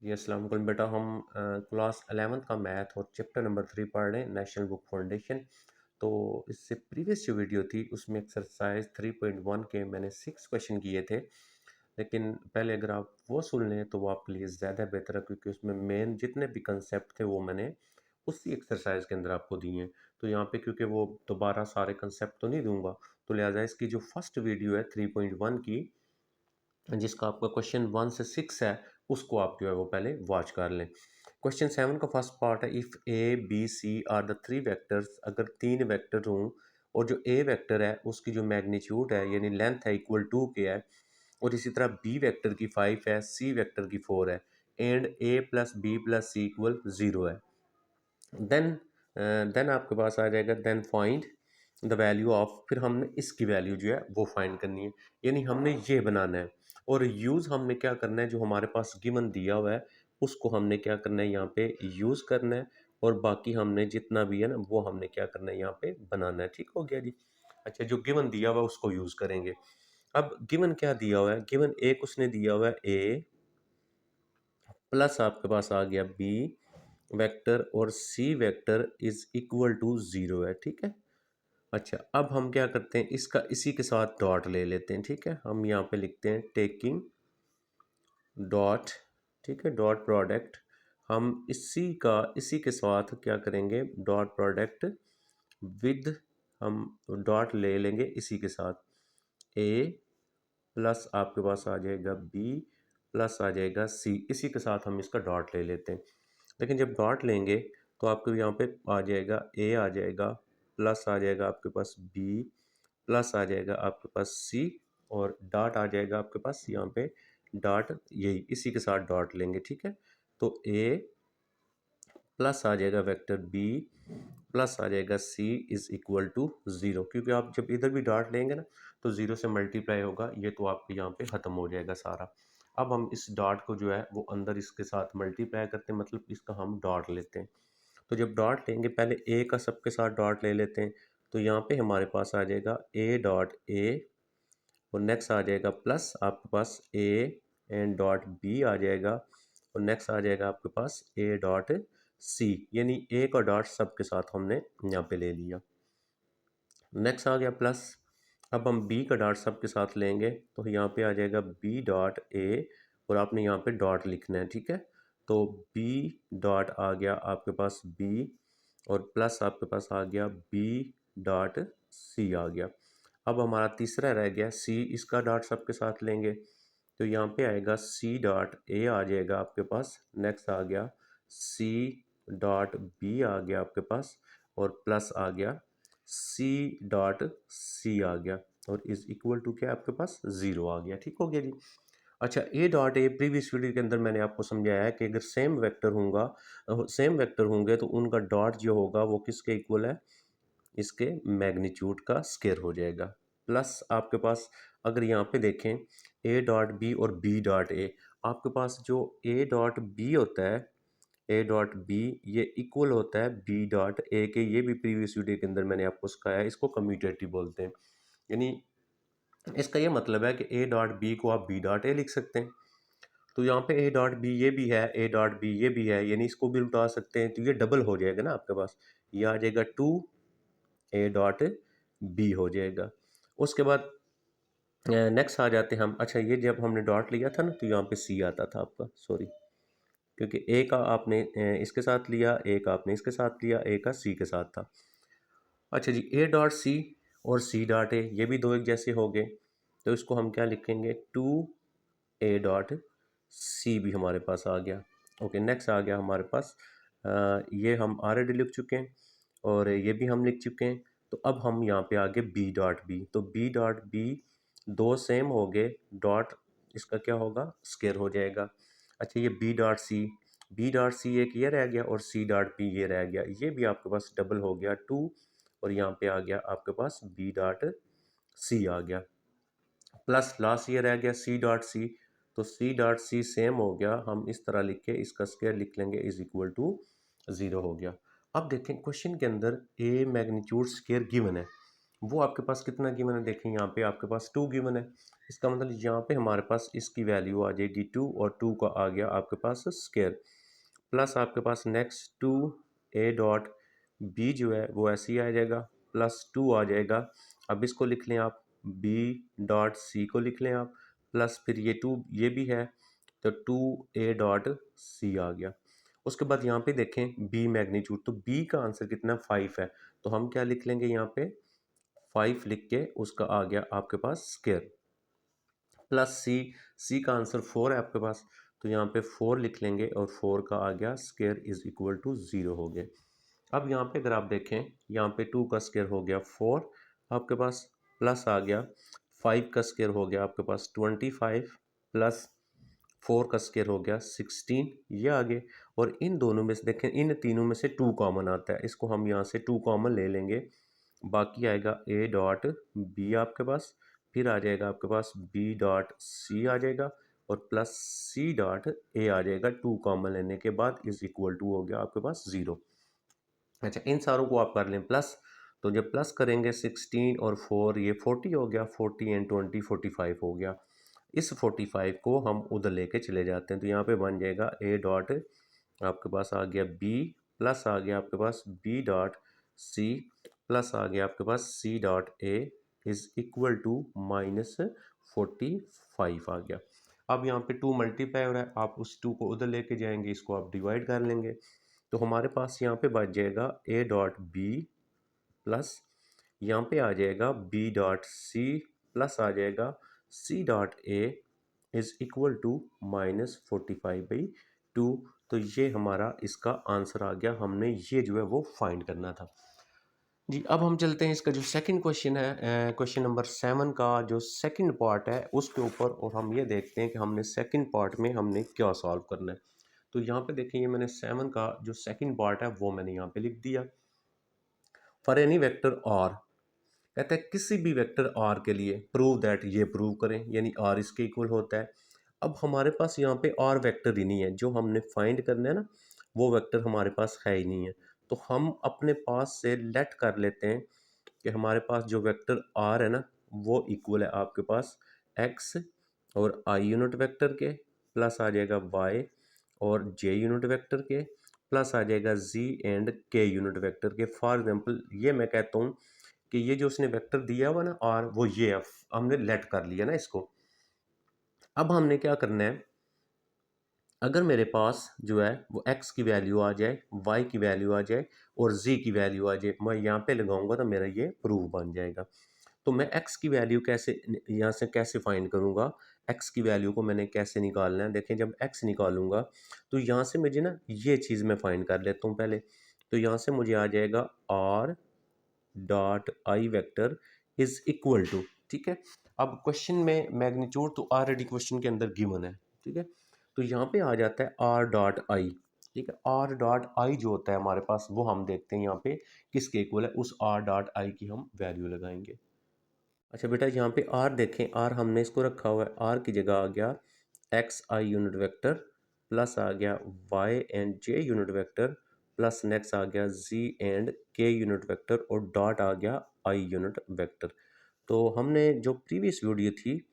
जी अस्सलाम वालेकुम बेटा। हम क्लास 11th का मैथ और चैप्टर नंबर 3 पढ़ रहे हैं, नेशनल बुक फाउंडेशन। तो इससे प्रीवियस जो वीडियो थी उसमें एक्सरसाइज 3.1 के मैंने 6 क्वेश्चन किए थे, लेकिन पहले अगर आप वो सुन लें तो वो आपके लिए ज़्यादा बेहतर है, क्योंकि उसमें मेन जितने भी कंसेप्ट थे वो मैंने उसी एक्सरसाइज के अंदर आपको दिए हैं। तो यहाँ पे क्योंकि वो दोबारा सारे कंसेप्ट तो नहीं दूंगा, तो लिहाजा इसकी जो फर्स्ट वीडियो है 3.1 की, जिसका आपका क्वेश्चन 1 से 6 है, उसको आप जो है वो पहले वॉच कर लें। क्वेश्चन 7 का फर्स्ट पार्ट है, if a B c are the 3 vectors, अगर 3 वेक्टर हों और जो ए वेक्टर है उसकी जो मैग्नीट्यूड है यानी लेंथ है इक्वल 2 के है, और इसी तरह बी वेक्टर की 5 है, सी वेक्टर की 4 है, and a plus b plus c equal 0 है, देन देन आपके पास आ जाएगा then find the value of, फिर हमने इसकी वैल्यू जो है वो फाइंड करनी है, यानी हमने ये बनाना है। और यूज़ हमने क्या करना है, जो हमारे पास गिवन दिया हुआ है उसको हमने क्या करना है यहाँ पे यूज़ करना है, और बाकी हमने जितना भी है ना वो हमने क्या करना है यहाँ पे बनाना है। ठीक हो गया जी। अच्छा, जो गिवन दिया हुआ है उसको यूज़ करेंगे। अब गिवन क्या दिया हुआ है, गिवन एक उसने दिया हुआ है ए प्लस आपके पास आ गया बी वेक्टर और C vector is equal to 0 है। ठीक है। अच्छा, अब हम क्या करते हैं, इसका इसी के साथ डॉट ले लेते हैं। ठीक है, हम यहाँ पे लिखते हैं टेकिंग डॉट। ठीक है, डॉट प्रोडक्ट, हम इसी के साथ क्या करेंगे, डॉट प्रोडक्ट विद, हम डॉट ले लेंगे इसी के साथ ए प्लस आपके पास आ जाएगा बी प्लस आ जाएगा सी, इसी के साथ हम इसका डॉट ले लेते हैं। लेकिन जब डॉट लेंगे तो आपको यहाँ पे आ जाएगा ए आ जाएगा, प्लस आ जाएगा आपके पास बी, प्लस आ जाएगा आपके पास सी, और डॉट आ जाएगा आपके पास यहाँ पे डॉट, यही इसी के साथ डॉट लेंगे। ठीक है, तो ए प्लस आ जाएगा वेक्टर बी प्लस आ जाएगा सी इज इक्वल टू 0, क्योंकि आप जब इधर भी डॉट लेंगे ना तो 0 से मल्टीप्लाई होगा, ये तो आपके यहाँ पे ख़त्म हो जाएगा सारा। अब हम इस डॉट को जो है वो अंदर इसके साथ मल्टीप्लाई करते हैं, मतलब इसका हम डॉट लेते हैं। तो जब डॉट लेंगे पहले ए का सबके साथ डॉट ले लेते हैं, तो यहाँ पे हमारे पास आ जाएगा ए डॉट ए, और नेक्स्ट आ जाएगा प्लस आपके पास ए एंड डॉट बी आ जाएगा, और नेक्स्ट आ जाएगा आपके पास ए डॉट सी, यानी ए का डॉट सबके साथ हमने यहाँ पे ले लिया। नेक्स्ट आ गया प्लस, अब हम बी का डॉट सबके साथ लेंगे तो यहाँ पे आ जाएगा बी डॉट ए, और आपने यहाँ पे डॉट लिखना है। ठीक है, तो बी डॉट आ गया आपके पास बी, और प्लस आपके पास आ गया बी डॉट सी आ गया। अब हमारा तीसरा रह गया सी, इसका डॉट सबके साथ लेंगे तो यहाँ पे आएगा सी डॉट ए आ जाएगा आपके पास, नेक्स्ट आ गया सी डॉट बी आ गया आपके पास, और प्लस आ गया सी डॉट सी आ गया, और इज इक्वल टू क्या आपके पास 0 आ गया। ठीक हो गया जी। अच्छा, ए डॉट ए प्रीवियस वीडियो के अंदर मैंने आपको समझाया है कि अगर सेम वेक्टर होंगे तो उनका डॉट जो होगा वो किसके इक्वल है, इसके मैग्नीट्यूड का स्केयर हो जाएगा। प्लस आपके पास अगर यहाँ पे देखें ए डॉट बी और बी डॉट ए, आपके पास जो ए डॉट बी होता है, ए डॉट बी ये इक्वल होता है बी डॉट ए के, ये भी प्रीवियस वीडियो के अंदर मैंने आपको सिखाया है, इसको कम्यूटेटिव बोलते हैं। यानी इसका ये मतलब है कि ए डॉट बी को आप बी डॉट ए लिख सकते हैं। तो यहाँ पे ए डॉट बी ये भी है, ए डॉट बी ये भी है, यानी इसको भी उल्टा सकते हैं, तो ये डबल हो जाएगा ना आपके पास, ये आ जाएगा 2 ए डॉट बी हो जाएगा। उसके बाद नेक्स्ट आ जाते हैं हम। अच्छा, ये जब हमने डॉट लिया था ना तो यहाँ पे सी आता था आपका, सॉरी, क्योंकि ए का आपने इसके साथ लिया, ए का आपने इसके साथ लिया, ए का सी के साथ था। अच्छा जी, ए डॉट सी और सी डॉट ए ये भी दो एक जैसे हो गए, तो इसको हम क्या लिखेंगे, 2 ए डॉट सी भी हमारे पास आ गया। ओके, नेक्स्ट आ गया हमारे पास ये हम ऑलरेडी लिख चुके हैं, और ये भी हम लिख चुके हैं। तो अब हम यहाँ पे आगे बी डॉट बी, तो बी डॉट बी दो सेम हो गए, डॉट इसका क्या होगा, स्केयर हो जाएगा। अच्छा, ये बी डॉट सी एक ये रह गया, और सी डॉट बी ये रह गया, ये भी आपके पास डबल हो गया 2, और यहाँ पे आ गया आपके पास बी डॉट सी आ गया, प्लस लास्ट ये रह गया सी डॉट सी, तो सी डॉट सी सेम हो गया, हम इस तरह लिख के इसका स्क्वायर लिख लेंगे, इज इक्वल टू 0 हो गया। अब देखें क्वेश्चन के अंदर ए मैग्नीट्यूड स्क्वायर गिवन है, वो आपके पास कितना गिवन है, देखें यहाँ पे आपके पास 2 गिवन है। इसका मतलब यहाँ पे हमारे पास इसकी वैल्यू आ जाएगी 2 और 2 का आ गया आपके पास स्क्वायर, प्लस आपके पास नेक्स्ट 2 ए डॉट बी जो है वो ऐसे ही आ जाएगा, प्लस 2 आ जाएगा। अब इसको लिख लें आप, बी डॉट सी को लिख लें आप, प्लस फिर ये 2 ये भी है, तो 2 ए डॉट सी आ गया। उसके बाद यहाँ पे देखें बी मैग्नीट्यूड, तो बी का आंसर कितना 5 है, तो हम क्या लिख लेंगे यहाँ पे 5 लिख के उसका आ गया आपके पास स्क्वायर, प्लस सी, सी का आंसर 4 है आपके पास, तो यहाँ पे 4 लिख लेंगे और 4 का आ गया स्क्वायर इज इक्वल टू 0 हो गया। अब यहाँ पे अगर आप देखें, यहाँ पे 2 का स्क्वायर हो गया 4 आपके पास, प्लस आ गया 5 का स्क्वायर हो गया आपके पास 25, प्लस 4 का स्क्वायर हो गया 16, ये आगे। और इन दोनों में से देखें, इन तीनों में से 2 कॉमन आता है, इसको हम यहाँ से 2 कॉमन ले लेंगे, बाकी आएगा ए डॉट बी आपके पास, फिर आ जाएगा आपके पास बी डॉट सी आ जाएगा, और प्लस सी डॉट ए आ जाएगा, 2 कॉमन लेने के बाद इज इक्वल टू हो गया आपके पास 0। अच्छा, इन सारों को आप कर लें प्लस, तो जब प्लस करेंगे 16 और 4 ये 40 हो गया, 40 एंड 20 45 हो गया। इस 45 को हम उधर लेके चले जाते हैं, तो यहाँ पे बन जाएगा ए डॉट आपके पास आ गया बी, प्लस आ गया आपके पास बी डॉट सी, प्लस आ गया आपके पास C dot A is equal to -45 आ गया। अब यहाँ पे 2 मल्टीप्लाई हो रहा है, आप उस 2 को उधर लेके जाएंगे, इसको आप डिवाइड कर लेंगे, तो हमारे पास यहाँ पे बच जाएगा ए डॉट बी, प्लस यहाँ पे आ जाएगा बी डॉट सी, प्लस आ जाएगा c dot A is equal to -45/2। तो ये हमारा इसका आंसर आ गया, हमने ये जो है वो फाइंड करना था जी। अब हम चलते हैं इसका जो सेकंड क्वेश्चन है, क्वेश्चन नंबर 7 का जो सेकंड पार्ट है उसके ऊपर, और हम ये देखते हैं कि हमने सेकंड पार्ट में हमने क्या सॉल्व करना है। तो यहाँ पे देखें, ये मैंने 7 का जो सेकंड पार्ट है वो मैंने यहाँ पे लिख दिया। फॉर एनी वेक्टर आर, कहते हैं किसी भी वेक्टर आर के लिए प्रूव दैट, ये प्रूव करें, यानी आर इसके इक्वल होता है। अब हमारे पास यहाँ पे आर वेक्टर ही नहीं है, जो हमने फाइंड करना है ना वो वेक्टर हमारे पास है ही नहीं है, तो हम अपने पास से लेट कर लेते हैं कि हमारे पास जो वेक्टर आर है ना वो इक्वल है आपके पास एक्स और आई यूनिट वेक्टर के, प्लस आ जाएगा वाई और जे यूनिट वेक्टर के, प्लस आ जाएगा जी एंड के यूनिट वेक्टर के। फॉर एग्जांपल ये मैं कहता हूँ कि ये जो उसने वेक्टर दिया हुआ ना आर, वो ये है, हमने लेट कर लिया ना इसको। अब हमने क्या करना है, अगर मेरे पास जो है वो x की वैल्यू आ जाए, y की वैल्यू आ जाए और z की वैल्यू आ जाए, मैं यहाँ पे लगाऊंगा तो मेरा ये प्रूफ बन जाएगा। तो मैं x की वैल्यू कैसे यहाँ से कैसे फाइंड करूँगा, x की वैल्यू को मैंने कैसे निकालना है, देखें जब x निकालूंगा तो यहाँ से मुझे ना ये चीज़ मैं फाइंड कर लेता हूँ पहले। तो यहाँ से मुझे आ जाएगा r dot i vector is equal to, ठीक है। अब क्वेश्चन में मैग्नीट्यूड तो ऑलरेडी क्वेश्चन के अंदर गिवन है, ठीक है। तो यहाँ पे आ जाता है आर डॉट आई, ठीक है। आर डॉट आई जो होता है हमारे पास वो हम देखते हैं यहाँ पे किसके इक्वल है, उस आर डॉट आई की हम वैल्यू लगाएंगे। अच्छा बेटा, यहाँ पे आर देखें, आर हमने इसको रखा हुआ है, आर की जगह आ गया X I unit vector, plus आ गया Y and J unit vector, plus next आ गया जी एंड के यूनिट वेक्टर, और डॉट आ गया आई यूनिट वेक्टर। तो हमने जो प्रीवियस वीडियो थी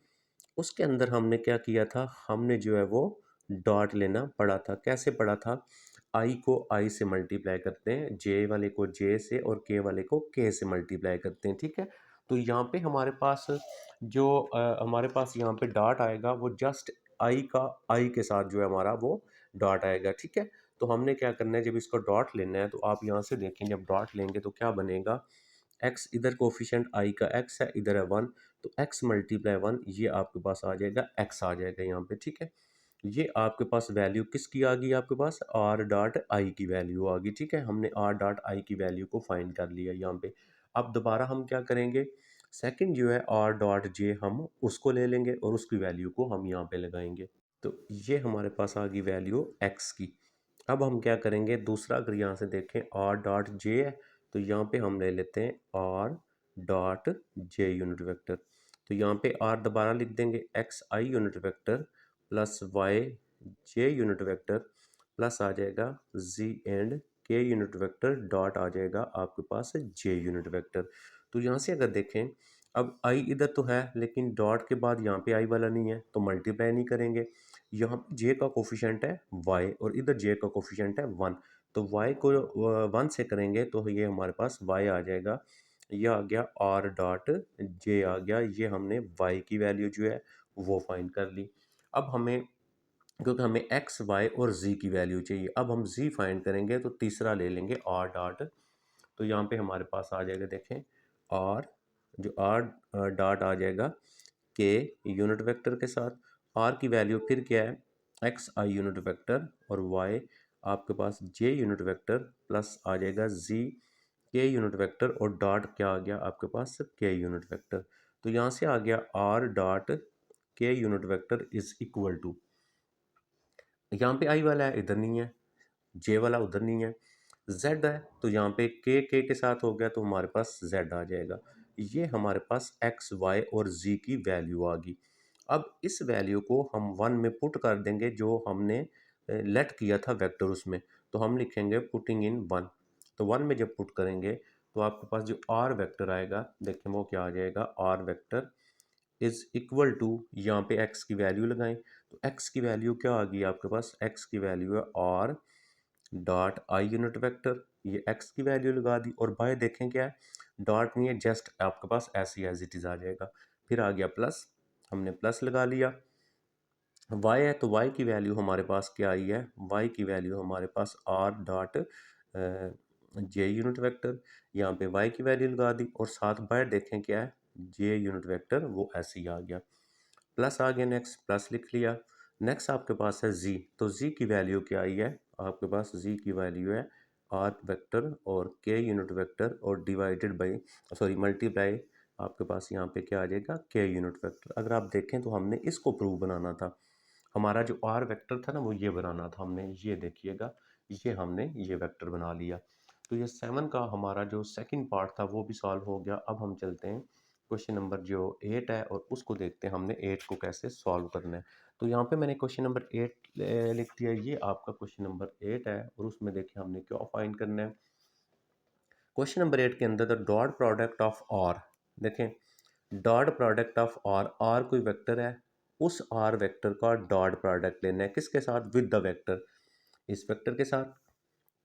उसके अंदर हमने क्या किया था, हमने जो है वो डॉट लेना पड़ा था। कैसे पड़ा था, आई को आई से मल्टीप्लाई करते हैं, जे वाले को जे से और के वाले को के से मल्टीप्लाई करते हैं, ठीक है। तो यहाँ पे हमारे पास जो हमारे पास यहाँ पे डॉट आएगा वो जस्ट आई का आई के साथ जो है हमारा वो डॉट आएगा, ठीक है। तो हमने क्या करना है, जब इसको डॉट लेना है तो आप यहाँ से देखें, जब डॉट लेंगे तो क्या बनेगा, एक्स इधर कोफिशिएंट आई का एक्स है, इधर है 1, तो एक्स मल्टीप्लाई 1 ये आपके पास आ जाएगा, एक्स आ जाएगा यहाँ पे, ठीक है। ये आपके पास वैल्यू किसकी आ गई, आपके पास आर डॉट आई की वैल्यू आ गई, ठीक है। हमने आर डॉट आई की वैल्यू को फाइंड कर लिया यहाँ पे। अब दोबारा हम क्या करेंगे, सेकंड जो है आर डॉट जे हम उसको ले लेंगे और उसकी वैल्यू को हम यहाँ पे लगाएंगे। तो ये हमारे पास आ गई वैल्यू एक्स की। अब हम क्या करेंगे, दूसरा अगर यहाँ से देखें आर डॉट जे है, तो यहाँ पे हम ले लेते हैं R dot J unit vector. तो यहाँ पे आर दोबारा लिख देंगे X I unit vector plus Y J unit vector, plus आ जाएगा जी एंड के यूनिट वेक्टर, डॉट आ जाएगा आपके पास जे यूनिट वेक्टर। तो यहाँ से अगर देखें, अब आई इधर तो है लेकिन डॉट के बाद यहाँ पे आई वाला नहीं है तो मल्टीप्लाई नहीं करेंगे। यहाँ पे जे का कोफिशिएंट है वाई और इधर जे का कोफिशिएंट है वन, तो वाई को वन से करेंगे तो ये हमारे पास वाई आ जाएगा। ये आ गया आर डॉट जे आ गया, ये हमने वाई की वैल्यू जो है वो फाइंड कर ली। अब हमें, क्योंकि हमें एक्स वाई और जी की वैल्यू चाहिए, अब हम जी फाइंड करेंगे तो तीसरा ले लेंगे आर डॉट। तो यहाँ पे हमारे पास आ जाएगा, देखें आर, जो आर डॉट आ जाएगा के यूनिट वेक्टर के साथ। आर की वैल्यू फिर क्या है, एक्स आई यूनिट वेक्टर, और वाई आपके पास जे यूनिट वेक्टर प्लस आ जाएगा जी के यूनिट वेक्टर, और डॉट क्या आ गया आपके पास के यूनिट वेक्टर। तो यहाँ से आ गया r dot k unit vector is equal to, यहाँ पे आई वाला है इधर नहीं है, जे वाला उधर नहीं है, जेड है तो यहाँ पे के साथ हो गया तो हमारे पास जेड आ जाएगा। ये हमारे पास एक्स वाई और जी की वैल्यू आ गई। अब इस वैल्यू को हम वन में पुट कर देंगे जो हमने लेट किया था वेक्टर उसमें, तो हम लिखेंगे पुटिंग इन वन। तो वन में जब पुट करेंगे तो आपके पास जो आर वेक्टर आएगा, देखें वो क्या आ जाएगा, r vector is equal to, यहाँ पे एक्स की वैल्यू लगाएं तो एक्स की वैल्यू क्या आ गई आपके पास, एक्स की वैल्यू है R dot I unit vector, ये एक्स की वैल्यू लगा दी, और बाय देखें क्या है, डॉट नहीं है, जस्ट आपके पास ऐसे एज इट इज आ जाएगा। फिर आ गया प्लस, हमने प्लस लगा लिया। वाई है तो वाई की वैल्यू हमारे पास क्या आई है, वाई की वैल्यू हमारे पास R dot J unit vector, यहाँ पे वाई की वैल्यू लगा दी, और साथ बाय देखें क्या है, जे यूनिट वेक्टर वो ऐसे ही आ गया। प्लस आ गया, नेक्स्ट प्लस लिख लिया। नेक्स्ट आपके पास है जी, तो जी की वैल्यू क्या आई है आपके पास, जी की वैल्यू है आर वेक्टर और के यूनिट वेक्टर और डिवाइडेड बाई, सॉरी मल्टीप्लाई, आपके पास यहाँ पे क्या आ जाएगा, के यूनिट वेक्टर। अगर आप देखें तो हमने इसको प्रूव बनाना था, हमारा जो आर वेक्टर था ना वो ये बनाना था हमने, ये देखिएगा, ये हमने ये वेक्टर बना लिया। तो ये सेवन का हमारा जो सेकंड पार्ट था वो भी सॉल्व हो गया। अब हम चलते हैं क्वेश्चन नंबर जो 8 है और उसको देखते हैं हमने 8 को कैसे सॉल्व करना है। तो यहाँ पे मैंने क्वेश्चन नंबर 8 लिख दिया, ये आपका क्वेश्चन नंबर 8 है, और उसमें देखिए हमने क्या फाइंड करना है। क्वेश्चन नंबर 8 के अंदर the dot product of r, देखें डॉट प्रोडक्ट ऑफ आर कोई वेक्टर है, उस आर वेक्टर का डॉट प्रोडक्ट लेना है, किसके साथ, विद द वेक्टर, इस वेक्टर के साथ।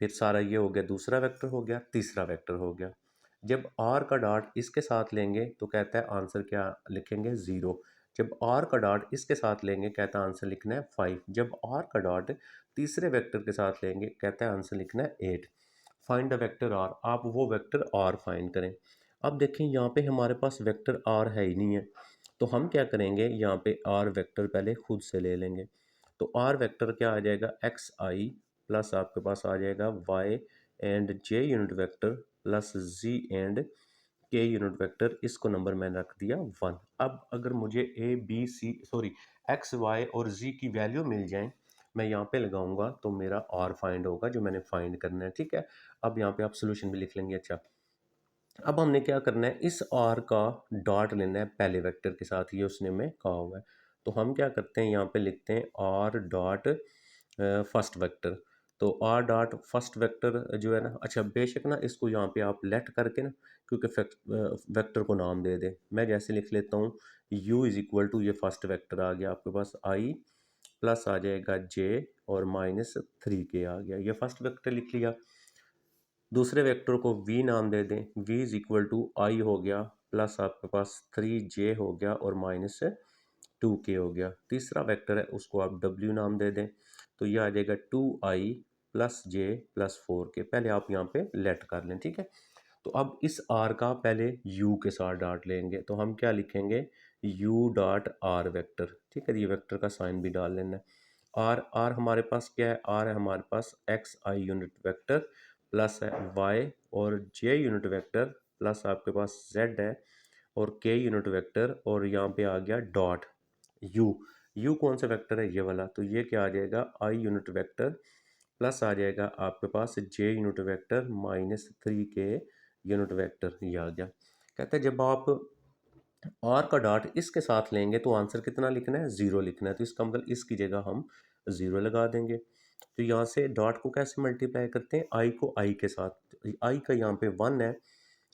फिर सारा ये हो गया, दूसरा वेक्टर हो गया, तीसरा वेक्टर हो गया। जब आर का डॉट इसके साथ लेंगे तो कहता है आंसर क्या लिखेंगे, ज़ीरो। जब आर का डॉट इसके साथ लेंगे कहता है आंसर लिखना है 5। जब आर का डॉट तीसरे वेक्टर के साथ लेंगे कहता है आंसर लिखना है 8। फाइंड द वेक्टर आर, आप वो वेक्टर आर फाइंड करें। अब देखें यहाँ पे हमारे पास वेक्टर आर है ही नहीं है, तो हम क्या करेंगे, यहाँ पे आर वेक्टर पहले खुद से ले लेंगे। तो आर वेक्टर क्या आ जाएगा, एक्स आई प्लस आपके पास आ जाएगा y and J unit vector plus z and के यूनिट वेक्टर, इसको नंबर मैंने रख दिया 1। अब अगर मुझे a B c sorry x y और जी की वैल्यू मिल जाए, मैं यहाँ पे लगाऊंगा तो मेरा आर फाइंड होगा जो मैंने फाइंड करना है, ठीक है। अब यहाँ पे आप सोल्यूशन भी लिख लेंगे। अच्छा, अब हमने क्या करना है, इस आर का डॉट लेना है पहले वेक्टर के साथ, ये उसने में कहा हुआ है। तो हम क्या करते हैं, यहाँ पे लिखते हैं आर डॉट फर्स्ट वेक्टर। तो आर डॉट फर्स्ट वेक्टर जो है ना, अच्छा बेशक ना इसको यहाँ पे आप लेट करके ना, क्योंकि वेक्टर को नाम दे दें, मैं जैसे लिख लेता हूँ u इज इक्वल टू, ये फर्स्ट वेक्टर आ गया आपके पास i प्लस आ जाएगा j और माइनस 3k आ गया, ये फर्स्ट वेक्टर लिख लिया। दूसरे वेक्टर को v नाम दे दें, v इज इक्वल टू आई हो गया प्लस आपके पास 3j हो गया और माइनस 2k हो गया। तीसरा वेक्टर है उसको आप w नाम दे दें, तो ये आ जाएगा 2i प्लस जे प्लस 4k। पहले आप यहाँ पे लेट कर लें, ठीक है। तो अब इस r का पहले u के साथ डॉट लेंगे, तो हम क्या लिखेंगे, u डॉट r वेक्टर, ठीक है, ये वेक्टर का साइन भी डाल लेना है। r हमारे पास क्या है, r है हमारे पास X I unit vector plus है y और j यूनिट वेक्टर प्लस आपके पास z है और k यूनिट वेक्टर, और यहाँ पे आ गया डॉट u। u कौन सा वेक्टर है, ये वाला, तो ये क्या आ जाएगा, i यूनिट वेक्टर प्लस आ जाएगा आपके पास j unit vector minus 3k unit vector, ये आ गया। कहते हैं जब आप r का डॉट इसके साथ लेंगे तो आंसर कितना लिखना है, ज़ीरो लिखना है, तो इसका मतलब इसकी जगह हम ज़ीरो लगा देंगे। तो यहाँ से डॉट को कैसे मल्टीप्लाई करते हैं, i को i के साथ, i का यहाँ पे 1 है,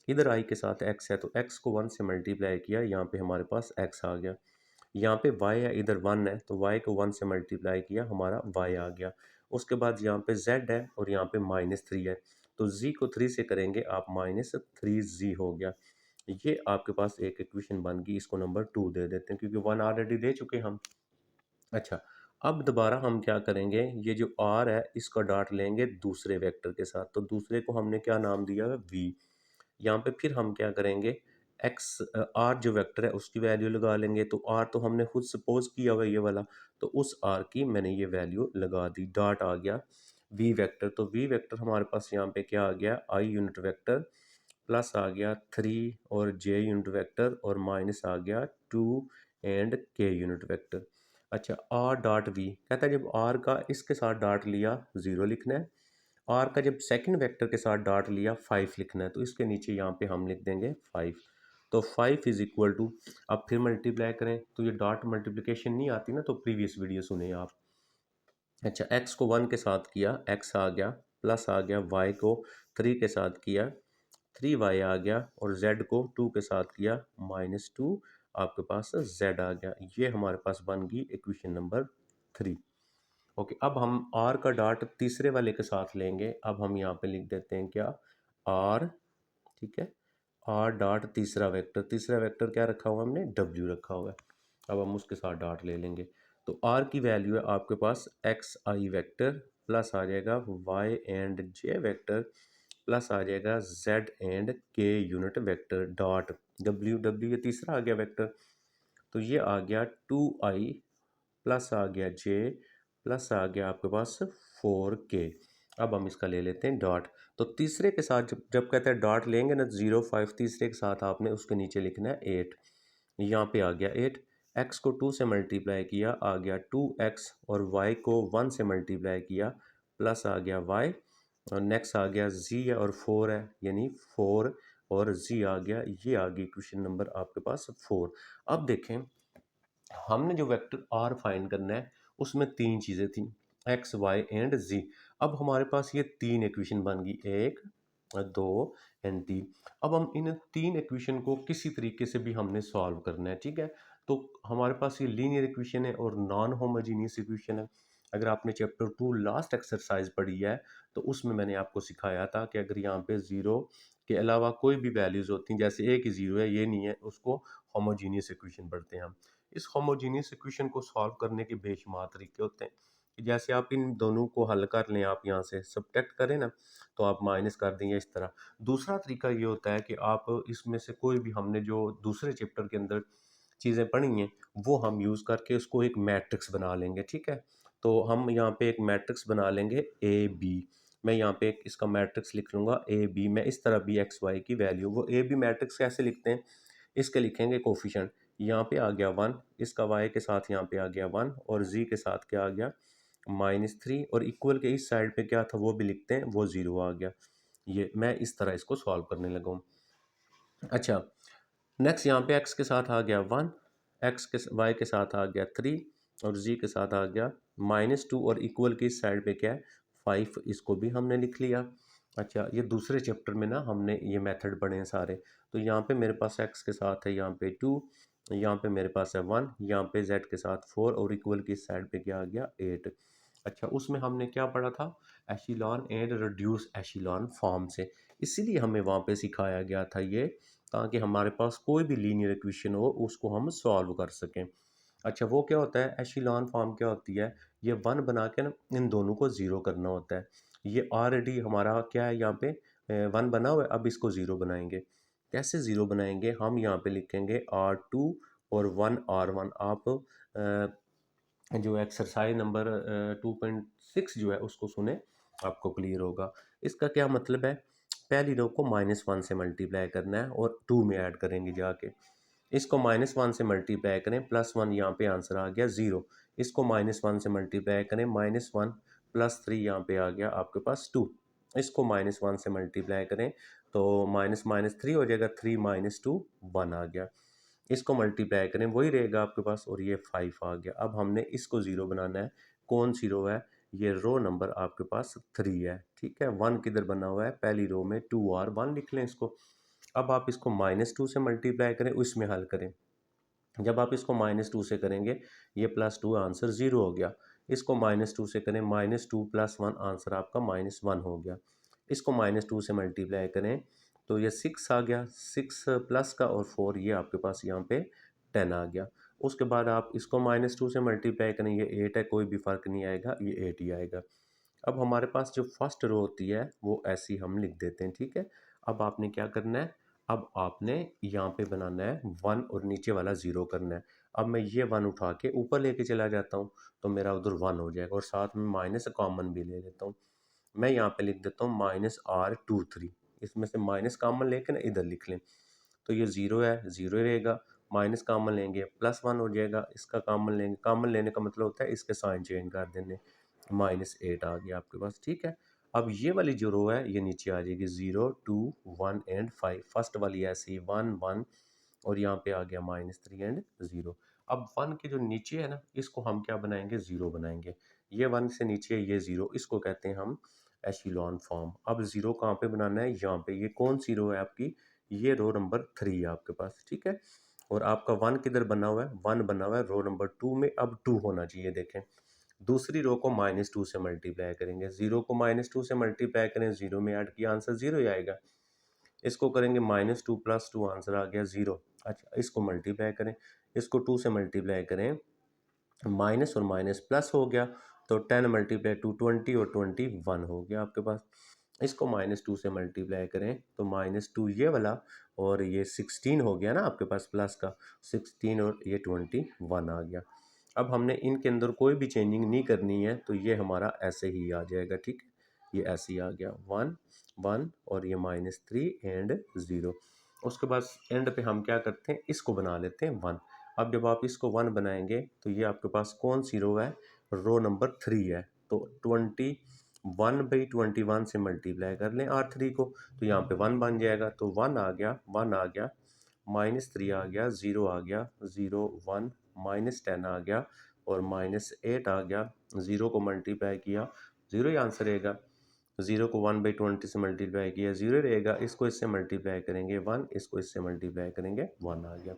इधर आई के साथ एक्स है तो एक्स को 1 से मल्टीप्लाई किया, यहाँ पे हमारे पास एक्स आ गया। यहाँ पे वाई है, इधर 1 है तो वाई को 1 से मल्टीप्लाई किया, हमारा वाई आ गया। उसके बाद यहाँ पे जेड है और यहाँ पे -3 है, तो जी को 3 से करेंगे आप -3 जी हो गया। ये आपके पास एक इक्वेशन बन गई, इसको नंबर 2 दे देते हैं क्योंकि 1 ऑलरेडी दे चुके हम। अच्छा, अब दोबारा हम क्या करेंगे, ये जो आर है इसका डॉट लेंगे दूसरे वेक्टर के साथ, तो दूसरे को हमने क्या नाम दिया है, वी। यहाँ पे फिर हम क्या करेंगे, एक्स आर जो वेक्टर है उसकी वैल्यू लगा लेंगे, तो आर तो हमने खुद सपोज किया हुआ है ये वाला, तो उस आर की मैंने ये वैल्यू लगा दी, डॉट आ गया वी वेक्टर। तो वी वेक्टर हमारे पास यहाँ पे क्या आ गया, आई यूनिट वेक्टर प्लस आ गया 3 और जे यूनिट वेक्टर और माइनस आ गया 2 एंड के यूनिट वेक्टर। अच्छा, आर डॉट वी कहता है जब आर का इसके साथ डॉट लिया 0 लिखना है, आर का जब सेकंड वेक्टर के साथ डॉट लिया 5 लिखना है, तो इसके नीचे यहाँ पे हम लिख देंगे 5। तो 5 इज इक्वल टू, अब फिर मल्टीप्लाई करें तो ये डॉट मल्टीप्लिकेशन नहीं आती ना, तो प्रीवियस वीडियो सुने आप। अच्छा, एक्स को 1 के साथ किया, एक्स आ गया, प्लस आ गया वाई को 3 के साथ किया, 3y आ गया, और z को 2 के साथ किया, -2 आपके पास z आ गया। ये हमारे पास बन गई इक्वेशन नंबर 3। ओके, अब हम r का डॉट तीसरे वाले के साथ लेंगे। अब हम यहाँ पे लिख देते हैं क्या, r, ठीक है, r डॉट तीसरा वेक्टर क्या रखा हुआ हमने, w रखा हुआ है। अब हम उसके साथ डॉट ले लेंगे, तो r की वैल्यू है आपके पास एक्स आई वेक्टर, प्लस आ जाएगा y and j vector, plus आ जाएगा z and k unit vector, dot w ये तीसरा आ गया वेक्टर, तो ये आ गया 2i प्लस आ गया j प्लस आ गया आपके पास 4k। अब हम इसका ले लेते हैं डॉट, तो तीसरे के साथ जब जब कहते हैं डॉट लेंगे ना 0 5, तीसरे के साथ आपने उसके नीचे लिखना है 8। यहाँ पे आ गया 8, एक्स को 2 से मल्टीप्लाई किया आ गया 2x, और y को 1 से मल्टीप्लाई किया प्लस आ गया y, और नेक्स्ट आ गया z है और 4 है, यानी 4 और z आ गया। ये आ गई क्वेश्चन नंबर आपके पास 4। अब देखें, हमने जो वेक्टर आर फाइंड करना है उसमें तीन चीज़ें थी, एक्स वाई एंड जी। अब हमारे पास ये तीन इक्वेशन बन गई, एक, दो एंड तीन। अब हम इन तीन इक्वेशन को किसी तरीके से भी हमने सॉल्व करना है, ठीक है। तो हमारे पास ये लीनियर इक्वेशन है और नॉन होमोजीनियस इक्वेशन है। अगर आपने चैप्टर 2 लास्ट एक्सरसाइज पढ़ी है तो उसमें मैंने आपको सिखाया था कि अगर यहाँ पे ज़ीरो के अलावा कोई भी वैल्यूज़ होती हैं, जैसे एक ही ज़ीरो है ये नहीं है, उसको होमोजीनियस इक्वेशन पढ़ते हैं हम। इस होमोजीनियस इक्वेशन को सॉल्व करने के बेशुमार तरीके होते हैं, कि जैसे आप इन दोनों को हल कर लें, आप यहाँ से सब्ट्रैक्ट करें ना, तो आप माइनस कर देंगे इस तरह। दूसरा तरीका ये होता है कि आप इसमें से कोई भी, हमने जो दूसरे चैप्टर के अंदर चीज़ें पढ़ी हैं वो हम यूज़ करके उसको एक मैट्रिक्स बना लेंगे, ठीक है। तो हम यहाँ पे एक मैट्रिक्स बना लेंगे ए बी। मैं यहाँ पे एक इसका मैट्रिक्स लिख लूँगा ए बी, मैं इस तरह भी एक्स वाई की वैल्यू, वो ए बी मैट्रिक्स कैसे लिखते हैं, इसके लिखेंगे कोफिशिएंट। यहाँ पे आ गया 1, इसका y के साथ यहाँ पे आ गया 1, और z के साथ क्या आ गया, -3, और इक्वल के इस साइड पे क्या था वो भी लिखते हैं, वो 0 आ गया। ये मैं इस तरह इसको सॉल्व करने लगा हूँ। अच्छा, नेक्स्ट यहाँ पे x के साथ आ गया 1, x के y के साथ आ गया 3, और z के साथ आ गया -2, और इक्वल की इस साइड पे क्या है 5, इसको भी हमने लिख लिया। अच्छा, ये दूसरे चैप्टर में ना हमने ये मेथड पढ़े हैं सारे। तो यहाँ पे मेरे पास x के साथ है यहाँ पे 2, यहाँ पे मेरे पास है 1, यहाँ पे z के साथ 4, और इक्वल की इस साइड पे क्या आ गया 8। अच्छा, उसमें हमने क्या पढ़ा था, एशिलॉन एंड रिड्यूस एशिलॉन फॉर्म से, इसीलिए हमें वहाँ पे सिखाया गया था ये, ताकि हमारे पास कोई भी लीनियर इक्वेशन हो उसको हम सॉल्व कर सकें। अच्छा, वो क्या होता है, एशिलॉन फॉर्म क्या होती है, ये 1 बना के ना इन दोनों को 0 करना होता है। ये ऑलरेडी हमारा क्या है, यहाँ पे 1 बना हुआ है, अब इसको 0 बनाएंगे। कैसे 0 बनाएंगे, हम यहाँ पे लिखेंगे R2 और 1 R1। आप जो एक्सरसाइज नंबर 2.6 जो है उसको सुने, आपको क्लियर होगा। इसका क्या मतलब है, पहली रो को -1 से मल्टीप्लाई करना है और 2 में ऐड करेंगे जाके। इसको -1 से मल्टीप्लाई करें, +1, यहाँ पे आंसर आ गया 0। इसको -1 से मल्टीप्लाई करें, -1 +3 यहाँ पे आ गया आपके पास 2। इसको -1 से मल्टीप्लाई करें तो माइनस माइनस 3 हो जाएगा, 3 -2 1 आ गया। इसको मल्टीप्लाई करें वही रहेगा आपके पास, और ये 5 आ गया। अब हमने इसको 0 बनाना है, कौन सी रो है, ये रो नंबर आपके पास 3 है, ठीक है। 1 किधर बना हुआ है, पहली रो में 2 और 1 लिख लें इसको। अब आप इसको -2 से मल्टीप्लाई करें, उसमें हल करें। जब आप इसको -2 से करेंगे, ये +2 आंसर 0 हो गया। इसको -2 से करें, -2 + 1 आंसर आपका -1 हो गया। इसको -2 से मल्टीप्लाई करें तो ये 6 आ गया, 6 प्लस का और 4 ये आपके पास यहाँ पे 10 आ गया। उसके बाद आप इसको -2 से मल्टीप्लाई करें, ये 8 है, कोई भी फ़र्क नहीं आएगा, ये 8 ही आएगा। अब हमारे पास जो फर्स्ट रो होती है वो ऐसी हम लिख देते हैं, ठीक है। अब आपने क्या करना है, अब आपने यहाँ पे बनाना है 1 और नीचे वाला 0 करना है। अब मैं ये 1 उठा के ऊपर लेके चला जाता हूँ तो मेरा उधर 1 हो जाएगा और साथ में माइनस कॉमन भी ले लेता हूँ। मैं यहाँ पे लिख देता हूँ -R23, इसमें से माइनस कॉमन लेके ना इधर लिख लें तो ये 0 है, 0 ही रहेगा। माइनस कॉमन लेंगे +1 हो जाएगा, इसका कॉमन लेंगे, कॉमन लेने का मतलब होता है इसके साइन चेंज कर देने। -8 आ गया आपके पास, ठीक है। अब ये वाली जो रो है ये नीचे आ जाएगी, 0 2 1 एंड 5। फर्स्ट वाली ऐसी 1 1 और यहाँ पे आ गया -3 एंड 0। अब 1 के जो नीचे है ना, इसको हम क्या बनाएंगे, 0 बनाएंगे। ये 1 से नीचे ये 0, इसको कहते हैं हम एशिलॉन फॉर्म। अब 0 कहाँ पे बनाना है, यहाँ पे। ये कौन सी रो है आपकी, ये रो नंबर 3 है आपके पास, ठीक है। और आपका 1 किधर बना हुआ है, 1 बना हुआ है रो नंबर 2 में। अब 2 होना चाहिए, देखें। दूसरी रो को -2 से मल्टीप्लाई करेंगे, 0 को -2 से मल्टीप्लाई करें, 0 में ऐड किया, आंसर 0 ही आएगा। इसको करेंगे -2 + 2, आंसर आ गया 0। अच्छा, इसको मल्टीप्लाई करें, इसको 2 से मल्टीप्लाई करें, माइनस और माइनस प्लस हो गया तो 10 × 2 20 और 21 हो गया आपके पास। इसको -2 से मल्टीप्लाई करें तो -2 ये वाला और ये 16 हो गया ना आपके पास प्लस का, 16 और ये 21 आ गया। अब हमने इनके अंदर कोई भी चेंजिंग नहीं करनी है तो ये हमारा ऐसे ही आ जाएगा, ठीक है। ये ऐसे ही आ गया 1 1 और ये -3 एंड 0। उसके बाद एंड पे हम क्या करते हैं, इसको बना लेते हैं 1। अब जब आप इसको 1 बनाएंगे तो ये आपके पास कौन सी रो है, रो नंबर 3 है। तो 21/21 से मल्टीप्लाई कर लें R3 को तो यहाँ पे 1 बन जाएगा। तो 1 आ गया, 1 आ गया, -3 आ गया, 0 आ गया, 0 1, -10 आ गया और -8 आ गया। 0 को मल्टीप्लाई किया, 0 ही आंसर रहेगा। 0 को 1/20 से मल्टीप्लाई किया, 0 रहेगा। इसको इससे मल्टीप्लाई करेंगे 1, इसको इससे मल्टीप्लाई करेंगे 1 आ गया।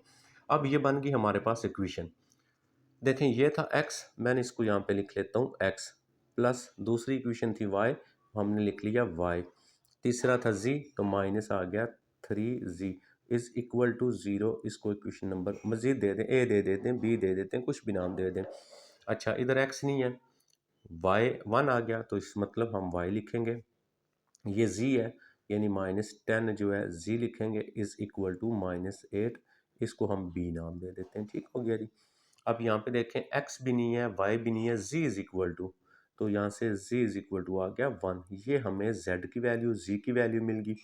अब ये बन गई हमारे पास इक्वेशन। देखें ये था x, मैंने इसको यहाँ पे लिख लेता हूँ x, प्लस दूसरी इक्वेशन थी y, हमने लिख लिया y। तीसरा था z, तो माइनस आ गया 3z इज इक्वल टू 0। इसको इक्वेशन नंबर मजीद दे दें, a दे देते हैं, b दे देते हैं, कुछ भी नाम दे दें। अच्छा, इधर x नहीं है, y 1 आ गया तो इस मतलब हम y लिखेंगे। ये z है यानी -10 जो है z लिखेंगे इज इक्वल टू -8, इसको हम b नाम दे देते हैं, ठीक हो गया जी। अब यहाँ पे देखें x भी नहीं है, y भी नहीं है, z इज इक्वल टू, तो यहाँ से z इज इक्वल टू आ गया 1। ये हमें z की वैल्यू, z की वैल्यू मिल गई।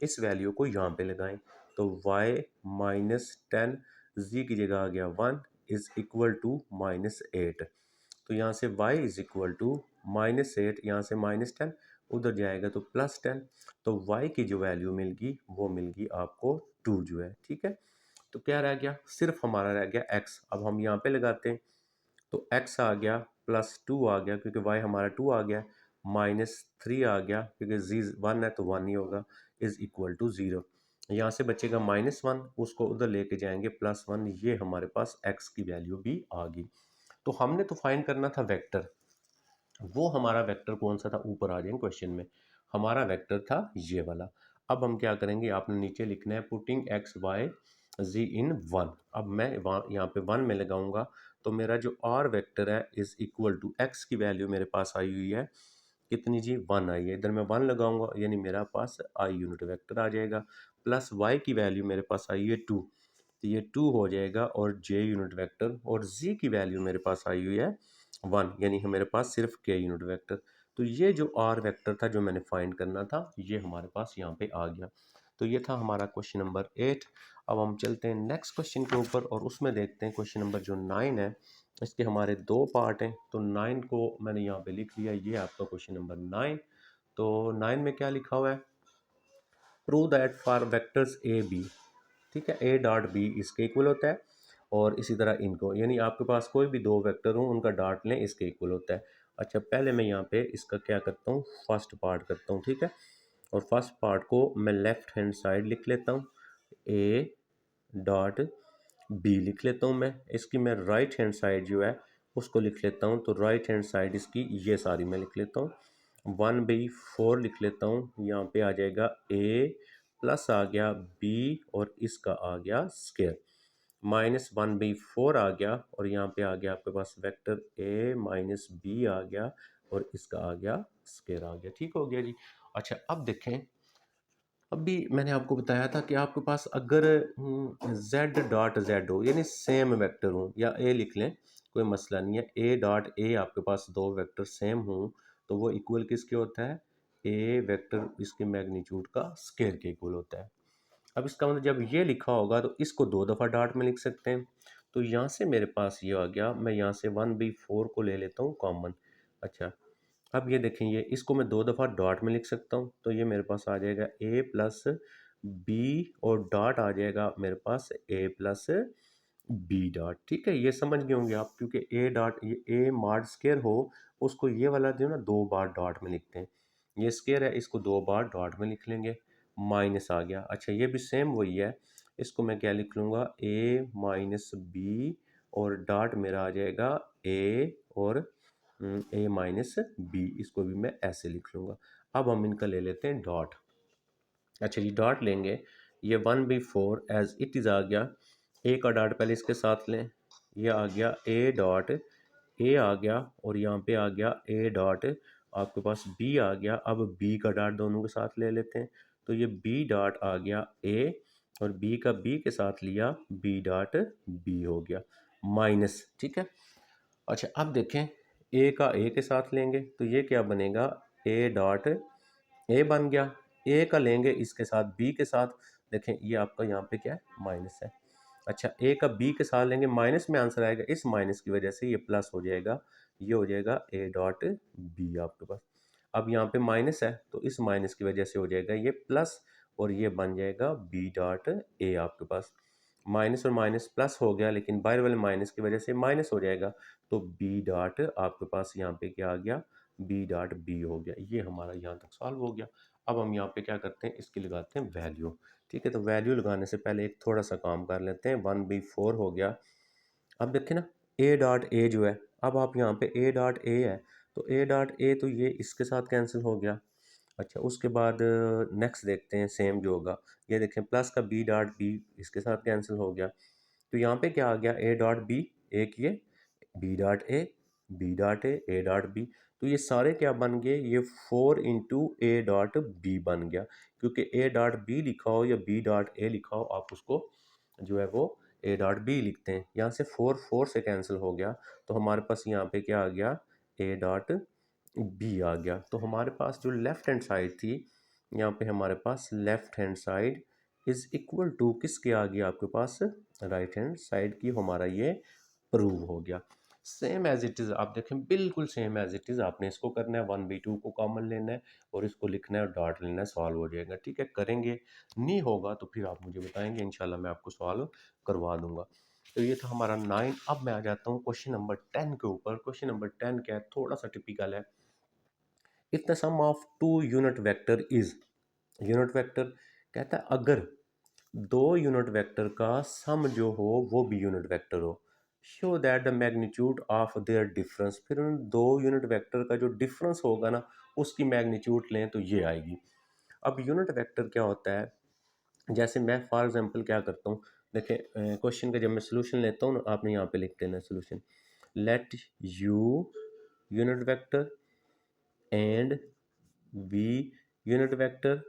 इस वैल्यू को यहाँ पे लगाएं तो y -10 z की जगह आ गया 1 इज इक्वल टू -8। तो यहाँ से y इज इक्वल टू -8, यहाँ से -10 उधर जाएगा तो +10। तो y की जो वैल्यू मिल गई वो मिल गई आपको 2 जो है, ठीक है। तो क्या रह गया, सिर्फ हमारा रह गया x। अब हम यहाँ पे लगाते हैं तो x आ गया, +2 आ गया क्योंकि y हमारा 2 आ गया, -3 आ गया क्योंकि z 1 है तो 1 ही होगा, इज इक्वल टू 0। यहाँ से बचेगा -1, उसको उधर लेके जाएंगे +1, ये हमारे पास x की वैल्यू भी आ गई। तो हमने तो फाइंड करना था वेक्टर, वो हमारा वेक्टर कौन सा था, ऊपर आ जाएंगे क्वेश्चन में। हमारा वेक्टर था ये वाला। अब हम क्या करेंगे, आपने नीचे लिखना है पुटिंग एक्स वाई जी इन 1। अब मैं यहाँ पे 1 में लगाऊंगा तो मेरा जो आर वेक्टर है इज इक्वल टू एक्स की वैल्यू मेरे पास आई हुई है कितनी जी, 1 आई है। इधर मैं 1 लगाऊंगा यानी मेरा पास आई यूनिट वेक्टर आ जाएगा, प्लस वाई की वैल्यू मेरे पास आई है 2, तो ये 2 हो जाएगा और जे यूनिट वेक्टर, और जी की वैल्यू मेरे पास आई हुई है 1 यानी कि मेरे पास सिर्फ के यूनिट वेक्टर। तो ये जो आर वेक्टर था जो मैंने फाइंड करना था ये हमारे पास यहाँ पे आ गया। तो ये था हमारा क्वेश्चन नंबर 8। अब हम चलते हैं नेक्स्ट क्वेश्चन के ऊपर और उसमें देखते हैं क्वेश्चन नंबर जो 9 है। इसके हमारे 2 पार्ट हैं तो 9 को मैंने यहाँ पे लिख लिया, ये आपका क्वेश्चन नंबर 9। तो 9 में क्या लिखा हुआ है, prove that for vectors a b, ठीक है, ए डॉट बी इसके इक्वल होता है और इसी तरह इनको, यानी आपके पास कोई भी दो वेक्टर हो उनका डॉट लें इसके इक्वल होता है। अच्छा, पहले मैं यहाँ पे इसका क्या करता हूँ, फर्स्ट पार्ट करता हूँ, ठीक है। और फर्स्ट पार्ट को मैं लेफ्ट हैंड साइड लिख लेता हूँ, ए डॉट बी लिख लेता हूँ मैं। इसकी मैं राइट हैंड साइड जो है उसको लिख लेता हूँ, तो राइट हैंड साइड इसकी ये सारी मैं लिख लेता हूँ। 1/4 लिख लेता हूँ, यहाँ पे आ जाएगा ए प्लस आ गया बी और इसका आ गया स्क्वायर, -1/4 आ गया और यहाँ पे आ गया आपके पास वेक्टर ए माइनस बी आ गया और इसका आ गया स्क्वायर आ गया। ठीक हो गया जी। अच्छा अब देखें, अभी मैंने आपको बताया था कि आपके पास अगर z डॉट जेड हो यानी सेम वेक्टर हो, या ए लिख लें कोई मसला नहीं है, ए डॉट ए आपके पास दो वेक्टर सेम हो तो वो इक्वल किसके होता है, ए वेक्टर इसके मैग्नीट्यूड का स्क्वायर के इक्वल होता है। अब इसका मतलब जब ये लिखा होगा तो इसको दो दफ़ा डॉट में लिख सकते हैं। तो यहाँ से मेरे पास ये आ गया, मैं यहाँ से 1/4 को ले लेता हूँ कॉमन। अच्छा अब ये देखें, ये इसको मैं दो दफ़ा डॉट में लिख सकता हूँ, तो ये मेरे पास आ जाएगा ए प्लस बी और डॉट आ जाएगा मेरे पास ए प्लस बी डॉट। ठीक है, ये समझ गए होंगे आप, क्योंकि ए डॉट ये ए मॉड स्क्वायर हो उसको ये वाला जो ना दो बार डॉट में लिखते हैं, ये स्क्वायर है इसको दो बार डॉट में लिख लेंगे। माइनस आ गया, अच्छा ये भी सेम वही है, इसको मैं क्या लिख लूँगा, ए माइनस बी और डॉट मेरा आ जाएगा ए और ए माइनस बी, इसको भी मैं ऐसे लिख लूँगा। अब हम इनका ले लेते हैं डॉट। अच्छा जी डॉट लेंगे, ये 1/4 एज इट इज़ आ गया, ए का डॉट पहले इसके साथ लें, ये आ गया ए डॉट ए आ गया और यहाँ पे आ गया ए डॉट आपके पास बी आ गया। अब बी का डॉट दोनों के साथ ले लेते हैं, तो ये बी डॉट आ गया ए और बी का बी के साथ लिया, बी डॉट बी हो गया माइनस। ठीक है, अच्छा अब देखें, ए का ए के साथ लेंगे तो ये क्या बनेगा, ए डॉट ए बन गया, ए का लेंगे इसके साथ बी के साथ, देखें ये आपका यहाँ पे क्या है, माइनस है। अच्छा ए का बी के साथ लेंगे, माइनस में आंसर आएगा, इस माइनस की वजह से ये प्लस हो जाएगा, ये हो जाएगा ए डॉट बी आपके पास। अब यहाँ पे माइनस है तो इस माइनस की वजह से हो जाएगा ये प्लस और ये बन जाएगा बी डॉट ए आपके पास। माइनस और माइनस प्लस हो गया, लेकिन बाहर वाले माइनस की वजह से माइनस हो जाएगा, तो बी डॉट आपके पास यहाँ पे क्या आ गया, बी डॉट बी हो गया। ये हमारा यहाँ तक सॉल्व हो गया। अब हम यहाँ पे क्या करते हैं, इसकी लगाते हैं वैल्यू। ठीक है, तो वैल्यू लगाने से पहले एक थोड़ा सा काम कर लेते हैं। 1/4 हो गया, अब देखें ना ए डॉट ए जो है, अब आप यहाँ पे ए डॉट ए है तो ए डॉट ए तो ये इसके साथ कैंसिल हो गया। अच्छा उसके बाद नेक्स्ट देखते हैं सेम जो होगा, ये देखें प्लस का बी डॉट बी इसके साथ कैंसिल हो गया, तो यहाँ पे क्या आ गया, ए डॉट बी, एक ये b dot a, b dot a dot b, तो ये सारे क्या बन गए, ये 4 × ए डॉट बी बन गया, क्योंकि ए डॉट बी लिखा हो या बी डॉट ए लिखा हो आप उसको जो है वो ए डॉट बी लिखते हैं। यहाँ से 4 से कैंसिल हो गया, तो हमारे पास यहाँ पे क्या आ गया, ए डॉट बी आ गया। तो हमारे पास जो लेफ्ट हैंड साइड थी, यहाँ पे हमारे पास left hand side is equal to किसके आ गया आपके पास, राइट हैंड साइड की, हमारा ये प्रूव हो गया। सेम एज इट इज़ आप देखें, बिल्कुल सेम एज इट इज़ आपने इसको करना है, 1/2 को कॉमन लेना है और इसको लिखना है और डॉट लेना है, सॉल्व हो जाएगा। ठीक है, करेंगे, नहीं होगा तो फिर आप मुझे बताएंगे, इंशाल्लाह मैं आपको सॉल्व करवा दूंगा। तो ये था हमारा 9। अब मैं आ जाता हूँ क्वेश्चन नंबर 10 के ऊपर। क्वेश्चन नंबर 10 क्या है, थोड़ा सा टिपिकल है। If the sum of two unit vector is, unit vector कहता है अगर दो यूनिट वेक्टर का सम जो हो वो भी यूनिट वेक्टर हो, show that the magnitude of their difference, फिर उन दो यूनिट वेक्टर का जो डिफरेंस होगा ना उसकी मैग्नीट्यूड लें तो ये आएगी। अब यूनिट वेक्टर क्या होता है, जैसे मैं फॉर एग्जांपल क्या करता हूँ, देखें क्वेश्चन का जब मैं सोल्यूशन लेता हूँ ना, आपने यहाँ पे लिख देना solution, let u unit vector and v unit vector,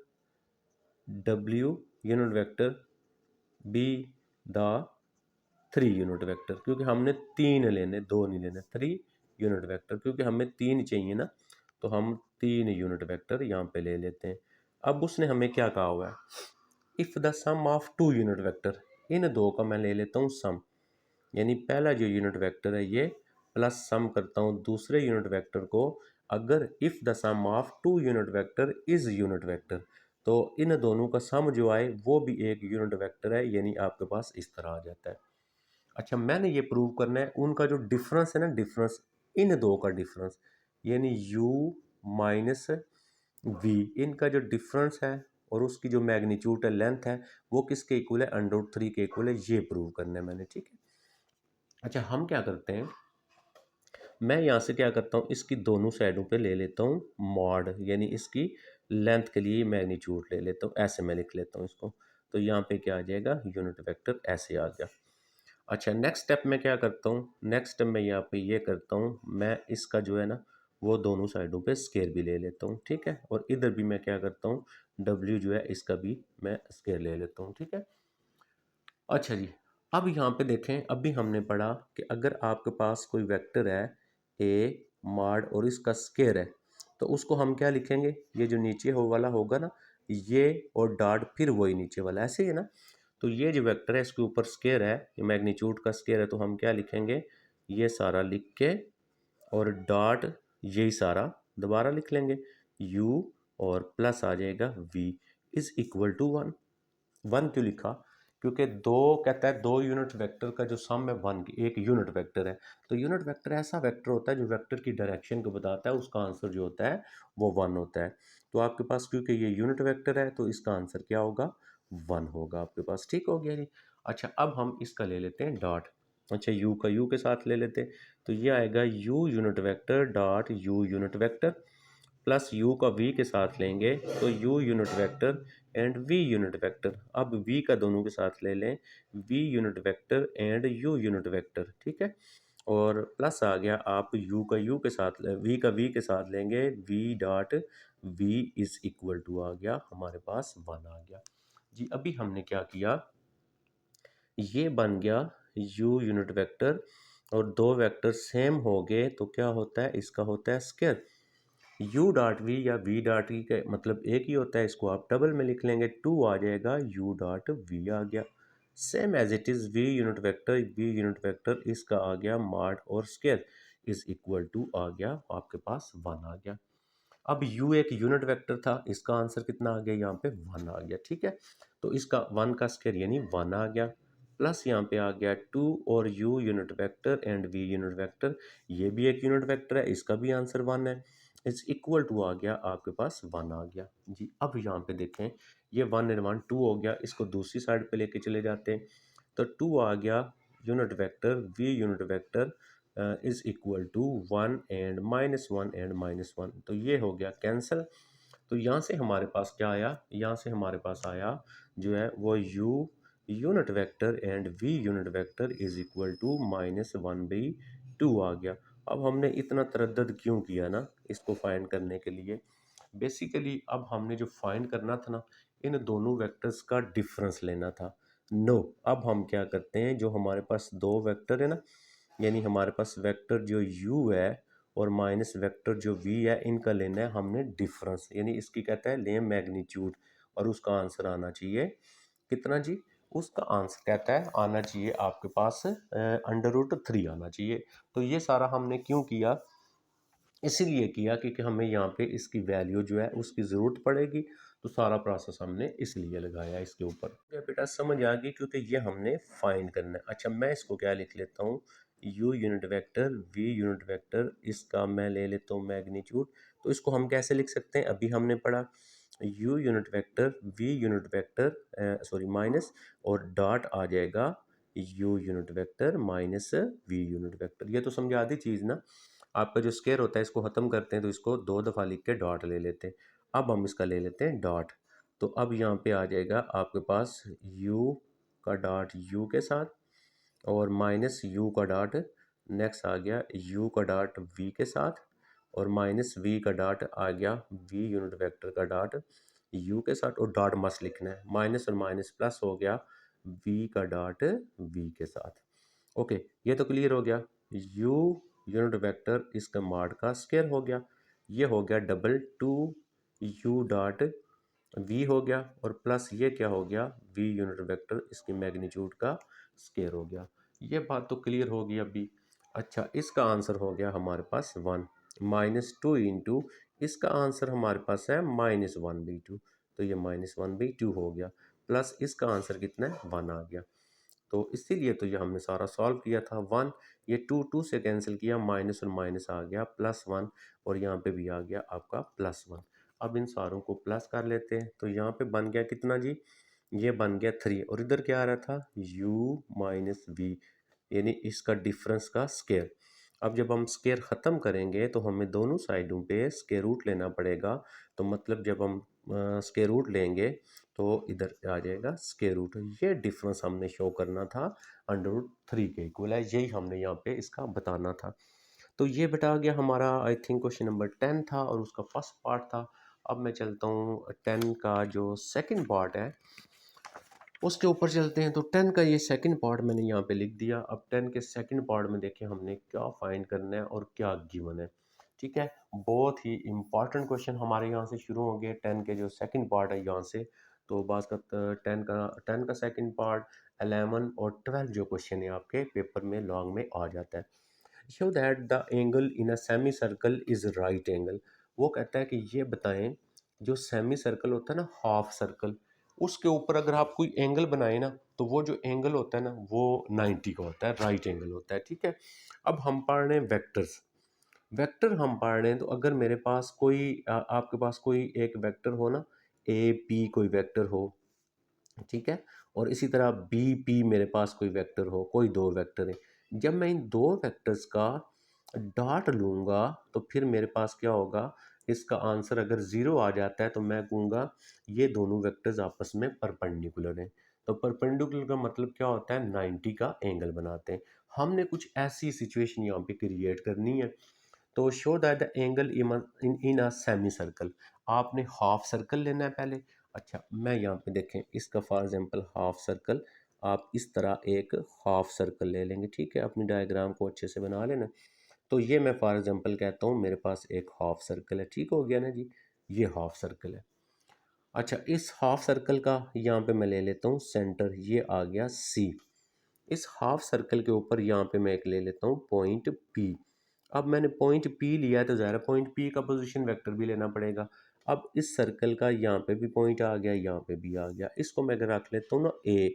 डब्ल्यू unit vector, be the 3 unit vector, क्योंकि हमने 3 लेने, 2 नहीं लेने, 3 यूनिट वेक्टर, क्योंकि हमें 3 चाहिए ना, तो हम 3 यूनिट वेक्टर यहाँ पे ले लेते हैं। अब उसने हमें क्या कहा हुआ है, if the sum of 2 unit vector, इन दो का मैं ले लेता हूँ सम, यानी पहला जो यूनिट वेक्टर है ये प्लस सम करता हूँ दूसरे यूनिट वेक्टर को, अगर if the sum of 2 unit vector is unit vector, तो इन दोनों का सम जो आए वो भी एक यूनिट वेक्टर है, यानी आपके पास इस तरह आ जाता है। अच्छा मैंने ये प्रूव करना है उनका जो डिफरेंस है ना, डिफरेंस इन दो का डिफरेंस, यानी u माइनस वी, इनका जो डिफरेंस है और उसकी जो मैग्नीट्यूड है, लेंथ है, वो किसके इक्वल है, √3 के इक्वल है। ये प्रूव करना है मैंने, ठीक है। अच्छा, हम क्या करते हैं, मैं यहाँ से क्या करता हूँ, इसकी दोनों साइडों पे ले लेता हूँ मॉड, यानी इसकी लेंथ के लिए मैग्नीट्यूड ले लेता हूँ, ऐसे मैं लिख लेता हूँ इसको। तो यहाँ पे क्या आ जाएगा, यूनिट वेक्टर ऐसे आ गया। अच्छा, नेक्स्ट स्टेप में क्या करता हूँ, नेक्स्ट स्टेप में यहाँ पे ये करता हूँ, मैं इसका जो है ना वो दोनों साइडों पे स्केयर भी ले लेता हूँ, ठीक है। और इधर भी मैं क्या करता हूँ, डब्ल्यू जो है इसका भी मैं स्केयर ले लेता हूँ, ठीक है। अच्छा जी, अब यहाँ पे देखें, अभी हमने पढ़ा कि अगर आपके पास कोई वेक्टर है ए मॉड और इसका स्केयर है, तो उसको हम क्या लिखेंगे, ये जो नीचे हो वाला होगा ना, ये और डॉट फिर वही नीचे वाला, ऐसे ही है ना। तो ये जो वेक्टर है इसके ऊपर स्केयर है, ये मैग्नीट्यूड का स्केयर है, तो हम क्या लिखेंगे, ये सारा लिख के और डॉट यही सारा दोबारा लिख लेंगे, u और प्लस आ जाएगा v इज इक्वल टू 1। 1 क्यों लिखा, क्योंकि दो कहता है, दो यूनिट वेक्टर का जो सम है 1 की, एक यूनिट वेक्टर है। तो यूनिट वेक्टर ऐसा वेक्टर होता है जो वेक्टर की डायरेक्शन को बताता है, उसका आंसर जो होता है वो 1 होता है। तो आपके पास क्योंकि ये यूनिट वेक्टर है तो इसका आंसर क्या होगा, 1 होगा आपके पास, ठीक हो गया जी। अच्छा, अब हम इसका ले लेते हैं डॉट। अच्छा, u का u के साथ ले लेते हैं, तो ये आएगा u unit vector dot u unit vector, plus u का v के साथ लेंगे तो u unit vector and v unit vector. अब v का दोनों के साथ ले लें, v unit vector and u unit vector, ठीक है। और प्लस आ गया, आप u का u के साथ v का v के साथ लेंगे, v dot v is equal to आ गया हमारे पास 1 आ गया जी। अभी हमने क्या किया, ये बन गया u यूनिट वेक्टर, और दो वेक्टर सेम हो गए तो क्या होता है, इसका होता है स्केयर। u डॉट वी या v डॉट ई का मतलब एक ही होता है, इसको आप डबल में लिख लेंगे, 2 आ जाएगा, u डॉट v आ गया। Same as it is v unit vector इसका आ गया मॉड और स्केयर इज इक्वल टू आ गया आपके पास 1 आ गया। अब u एक यूनिट वेक्टर था, इसका आंसर कितना आ गया, यहाँ पे 1 आ गया, ठीक है। तो इसका 1 का स्केयर यानी 1 आ गया, प्लस यहाँ पे आ गया 2 और u unit vector and v unit vector, ये भी एक यूनिट वेक्टर है, इसका भी आंसर 1 है, इज इक्वल टू आ गया आपके पास 1 आ गया जी। अब यहाँ पे देखें, ये 1 एंड 1 2 हो गया, इसको दूसरी साइड पे लेके चले जाते हैं, तो 2 आ गया unit vector v unit vector is equal to 1 and -1 and -1, तो ये हो गया कैंसिल। तो यहाँ से हमारे पास क्या आया, यहाँ से हमारे पास आया जो है वो u unit vector and v unit vector is equal to -1/2 आ गया। अब हमने इतना तरद्दद क्यों किया ना इसको फाइंड करने के लिए, बेसिकली अब हमने जो फाइंड करना था ना, इन दोनों वेक्टर्स का डिफरेंस लेना था। नो, अब हम क्या करते हैं, जो हमारे पास दो वेक्टर है ना, यानी हमारे पास वेक्टर जो u है और माइनस वेक्टर जो v है, इनका लेना है हमने डिफरेंस, यानी इसकी कहता है लें मैग्नीट्यूड, और उसका आंसर आना चाहिए कितना जी, उसका आंसर कहता है आना चाहिए आपके पास √3 आना चाहिए। तो ये सारा हमने क्यों किया, इसीलिए किया क्योंकि हमें यहाँ पे इसकी वैल्यू जो है उसकी ज़रूरत पड़ेगी, तो सारा प्रोसेस हमने इसलिए लगाया इसके ऊपर। ये बेटा समझ आ गई, क्योंकि ये हमने फाइंड करना है। अच्छा, मैं इसको क्या लिख लेता हूँ, u unit vector v unit vector, इसका मैं ले लेता हूँ मैग्नीट्यूड। तो इसको हम कैसे लिख सकते हैं, अभी हमने पढ़ा u unit vector v unit vector sorry minus, और डॉट आ जाएगा u unit vector minus v unit vector. ये तो समझा दी चीज़ ना। आपका जो स्केयर होता है इसको ख़त्म करते हैं तो इसको दो दफ़ा लिख के डॉट ले लेते हैं। अब हम इसका ले लेते हैं डॉट, तो अब यहाँ पे आ जाएगा आपके पास u का डॉट u के साथ और माइनस u का डॉट, नेक्स्ट आ गया u का डॉट v के साथ, और माइनस v का डॉट आ गया v यूनिट वेक्टर का डॉट u के साथ, और डॉट मस्ट लिखना है, माइनस और माइनस प्लस हो गया v का डॉट v के साथ। ओके, ये तो क्लियर हो गया। u यूनिट वेक्टर इसका मॉड का स्केयर हो गया, ये हो गया डबल 2 u डॉट v हो गया, और प्लस ये क्या हो गया, v यूनिट वेक्टर इसकी मैग्नीट्यूड का स्केयर हो गया। ये बात तो क्लियर होगी अभी। अच्छा, इसका आंसर हो गया हमारे पास 1 -2 इंटू, इसका आंसर हमारे पास है -1/2, तो ये -1/2 हो गया, प्लस इसका आंसर कितना है 1 आ गया। तो इसीलिए तो ये हमने सारा सॉल्व किया था 1, ये 2 2 से कैंसिल किया, माइनस और माइनस आ गया +1, और यहाँ पे भी आ गया आपका +1। अब इन सारों को प्लस कर लेते हैं, तो यहाँ पे बन गया कितना जी, ये बन गया 3 और इधर क्या आ रहा था u माइनस वी, यानी इसका डिफरेंस का स्केयर। अब जब हम स्केयर ख़त्म करेंगे तो हमें दोनों साइडों पे स्केयर रूट लेना पड़ेगा, तो मतलब जब हम स्केयर रूट लेंगे तो इधर आ जाएगा स्केयर रूट। ये डिफरेंस हमने शो करना था अंडर रूट 3 के इक्वल है, यही हमने यहाँ पे इसका बताना था। तो ये बेटा आ गया हमारा, आई थिंक क्वेश्चन नंबर 10 था और उसका फर्स्ट पार्ट था। अब मैं चलता हूँ 10 का जो सेकंड पार्ट है उसके ऊपर चलते हैं। तो 10 का ये सेकंड पार्ट मैंने यहाँ पे लिख दिया। अब 10 के सेकंड पार्ट में देखिए हमने क्या फाइंड करना है और क्या गिवन है। ठीक है, बहुत ही इंपॉर्टेंट क्वेश्चन हमारे यहाँ से शुरू हो गए 10 के जो सेकंड पार्ट है यहाँ से। तो बात करते 10 का सेकंड पार्ट, 11 और 12 जो क्वेश्चन है आपके पेपर में लॉन्ग में आ जाता है। Show that the angle in a semi circle is right angle. वो कहता है कि ये बताएं जो सेमी सर्कल होता है ना, हाफ सर्कल, उसके ऊपर अगर आप कोई एंगल बनाए ना तो वो जो एंगल होता है ना वो 90 का होता है, राइट एंगल होता है। ठीक है, अब हम पढ़ रहे हैं वेक्टर्स। वेक्टर हम पढ़ रहे हैं तो अगर मेरे पास कोई आपके पास कोई एक वेक्टर हो ना, ए पी कोई वेक्टर हो, ठीक है, और इसी तरह बी पी मेरे पास कोई वेक्टर हो, कोई दो वेक्टर है, जब मैं इन दो वेक्टर्स का डॉट लूँगा तो फिर मेरे पास क्या होगा, इसका आंसर अगर ज़ीरो आ जाता है तो मैं कहूँगा ये दोनों वेक्टर्स आपस में परपेंडिकुलर हैं। तो परपेंडिकुलर का मतलब क्या होता है, 90 का एंगल बनाते हैं। हमने कुछ ऐसी सिचुएशन यहाँ पे क्रिएट करनी है। तो show that the angle in in a semi circle, आपने हाफ सर्कल लेना है पहले। अच्छा, मैं यहाँ पे देखें इसका फॉर एग्जांपल हाफ सर्कल, आप इस तरह एक हाफ सर्कल ले लेंगे। ठीक है, अपनी डायग्राम को अच्छे से बना लेना। तो ये मैं फॉर एग्जांपल कहता हूँ मेरे पास एक हाफ सर्कल है, ठीक हो गया ना जी, ये हाफ सर्कल है। अच्छा, इस हाफ सर्कल का यहाँ पे मैं ले लेता हूँ सेंटर, ये आ गया सी। इस हाफ सर्कल के ऊपर यहाँ पे मैं एक ले लेता हूँ पॉइंट पी। अब मैंने पॉइंट पी लिया है तो ज़रा पॉइंट पी का पोजीशन वेक्टर भी लेना पड़ेगा। अब इस सर्कल का यहाँ पे भी पॉइंट आ गया, यहाँ पे भी आ गया, इसको मैं अगर रख लेता हूँ ना ए,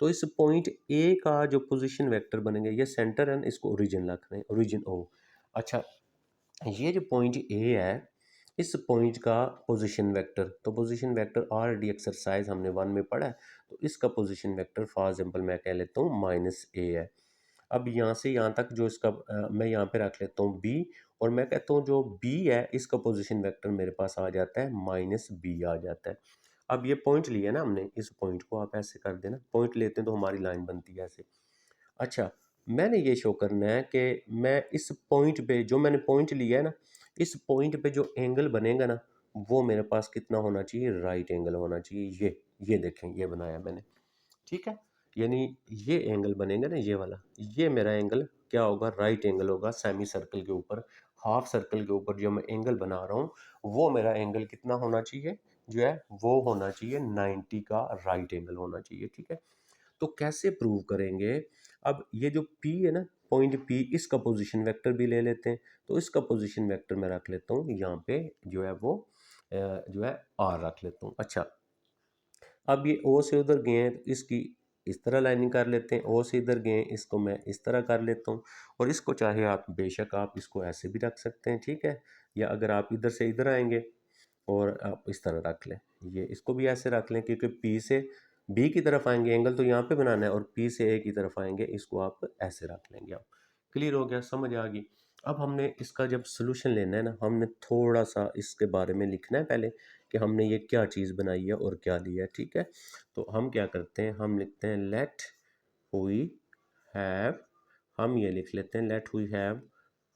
तो इस पॉइंट ए का जो पोजीशन वेक्टर बनेंगे, ये सेंटर है ना, इसको ओरिजिन रख रहे हैं, ओरिजिन ओ। अच्छा, ये जो पॉइंट ए है, इस पॉइंट का पोजीशन वेक्टर, तो पोजीशन वेक्टर ऑलरेडी एक्सरसाइज हमने 1 में पढ़ा है, तो इसका पोजीशन वेक्टर फॉर एग्जांपल मैं कह लेता हूँ माइनस ए है। अब यहाँ से यहाँ तक जो इसका मैं यहाँ पे रख लेता हूँ बी, और मैं कहता हूँ जो बी है इसका पोजीशन वेक्टर मेरे पास आ जाता है माइनस बी आ जाता है। अब ये पॉइंट लिया ना हमने, इस पॉइंट को आप ऐसे कर देना, पॉइंट लेते हैं तो हमारी लाइन बनती है ऐसे। अच्छा, मैंने ये शो करना है कि मैं इस पॉइंट पे, जो मैंने पॉइंट लिया है ना, इस पॉइंट पे जो एंगल बनेगा ना वो मेरे पास कितना होना चाहिए, राइट एंगल होना चाहिए। ये देखें, ये बनाया मैंने। ठीक है, यानी ये एंगल बनेगा ना, ये वाला, ये मेरा एंगल क्या होगा, राइट एंगल होगा सेमी सर्कल के ऊपर। हाफ सर्कल के ऊपर जो मैं एंगल बना रहा हूँ वो मेरा एंगल कितना होना चाहिए, जो है वो होना चाहिए 90 का राइट एंगल होना चाहिए। ठीक है, तो कैसे प्रूव करेंगे। अब ये जो P है ना, पॉइंट P, इसका पोजीशन वेक्टर भी ले लेते हैं। तो इसका पोजीशन वेक्टर मैं रख लेता हूँ यहाँ पे, जो है वो जो है R रख लेता हूँ। अच्छा, अब ये O से उधर गए हैं तो इसकी इस तरह लाइनिंग कर लेते हैं, O से इधर गए हैं इसको मैं इस तरह कर लेता हूँ, और इसको चाहे आप बेशक आप इसको ऐसे भी रख सकते हैं। ठीक है, या अगर आप इधर से इधर आएंगे और आप इस तरह रख लें, ये इसको भी ऐसे रख लें, क्योंकि पी से बी की तरफ आएंगे एंगल तो यहाँ पे बनाना है, और पी से ए की तरफ आएंगे, इसको आप ऐसे रख लेंगे। आप क्लियर हो गया, समझ आ गई। अब हमने इसका जब सोल्यूशन लेना है ना, हमने थोड़ा सा इसके बारे में लिखना है पहले कि हमने ये क्या चीज़ बनाई है और क्या लिया है। ठीक है, तो हम क्या करते हैं, हम लिखते हैं लेट हुई हैव, हम ये लिख लेते हैं लेट हुई हैव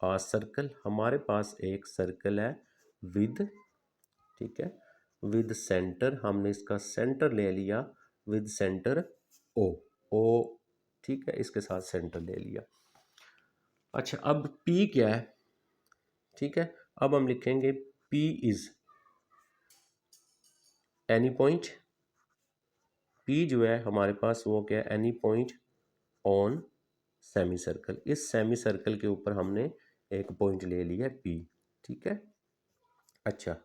आ सर्कल। हमारे पास एक सर्कल है विद, ठीक है, विद सेंटर, हमने इसका सेंटर ले लिया, विद सेंटर ओ, ओ, ठीक है, इसके साथ सेंटर ले लिया। अच्छा, अब P क्या है, ठीक है, अब हम लिखेंगे P is any point. P जो है हमारे पास वो क्या है, any point on semi circle. इस सेमी सर्कल के ऊपर हमने एक पॉइंट ले लिया P। ठीक है, अच्छा,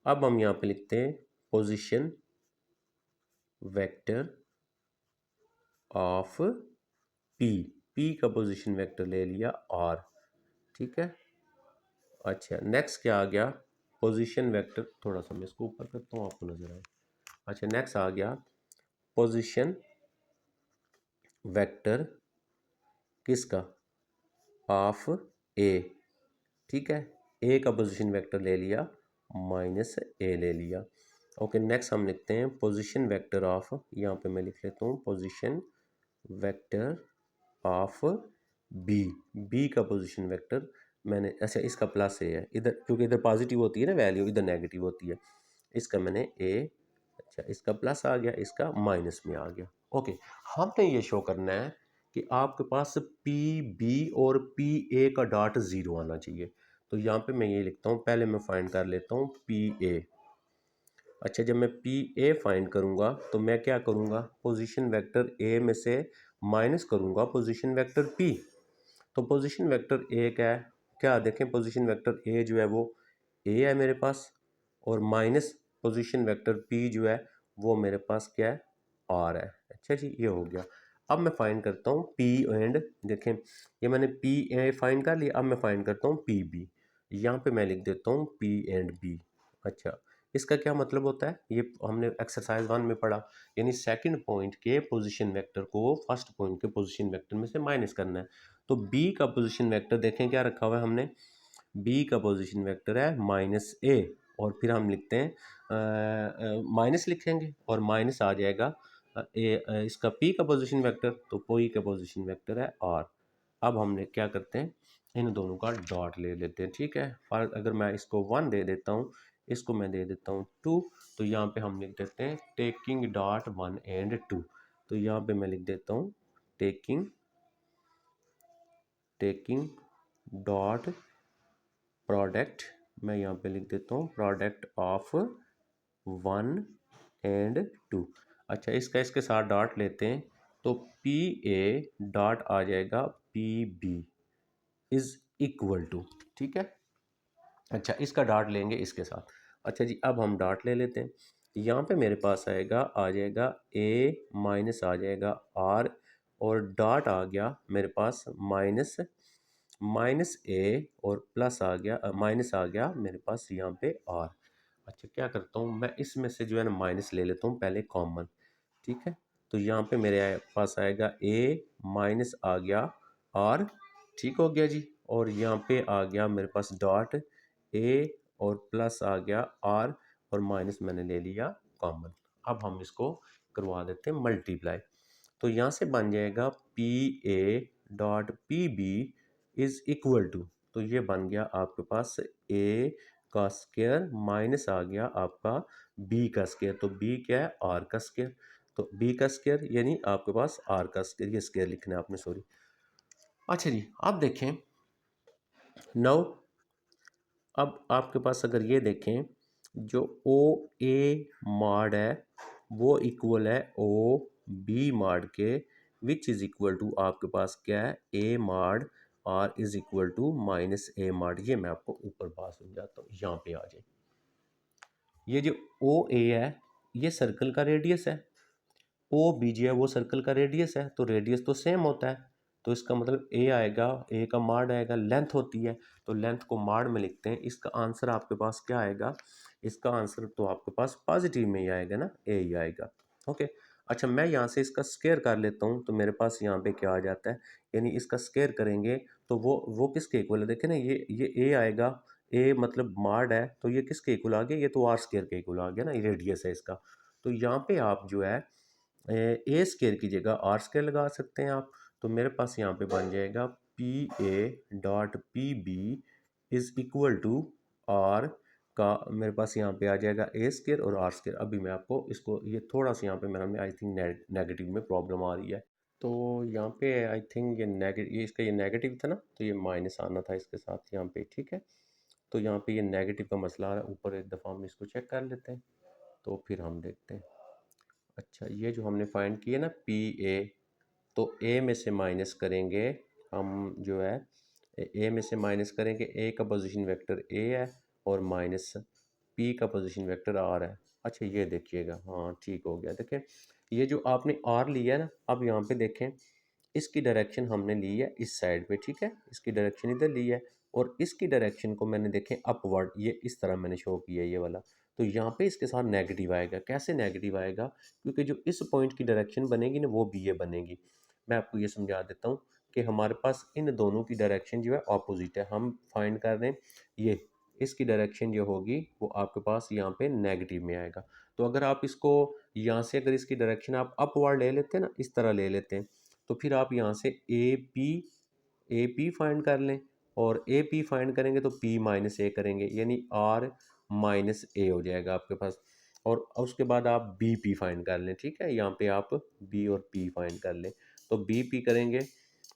अब हम यहाँ पे लिखते हैं पोजीशन वेक्टर ऑफ पी का पोजीशन वेक्टर ले लिया R। ठीक है, अच्छा, नेक्स्ट क्या आ गया, पोजीशन वेक्टर, थोड़ा सा मैं इसको ऊपर करता हूँ आपको नजर आए। अच्छा नेक्स्ट आ गया पोजीशन वेक्टर किसका, ऑफ ए, ठीक है, ए का पोजीशन वेक्टर ले लिया, माइनस ए ले लिया। ओके नेक्स्ट हम लिखते हैं पोजीशन वेक्टर ऑफ, यहाँ पे मैं लिख लेता हूँ position vector of b, b का पोजीशन वेक्टर मैंने, अच्छा इसका प्लस ए है इधर, क्योंकि इधर पॉजिटिव होती है ना वैल्यू, इधर नेगेटिव होती है, इसका मैंने ए, अच्छा इसका प्लस आ गया, इसका माइनस में आ गया। ओके हमने ये शो करना है कि आपके पास पी बी और पी ए का डॉट ज़ीरो आना चाहिए। तो यहाँ पे मैं ये लिखता हूँ, पहले मैं फाइंड कर लेता हूँ पी ए। अच्छा जब मैं पी ए फाइंड करूँगा तो मैं क्या करूँगा, पोजीशन वेक्टर ए में से माइनस करूँगा पोजीशन वेक्टर पी। तो पोजीशन वेक्टर ए क्या है, क्या देखें पोजीशन वेक्टर ए जो है वो ए है मेरे पास, और माइनस पोजीशन वेक्टर पी जो है वो मेरे पास क्या है, आर है। अच्छा जी ये हो गया। अब मैं फाइंड करता हूँ पी एंड, देखें ये मैंने पी ए फाइंड कर लिया, अब मैं फाइंड करता हूँ पी बी। यहाँ पे मैं लिख देता हूँ पी एंड बी। अच्छा इसका क्या मतलब होता है, ये हमने एक्सरसाइज 1 में पढ़ा, यानी सेकंड पॉइंट के पोजीशन वेक्टर को फर्स्ट पॉइंट के पोजीशन वेक्टर में से माइनस करना है। तो बी का पोजीशन वेक्टर देखें क्या रखा हुआ है हमने, बी का पोजीशन वेक्टर है माइनस ए, और फिर हम लिखते हैं माइनस लिखेंगे और माइनस आ जाएगा इसका पी का पोजीशन वेक्टर, तो पी का पोजीशन वेक्टर है आर। अब हमने क्या करते हैं, इन दोनों का डॉट ले लेते हैं, ठीक है। और अगर मैं इसको 1 दे देता हूँ, इसको मैं दे देता हूँ 2, तो यहाँ पे हम लिख देते हैं टेकिंग डॉट 1 एंड 2। तो यहाँ पे मैं लिख देता हूँ टेकिंग टेकिंग डॉट प्रोडक्ट, मैं यहाँ पे लिख देता हूँ प्रोडक्ट ऑफ 1 एंड 2। अच्छा इसका इसके साथ डॉट लेते हैं, तो पी ए डॉट आ जाएगा p B is equal to, ठीक है। अच्छा इसका डॉट लेंगे इसके साथ। अच्छा जी अब हम डॉट ले लेते हैं, यहाँ पे मेरे पास आएगा, आ जाएगा ए माइनस आ जाएगा आर, और डॉट आ गया मेरे पास माइनस माइनस ए, और प्लस आ गया माइनस आ गया मेरे पास यहाँ पे आर। अच्छा क्या करता हूँ मैं, इसमें से जो है ना माइनस ले लेता हूँ पहले कॉमन, ठीक है। तो यहाँ पे मेरे पास आएगा ए माइनस आ गया आर, ठीक हो गया जी, और यहाँ पे आ गया मेरे पास डॉट ए, और प्लस आ गया आर, और माइनस मैंने ले लिया कॉमन। अब हम इसको करवा देते हैं मल्टीप्लाई, तो यहाँ से बन जाएगा p a dot P B is equal to, तो ये बन गया आपके पास ए का स्क्वायर माइनस आ गया आपका बी का स्क्वायर, तो बी क्या है आर का स्क्वायर, तो बी का स्क्वायर यानी आपके पास आर का स्क्वायर, ये स्क्वायर लिखना है आपने, सॉरी। अच्छा जी आप देखें नौ, अब आपके पास अगर ये देखें जो ओ ए मॉड है वो इक्वल है ओ बी मॉड के, विच इज़ इक्वल टू आपके पास क्या है A mod R is equal to minus A mod. ये मैं आपको ऊपर बात समझाता हूँ, यहाँ पे आ जाए, ये जो ओ ए है ये सर्कल का रेडियस है, ओ बी जो है वो सर्कल का रेडियस है, तो रेडियस तो सेम होता है, तो इसका मतलब ए आएगा, ए का माड आएगा, लेंथ होती है तो लेंथ को माड में लिखते हैं। इसका आंसर आपके पास क्या आएगा, इसका आंसर तो आपके पास पॉजिटिव में ही आएगा ना, ए ही आएगा। ओके अच्छा मैं यहाँ से इसका स्क्वायर कर लेता हूँ, तो मेरे पास यहाँ पे क्या आ जाता है, यानी इसका स्क्वायर करेंगे तो वो किसके इक्वल है, देखे ना ये ए आएगा, ए मतलब माड है, तो ये किसके इक्वल आ गया, ये तो आर स्क्वायर के इक्वल आ गया ना, ये रेडियस है इसका। तो यहाँ पे आप जो है ए स्क्वायर की जगह आर स्क्वायर लगा सकते हैं आप, तो मेरे पास यहाँ पे बन जाएगा p a dot P B is equal to r का, मेरे पास यहाँ पे आ जाएगा ए स्क्वायर और आर स्क्वायर। अभी मैं आपको इसको, ये थोड़ा सा यहाँ पे मेरा में आई थिंक नेगेटिव में प्रॉब्लम आ रही है, तो यहाँ पे आई थिंक ये नेगेटिव, ये इसका ये नेगेटिव था ना, तो ये माइनस आना था इसके साथ यहाँ पे, ठीक है। तो यहाँ पे ये नेगेटिव का मसला आ रहा है, ऊपर एक दफ़ा हम इसको चेक कर लेते हैं, तो फिर हम देखते हैं। अच्छा ये जो हमने फाइंड किया ना पी ए, तो ए में से माइनस करेंगे हम जो है, ए में से माइनस करेंगे, ए का पोजीशन वेक्टर ए है और माइनस पी का पोजीशन वेक्टर आर है। अच्छा ये देखिएगा, हाँ ठीक हो गया, देखें ये जो आपने आर लिया है ना, अब यहाँ पे देखें इसकी डायरेक्शन हमने ली है इस साइड पे, ठीक है, इसकी डायरेक्शन इधर ली है, और इसकी डायरेक्शन को मैंने देखें अपवर्ड, ये इस तरह मैंने शो किया ये वाला, तो यहाँ पे इसके साथ नेगेटिव आएगा। कैसे नेगेटिव आएगा? क्योंकि जो इस पॉइंट की डायरेक्शन बनेगी ना वो भी ये बनेगी। मैं आपको ये समझा देता हूँ कि हमारे पास इन दोनों की डायरेक्शन जो है ऑपोजिट है। हम फाइंड कर रहे हैं ये, इसकी डायरेक्शन जो होगी वो आपके पास यहाँ पे नेगेटिव में आएगा। तो अगर आप इसको यहाँ से अगर इसकी डायरेक्शन आप अपवर्ड ले लेते हैं ना, इस तरह ले लेते हैं, तो फिर आप यहाँ से ए पी फाइंड कर लें, और ए पी फाइंड करेंगे तो पी माइनस ए करेंगे, यानी आर माइनस ए हो जाएगा आपके पास। और उसके बाद आप बी पी फाइंड कर लें, ठीक है, यहाँ पे आप बी और पी फाइंड कर लें। तो बी पी करेंगे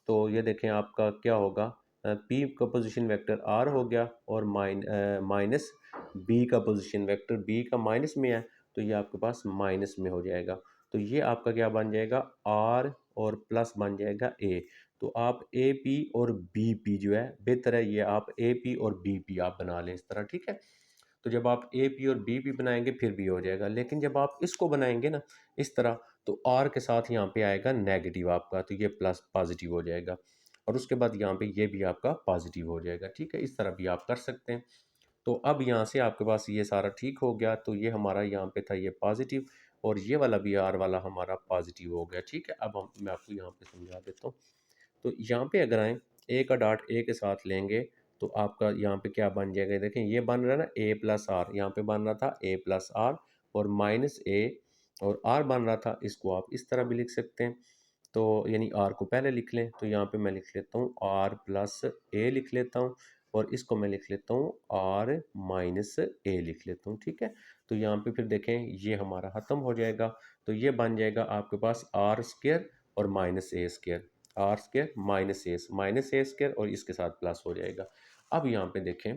तो ये देखें आपका क्या होगा, पी का पोजीशन वेक्टर आर हो गया, और माइनस बी का पोजीशन वेक्टर बी का माइनस में है, तो ये आपके पास माइनस में हो जाएगा। तो ये आपका क्या बन जाएगा, आर और प्लस बन जाएगा ए। तो आप ए पी और बी पी जो है बेहतर है ये आप ए पी और बी पी आप बना लें इस तरह, ठीक है। तो जब आप ए पी और बी पी बनाएंगे फिर भी हो जाएगा, लेकिन जब आप इसको बनाएंगे ना इस तरह, तो आर के साथ यहाँ पे आएगा नेगेटिव आपका, तो ये प्लस पॉजिटिव हो जाएगा, और उसके बाद यहाँ पे ये भी आपका पॉजिटिव हो जाएगा, ठीक है। इस तरह भी आप कर सकते हैं। तो अब यहाँ से आपके पास ये सारा ठीक हो गया, तो ये हमारा यहाँ पे था ये पॉजिटिव, और ये वाला भी आर वाला हमारा पॉजिटिव हो गया, ठीक है। अब मैं आपको यहाँ पे समझा देता हूँ। तो यहाँ पे अगर आए, ए का डॉट ए के साथ लेंगे तो आपका यहाँ पे क्या बन जाएगा, देखें ये बन रहा है ना ए प्लस आर, यहाँ पे बन रहा था ए प्लस आर और माइनस ए, और आर बन रहा था, इसको आप इस तरह भी लिख सकते हैं। तो यानी आर को पहले लिख लें, तो यहाँ पे मैं लिख लेता हूँ आर प्लस ए लिख लेता हूँ, और इसको मैं लिख लेता हूँ आर माइनस ए लिख लेता हूँ, ठीक है। तो यहाँ पे फिर देखें ये हमारा ख़त्म हो जाएगा, तो ये बन जाएगा आपके पास आर स्क्र और minus A square, R square minus A square, और इसके साथ प्लस हो जाएगा। अब यहाँ पे देखें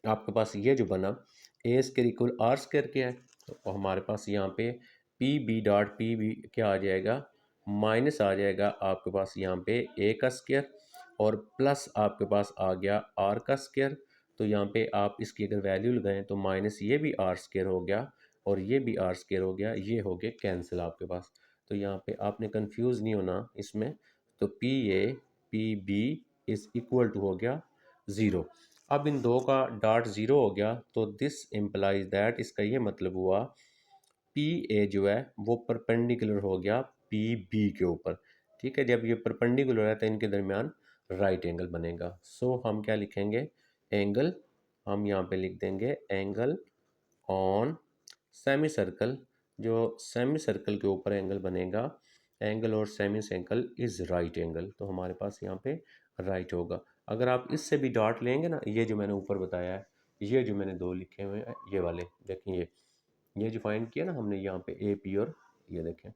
आपके पास ये जो बना A square equal R square क्या है, तो हमारे पास यहाँ पे P B dot P B क्या आ जाएगा, माइनस आ जाएगा आपके पास यहाँ पे ए का स्क्र, और प्लस आपके पास आ गया आर का स्क्र। तो यहाँ पे आप इसकी अगर वैल्यू लगाएं तो माइनस ये भी आर स्क्र हो गया और ये भी आर स्क्र हो गया, ये हो गए कैंसिल आपके पास। तो यहाँ पे आपने कंफ्यूज नहीं होना इसमें। तो P A P B is equal to हो गया ज़ीरो। अब इन दो का डॉट ज़ीरो हो गया, तो दिस इम्प्लाइज दैट, इसका ये मतलब हुआ पी ए जो है वो परपेंडिकुलर हो गया पी बी के ऊपर, ठीक है। जब ये परपेंडिकुलर है तो इनके दरमियान राइट एंगल बनेगा। सो हम क्या लिखेंगे, एंगल, हम यहाँ पे लिख देंगे एंगल ऑन सेमी सर्कल, जो सेमी सर्कल के ऊपर एंगल बनेगा, एंगल और semi circle is right angle, तो हमारे पास यहाँ पे राइट होगा। अगर आप इससे भी डॉट लेंगे ना, ये जो मैंने ऊपर बताया है, ये जो मैंने दो लिखे हुए हैं ये वाले देखें, ये जो फाइंड किया ना हमने यहाँ पे ए पी, और ये देखें,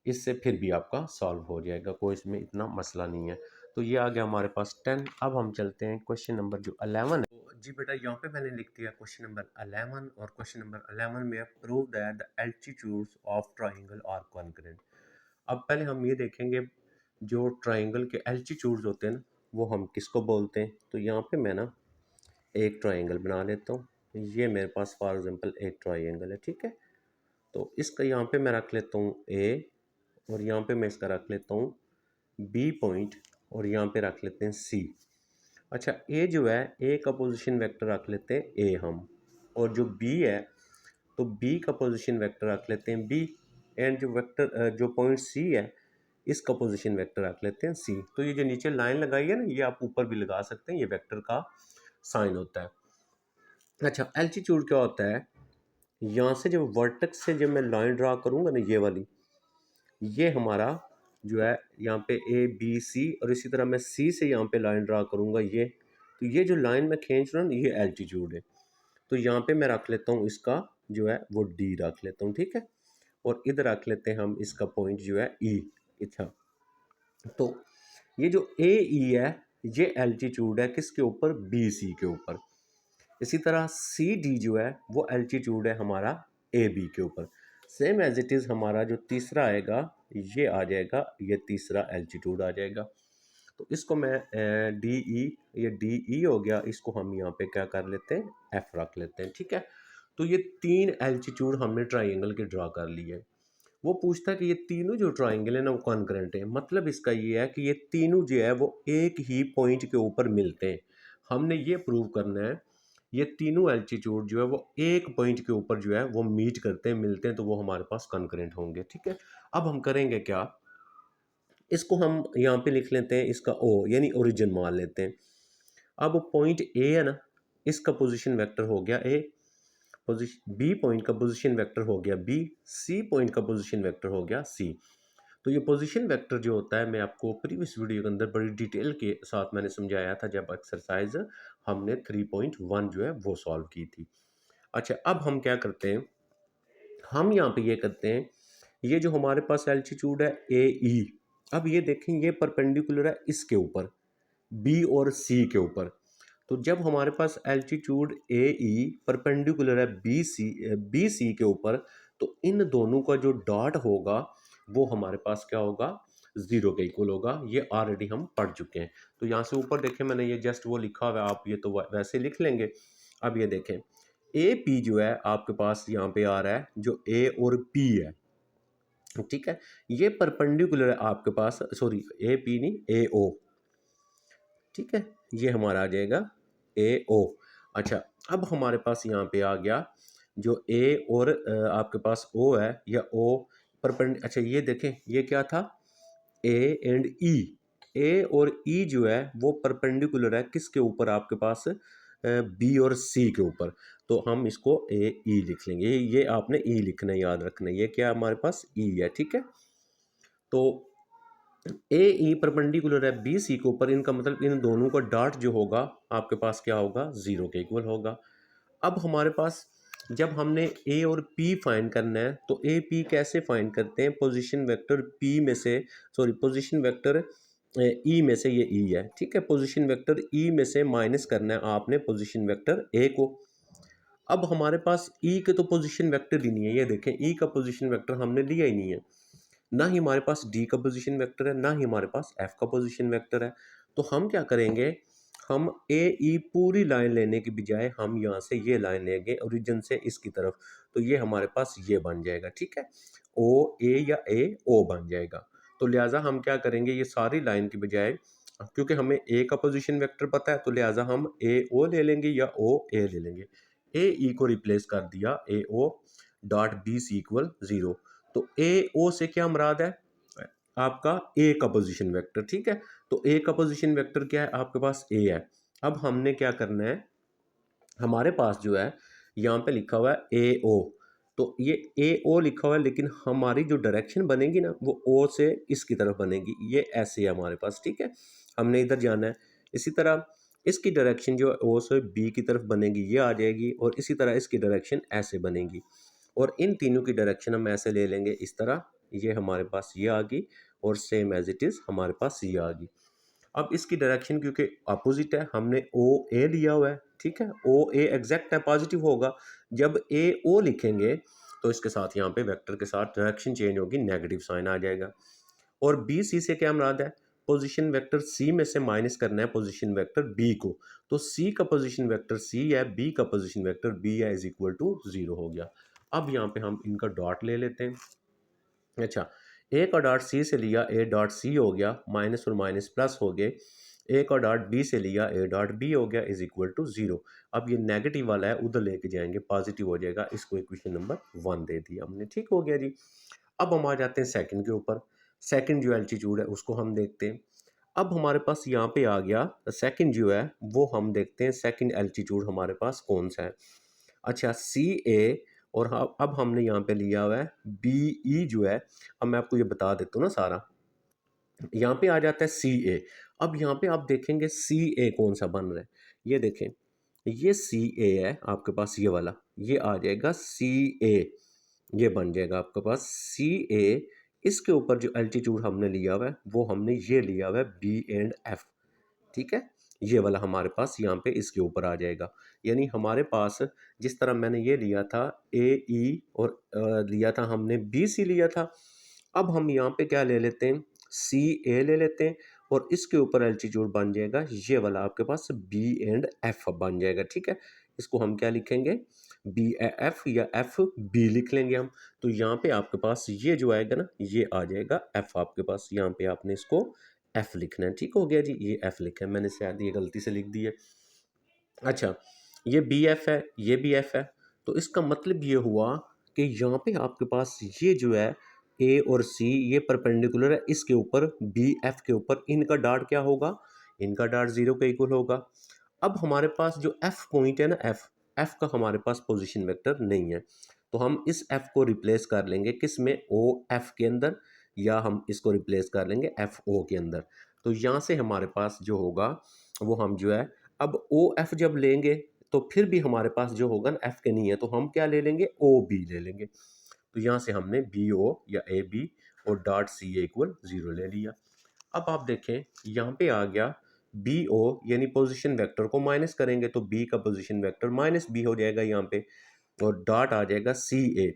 इससे फिर भी आपका सॉल्व हो जाएगा, कोई इसमें इतना मसला नहीं है। तो ये आ गया हमारे पास 10। अब हम चलते हैं क्वेश्चन नंबर जो 11 है। तो जी बेटा यहाँ पे मैंने लिख दिया क्वेश्चन नंबर 11, और क्वेश्चन नंबर 11 में prove that the altitudes of triangle are congruent. अब पहले हम ये देखेंगे जो ट्राइंगल के एल्टीट्यूड्स होते हैं ना, वो हम किसको बोलते हैं। तो यहाँ पे मैं ना एक ट्राइंगल बना लेता हूँ, ये मेरे पास फॉर एग्जांपल एक ट्राइंगल है, ठीक है। तो इसका यहाँ पे मैं रख लेता हूँ ए, और यहाँ पे मैं इसका रख लेता हूँ बी पॉइंट, और यहाँ पे रख लेते हैं सी। अच्छा, ए जो है ए का पोजीशन वेक्टर रख लेते हैं ए हम, और जो बी है तो बी का पोजीशन वेक्टर रख लेते हैं बी, एंड जो वेक्टर जो पॉइंट सी है इसका पोजीशन वेक्टर रख लेते हैं सी। तो ये जो नीचे लाइन लगाई है ना, ये आप ऊपर भी लगा सकते हैं, ये वेक्टर का साइन होता है। अच्छा, एल्टीट्यूड क्या होता है, यहाँ से जब वर्टेक्स से जब मैं लाइन ड्रा करूँगा ना, ये वाली, ये हमारा जो है यहाँ पे ए बी सी, और इसी तरह मैं सी से यहाँ पे लाइन ड्रा करूँगा ये, तो ये जो लाइन मैं खींच रहा हूँ ये एल्टीट्यूड है। तो यहाँ पे मैं रख लेता हूँ इसका जो है वो डी रख लेता हूँ, ठीक है। और इधर रख लेते हैं हम इसका पॉइंट जो है ई, इतना। तो ये जो ए ई है ये एल्टीट्यूड है किसके ऊपर, बी सी के ऊपर। इसी तरह सी डी जो है वो एल्टीट्यूड है हमारा ए बी के ऊपर। सेम एज इट इज़ हमारा जो तीसरा आएगा ये आ जाएगा, ये तीसरा एल्टीट्यूड आ जाएगा। तो इसको मैं डी ई, ये डी ई हो गया, इसको हम यहाँ पे क्या कर लेते हैं, एफ रख लेते हैं, ठीक है। तो ये तीन एल्टीट्यूड हमने ट्राइंगल के ड्रा कर लिए। वो पूछता है कि ये तीनों जो ट्राइंगल है ना वो कॉन्करेंट है, मतलब इसका ये है कि ये तीनों जो है वो एक ही पॉइंट के ऊपर मिलते हैं। हमने ये प्रूव करना है ये तीनों एल्टीट्यूड जो है वो एक पॉइंट के ऊपर जो है वो मीट करते हैं, मिलते हैं, तो वो हमारे पास कंकरेंट होंगे। ठीक है, अब हम करेंगे क्या, इसको हम यहाँ पे लिख लेते हैं, इसका ओ यानी ओरिजिन मान लेते हैं। अब पॉइंट ए है ना, इसका पोजीशन वेक्टर हो गया ए, पोजीशन बी पॉइंट का पोजीशन वेक्टर हो गया बी, सी पॉइंट का पोजीशन वेक्टर हो गया सी। तो ये पोजीशन वेक्टर जो होता है, मैं आपको प्रीवियस वीडियो के अंदर बड़ी डिटेल के साथ मैंने समझाया था जब एक्सरसाइज हमने 3.1 जो है वो सॉल्व की थी। अच्छा, अब हम क्या करते हैं, हम यहाँ पे ये करते हैं, ये जो हमारे पास एल्टीट्यूड है ए ई, अब ये देखें ये परपेंडिकुलर है इसके ऊपर, बी और सी के ऊपर। तो जब हमारे पास एल्टीट्यूड ए ई परपेंडिकुलर है बी सी के ऊपर, तो इन दोनों का जो डॉट होगा वो हमारे पास क्या होगा, जीरो के इक्वल होगा। ये ऑलरेडी हम पढ़ चुके हैं। तो यहाँ से ऊपर देखें मैंने ये जस्ट वो लिखा हुआ है, आप ये तो वैसे लिख लेंगे। अब ये देखें ए पी जो है आपके पास यहाँ पे आ रहा है, जो ए और पी है, ठीक है, ये परपेंडिकुलर है आपके पास, सॉरी ए पी नहीं ए ओ, ठीक है, ये हमारा आ जाएगा ए ओ। अच्छा, अब हमारे पास यहाँ पे आ गया जो ए और आपके पास ओ है, या ओ अच्छा ये देखें ये क्या था, ए एंड ई, ए और ई जो है वो परपेंडिकुलर है किसके ऊपर, आपके पास बी और सी के ऊपर। तो हम इसको ए ई लिख लेंगे, ये आपने ई लिखना है, याद रखना है, ये क्या हमारे पास ई है। ठीक है, तो ए ई परपेंडिकुलर है बी सी के ऊपर, इनका मतलब इन दोनों का डॉट जो होगा आपके पास क्या होगा, जीरो के इक्वल होगा। अब हमारे पास जब हमने ए और पी फाइंड करना है, तो ए पी कैसे फाइंड करते हैं, पोजीशन वेक्टर पी में से, सॉरी पोजीशन वेक्टर ई में से, ये ई है, ठीक है, पोजीशन वेक्टर ई में से माइनस करना है आपने पोजीशन वेक्टर ए को। अब हमारे पास ई के तो पोजीशन वेक्टर ही नहीं है, ये देखें ई का पोजीशन वेक्टर हमने लिया ही नहीं है, ना ही हमारे पास डी का पोजीशन वेक्टर है, ना ही हमारे पास एफ का पोजीशन वेक्टर है। तो हम क्या करेंगे, हम ए ई पूरी लाइन लेने की बजाय हम यहाँ से ये लाइन लेंगे ओरिजिन से इसकी तरफ, तो ये हमारे पास ये बन जाएगा। ठीक है, ओ ए या ए ओ बन जाएगा। तो लिहाजा हम क्या करेंगे, ये सारी लाइन की बजाय, क्योंकि हमें ए का पोजीशन वेक्टर पता है, तो लिहाजा हम ए ओ ले लेंगे या ओ ए ले लेंगे। ए ई को रिप्लेस कर दिया A O dot B C equal zero. तो ए ओ से क्या मुराद है, आपका ए का पोजीशन वेक्टर। ठीक है, तो ए का पोजीशन वेक्टर क्या है, आपके पास ए है। अब हमने क्या करना है, हमारे पास जो है यहाँ पे लिखा हुआ है ए ओ, तो ये ए ओ लिखा हुआ है, लेकिन हमारी जो डायरेक्शन बनेगी ना वो ओ से इसकी तरफ बनेगी, ये ऐसे है हमारे पास। ठीक है, हमने इधर जाना है, इसी तरह इसकी डायरेक्शन जो ओ से बी की तरफ बनेगी, ये आ जाएगी, और इसी तरह इसकी डायरेक्शन ऐसे बनेगी, और इन तीनों की डायरेक्शन हम ऐसे ले लेंगे इस तरह, ये हमारे पास ये आ गई, और सेम एज इट इज़ हमारे पास ये आ गई। अब इसकी डायरेक्शन क्योंकि अपोजिट है, हमने ओ ए लिया हुआ है, ठीक है, ओ ए एग्जैक्ट है, पॉजिटिव होगा। जब ए ओ लिखेंगे तो इसके साथ यहाँ पे वेक्टर के साथ डायरेक्शन चेंज होगी, नेगेटिव साइन आ जाएगा। और बी सी से क्या मुराद है, पोजीशन वेक्टर सी में से माइनस करना है पोजीशन वेक्टर बी को, तो सी का पोजीशन वेक्टर सी है, बी का पोजीशन वेक्टर बी है, इज इक्वल टू जीरो हो गया। अब यहाँ पे हम इनका डॉट ले लेते हैं। अच्छा, ए का डॉट सी से लिया, ए डॉट सी हो गया, माइनस और माइनस प्लस हो गए, ए का डॉट बी से लिया, ए डॉट बी हो गया, इज इक्वल टू जीरो। अब ये नेगेटिव वाला है उधर लेके जाएंगे, पॉजिटिव हो जाएगा, इसको इक्वेशन नंबर 1 दे दिया हमने। ठीक हो गया जी। अब हम आ जाते हैं सेकंड के ऊपर, सेकंड जो एल्टीट्यूड है उसको हम देखते हैं। अब हमारे पास यहाँ पे आ गया सेकंड जो है वो हम देखते हैं, सेकंड एल्टीट्यूड हमारे पास कौन सा है। अच्छा, सी ए, और अब हमने यहाँ पे लिया हुआ है बी ई जो है, अब मैं आपको ये बता देता हूँ ना सारा। यहाँ पे आ जाता है सी ए। अब यहाँ पे आप देखेंगे सी ए कौन सा बन रहा है, ये देखें, ये सी ए है आपके पास, ये वाला ये आ जाएगा सी ए, ये बन जाएगा आपके पास सी ए। इसके ऊपर जो एल्टीट्यूड हमने लिया हुआ है वो हमने ये लिया हुआ है बी एंड एफ, ठीक है, ये वाला हमारे पास यहाँ पे इसके ऊपर आ जाएगा। यानी हमारे पास जिस तरह मैंने ये लिया था ए ई, और लिया था हमने बी सी लिया था, अब हम यहाँ पे क्या ले लेते हैं, सी ए ले लेते हैं, और इसके ऊपर एल्टीट्यूड बन जाएगा ये वाला आपके पास बी एंड एफ बन जाएगा। ठीक है, इसको हम क्या लिखेंगे, बी एफ या एफ बी लिख लेंगे हम। तो यहाँ पे आपके पास ये जो आएगा ना, ये आ जाएगा एफ आपके पास, यहाँ पे आपने इसको एफ लिखना है। ठीक हो गया जी, ये एफ लिखा है, मैंने शायद ये गलती से लिख दी है। अच्छा, ये बी एफ है, ये बी एफ है, तो इसका मतलब ये हुआ कि यहाँ पे आपके पास ये जो है ए और सी ये परपेंडिकुलर है इसके ऊपर, बी एफ के ऊपर, इनका डार्ट क्या होगा, इनका डार्ट जीरो के इक्वल होगा। अब हमारे पास जो एफ पॉइंट है ना, एफ एफ का हमारे पास पोजीशन वेक्टर नहीं है, तो हम इस एफ को रिप्लेस कर लेंगे किस में, ओ एफ के अंदर, या हम इसको रिप्लेस कर लेंगे एफ ओ के अंदर। तो यहाँ से हमारे पास जो होगा वो हम जो है, अब ओ एफ जब लेंगे तो फिर भी हमारे पास जो होगा ना एफ के नहीं है, तो हम क्या ले लेंगे, ओ बी ले लेंगे। तो यहाँ से हमने बी ओ या ए बी और डॉट सी इक्वल जीरो ले लिया। अब आप देखें यहाँ पे आ गया बी ओ, यानी पोजीशन वेक्टर को माइनस करेंगे तो बी का पोजीशन वेक्टर माइनस बी हो जाएगा यहाँ पे, और डॉट आ जाएगा सी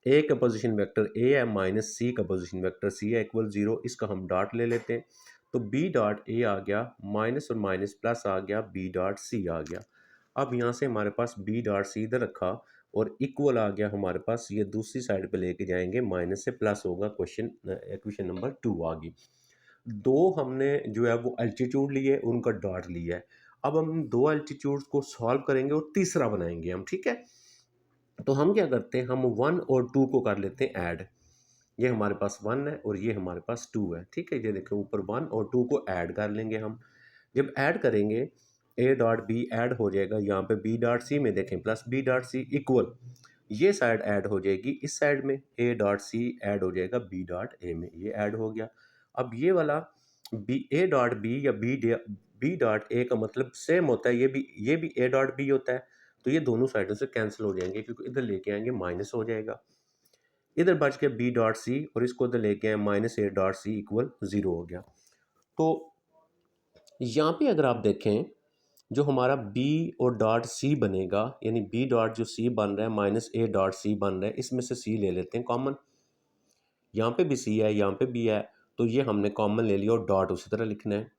ए का पोजीशन वेक्टर ए है माइनस सी का पोजीशन वेक्टर सी है इक्वल जीरो, इसका हम डॉट ले लेते हैं। तो बी डॉट ए आ गया माइनस और माइनस प्लस आ गया बी डॉट सी आ गया। अब यहाँ से हमारे पास बी डॉट सी इधर रखा और इक्वल आ गया हमारे पास, ये दूसरी साइड पे लेके जाएंगे माइनस से प्लस होगा, क्वेश्चन इक्वेशन नंबर 2 आ गई। दो हमने जो है वो एल्टीट्यूड लिए, उनका डॉट लिया है। अब हम दो एल्टीट्यूड को सॉल्व करेंगे और तीसरा बनाएंगे हम, ठीक है। तो हम क्या करते हैं, हम वन और टू को कर लेते हैं ऐड। ये हमारे पास वन है और ये हमारे पास टू है, ठीक है। ये देखो ऊपर वन और टू को ऐड कर लेंगे हम। जब ऐड करेंगे ए डॉट बी ऐड हो जाएगा यहाँ पे बी डॉट सी में, देखें plus B dot C equal, ये साइड ऐड हो जाएगी इस साइड में, ए डॉट सी ऐड हो जाएगा बी डॉट ए में, ये ऐड हो गया। अब ये वाला बी ए डॉट बी या बी डॉट ए का मतलब सेम होता है, ये भी ए डॉट बी होता है, तो ये दोनों साइडों से कैंसिल हो जाएंगे क्योंकि इधर लेके आएंगे माइनस हो जाएगा। इधर बच गया बी डॉट सी और इसको इधर लेके आए minus A dot C equal zero हो गया। तो यहाँ पे अगर आप देखें जो हमारा बी और डॉट सी बनेगा, यानी बी डॉट जो सी बन रहा है माइनस ए डॉट सी बन रहा है, इसमें से सी ले लेते हैं कॉमन, यहाँ पे भी सी है यहाँ पे भी है, तो ये हमने कॉमन ले लिया और डॉट उसी तरह लिखना है।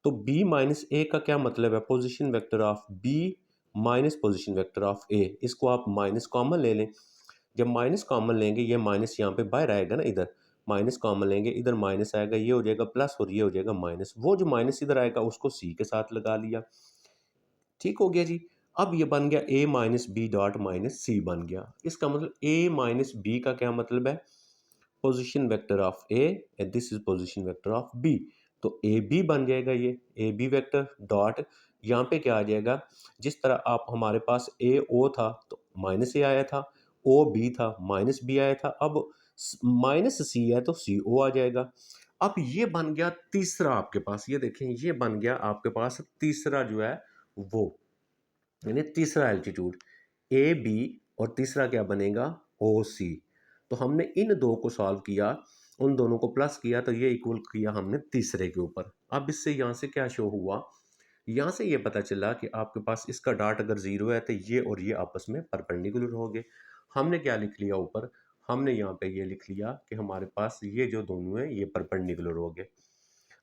तो बी माइनस ए का क्या मतलब है, position vector of B minus position vector of A, इसको आप माइनस कॉमन ले लें। जब माइनस कॉमन लेंगे ये माइनस यहाँ पे बाहर आएगा ना, इधर माइनस कॉमन लेंगे, इधर माइनस आएगा, ये हो जाएगा प्लस और ये हो जाएगा माइनस, वो जो माइनस इधर आएगा उसको सी के साथ लगा लिया, ठीक हो गया जी। अब ये बन गया ए माइनस बी डॉट माइनस सी बन गया, इसका मतलब ए माइनस बी का क्या मतलब है, position vector of A and this is position vector of B. तो ए बी बन जाएगा, ये ए बी वेक्टर डॉट, यहाँ पे क्या आ जाएगा, जिस तरह आप हमारे पास ए ओ था तो माइनस ए आया था, ओ बी था माइनस बी आया था, अब माइनस सी है तो सी ओ आ जाएगा। अब ये बन गया तीसरा आपके पास, ये देखें ये बन गया आपके पास तीसरा जो है वो, यानी तीसरा एल्टीट्यूड ए बी, और तीसरा क्या बनेगा, ओ सी। तो हमने इन दो को सॉल्व किया, उन दोनों को प्लस किया तो ये इक्वल किया हमने तीसरे के ऊपर। अब इससे यहाँ से क्या शो हुआ, यहाँ से ये पता चला कि आपके पास इसका डॉट अगर जीरो है तो ये और ये आपस में परपेंडिकुलर हो गए। हमने क्या लिख लिया ऊपर, हमने यहाँ पे ये लिख लिया कि हमारे पास ये जो दोनों हैं ये परपेंडिकुलर हो गए।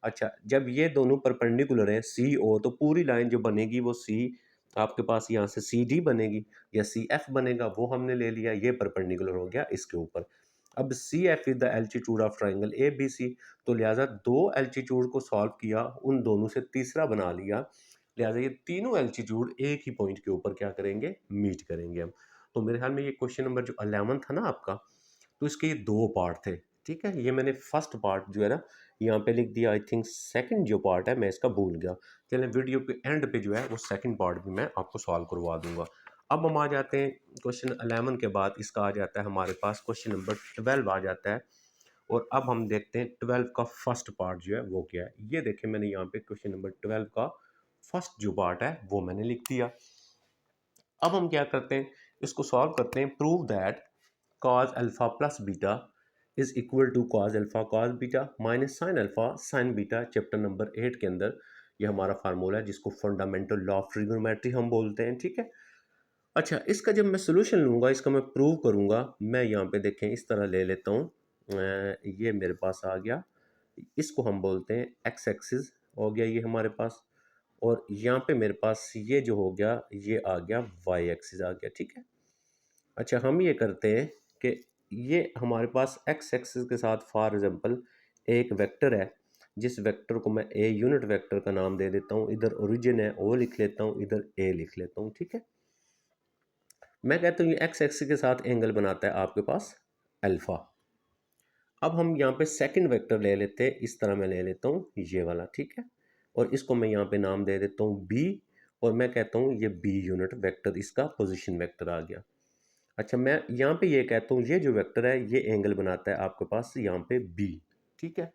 अच्छा, जब ये दोनों परपेंडिकुलर हैं सी ओ, तो पूरी लाइन जो बनेगी वो सी, आपके पास यहाँ से सी डी बनेगी या सी एफ बनेगा, वो हमने ले लिया, ये परपेंडिकुलर हो गया इसके ऊपर। अब C F is the altitude of triangle A B C, तो लिहाजा दो एल्टीट्यूड को सॉल्व किया, उन दोनों से तीसरा बना लिया, लिहाजा ये तीनों एल्टीट्यूड एक ही पॉइंट के ऊपर क्या करेंगे, मीट करेंगे हम। तो मेरे ख्याल में ये क्वेश्चन नंबर जो 11 था ना आपका, तो इसके ये दो पार्ट थे, ठीक है। ये मैंने फर्स्ट पार्ट जो है ना यहाँ पे लिख दिया, आई थिंक सेकंड जो पार्ट है मैं इसका भूल गया। चलें वीडियो के एंड पे जो है वो सेकंड पार्ट भी मैं आपको सॉल्व करवा दूंगा। अब हम आ जाते हैं क्वेश्चन 11 के बाद इसका आ जाता है हमारे पास क्वेश्चन नंबर 12 आ जाता है। और अब हम देखते हैं 12 का फर्स्ट पार्ट जो है वो क्या है। ये देखें मैंने यहाँ पे क्वेश्चन नंबर 12 का फर्स्ट जो पार्ट है वो मैंने लिख दिया। अब हम क्या करते हैं, इसको सॉल्व करते हैं। Prove that cos alpha plus beta is equal to cos alpha cos beta minus sin alpha sin beta, chapter number 8 के अंदर ये हमारा फार्मूला है जिसको फंडामेंटल लॉ ऑफ ट्रिग्नोमेट्री हम बोलते हैं, ठीक है। अच्छा, इसका जब मैं सोल्यूशन लूँगा, इसका मैं प्रूव करूँगा, मैं यहाँ पे देखें इस तरह ले लेता हूँ, ये मेरे पास आ गया, इसको हम बोलते हैं एक्स एक्सिस हो गया ये हमारे पास, और यहाँ पे मेरे पास ये जो हो गया ये आ गया वाई एक्सिस आ गया, ठीक है। अच्छा, हम ये करते हैं कि ये हमारे पास एक्स एक्सिस के साथ फॉर एग्जांपल एक वेक्टर है, जिस वेक्टर को मैं ए यूनिट वेक्टर का नाम दे देता हूँ, इधर ओरिजिन है ओ लिख लेता हूँ, इधर ए लिख लेता हूँ, ठीक है। मैं कहता हूँ ये एक्स एक्सिस के साथ एंगल बनाता है आपके पास अल्फा। अब हम यहाँ पे सेकंड वेक्टर ले लेते हैं, इस तरह मैं ले लेता हूँ ये वाला, ठीक है। और इसको मैं यहाँ पे नाम दे देता हूँ बी, और मैं कहता हूँ ये बी यूनिट वेक्टर, इसका पोजीशन वेक्टर आ गया। अच्छा, मैं यहाँ पे ये कहता हूँ ये जो वेक्टर है ये एंगल बनाता है आपके पास यहाँ पे बी, ठीक है।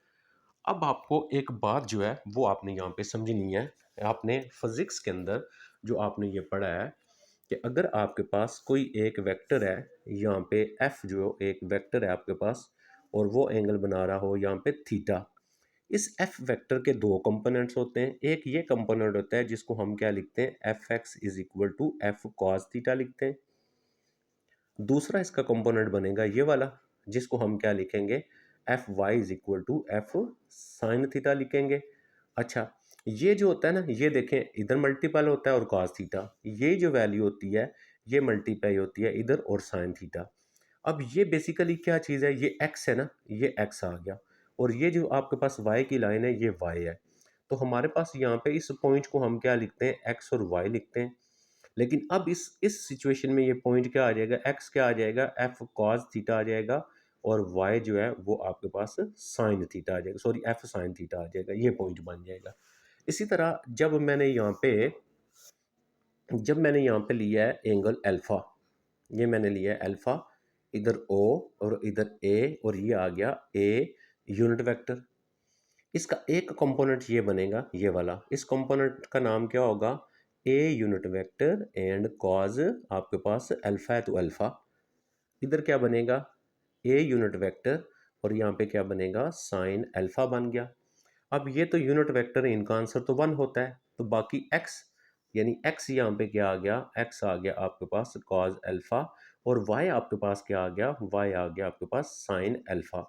अब आपको एक बात जो है वो आपने यहाँ पे समझनी है। आपने फिजिक्स के अंदर जो आपने ये पढ़ा है कि अगर आपके पास कोई एक वेक्टर है, यहाँ पे एफ जो एक वेक्टर है आपके पास, और वो एंगल बना रहा हो यहाँ पे थीटा। इस एफ वेक्टर के दो कंपोनेंट्स होते हैं। एक ये कंपोनेंट होता है जिसको हम क्या लिखते हैं, F X is equal to F cos theta लिखते हैं। दूसरा इसका कंपोनेंट बनेगा ये वाला, जिसको हम क्या लिखेंगे, F Y is equal to F sine theta लिखेंगे। अच्छा, ये जो होता है ना, ये देखें इधर मल्टीपल होता है और कॉस थीटा, ये जो वैल्यू होती है ये मल्टीप्लाई होती है इधर और साइन थीटा। अब ये बेसिकली क्या चीज़ है, ये एक्स है ना, ये एक्स आ गया, और ये जो आपके पास वाई की लाइन है ये वाई है। तो हमारे पास यहाँ पे इस पॉइंट को हम क्या लिखते हैं, एक्स और वाई लिखते हैं। लेकिन अब इस सिचुएशन में ये पॉइंट क्या आ जाएगा, एक्स क्या आ जाएगा, एफ कॉस थीटा आ जाएगा, और वाई जो है वो आपके पास साइन थीटा आ जाएगा, सॉरी एफ साइन थीटा आ जाएगा, ये पॉइंट बन जाएगा। इसी तरह जब मैंने यहाँ पे लिया है एंगल अल्फा, ये मैंने लिया है अल्फा, इधर ओ और इधर ए, और ये आ गया ए यूनिट वेक्टर। इसका एक कंपोनेंट ये बनेगा ये वाला, इस कंपोनेंट का नाम क्या होगा, ए यूनिट वेक्टर एंड कॉज आपके पास अल्फा है तो अल्फा। इधर क्या बनेगा, ए यूनिट वेक्टर, और यहाँ पे क्या बनेगा, साइन अल्फा बन गया। अब ये तो यूनिट वेक्टर है, इनका आंसर तो 1 होता है, तो बाकी एक्स, यानी एक्स यहाँ पे क्या आ गया, एक्स आ गया आपके पास कॉज अल्फा, और वाई आपके पास क्या आ गया, वाई आ गया आपके पास साइन अल्फा।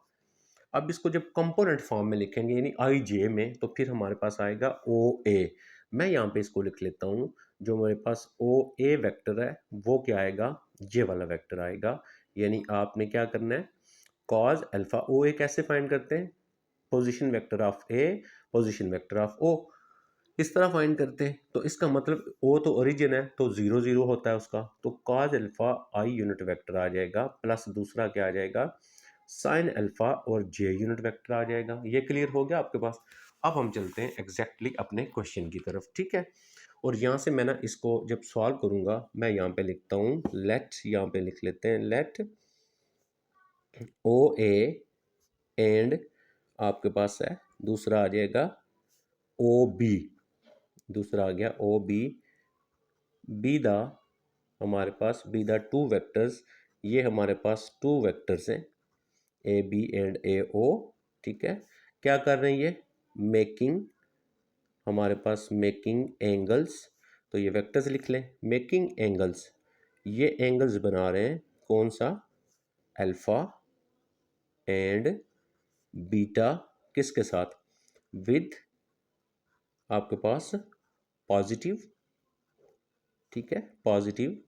अब इसको जब कंपोनेंट फॉर्म में लिखेंगे यानी आई जे में, तो फिर हमारे पास आएगा ओ ए। मैं यहाँ पे इसको लिख लेता हूँ, जो मेरे पास ओ ए वेक्टर है वो क्या आएगा, ये वाला वेक्टर आएगा। यानी आपने क्या करना है, कॉज अल्फा ओ ए कैसे फाइंड करते हैं, position vector of A, position vector of O, इस तरह फाइंड करते हैं। तो इसका मतलब ओ तो ओरिजिन है तो 0 0 होता है उसका, तो cos alpha I unit vector आ जाएगा, प्लस दूसरा क्या आ जाएगा, साइन अल्फा और जे यूनिट वेक्टर आ जाएगा। ये क्लियर हो गया आपके पास। अब हम चलते हैं एग्जैक्टली अपने क्वेश्चन की तरफ, ठीक है। और यहाँ से मैं ना इसको जब सॉल्व करूँगा, मैं यहाँ पे लिखता हूँ लेट, यहाँ पे लिख लेते हैं लेट ओ ए एंड आपके पास है दूसरा आ जाएगा ओ बी, दूसरा आ गया ओ बी, बी द, हमारे पास बी द टू वेक्टर्स, ये हमारे पास टू वेक्टर्स हैं ए बी एंड ए ओ, ठीक है। क्या कर रहे हैं ये, मेकिंग, हमारे पास मेकिंग एंगल्स, तो ये वेक्टर्स लिख लें, मेकिंग एंगल्स, ये एंगल्स बना रहे हैं कौन सा, अल्फा एंड बीटा, किसके साथ, विद आपके पास पॉजिटिव, ठीक है, पॉजिटिव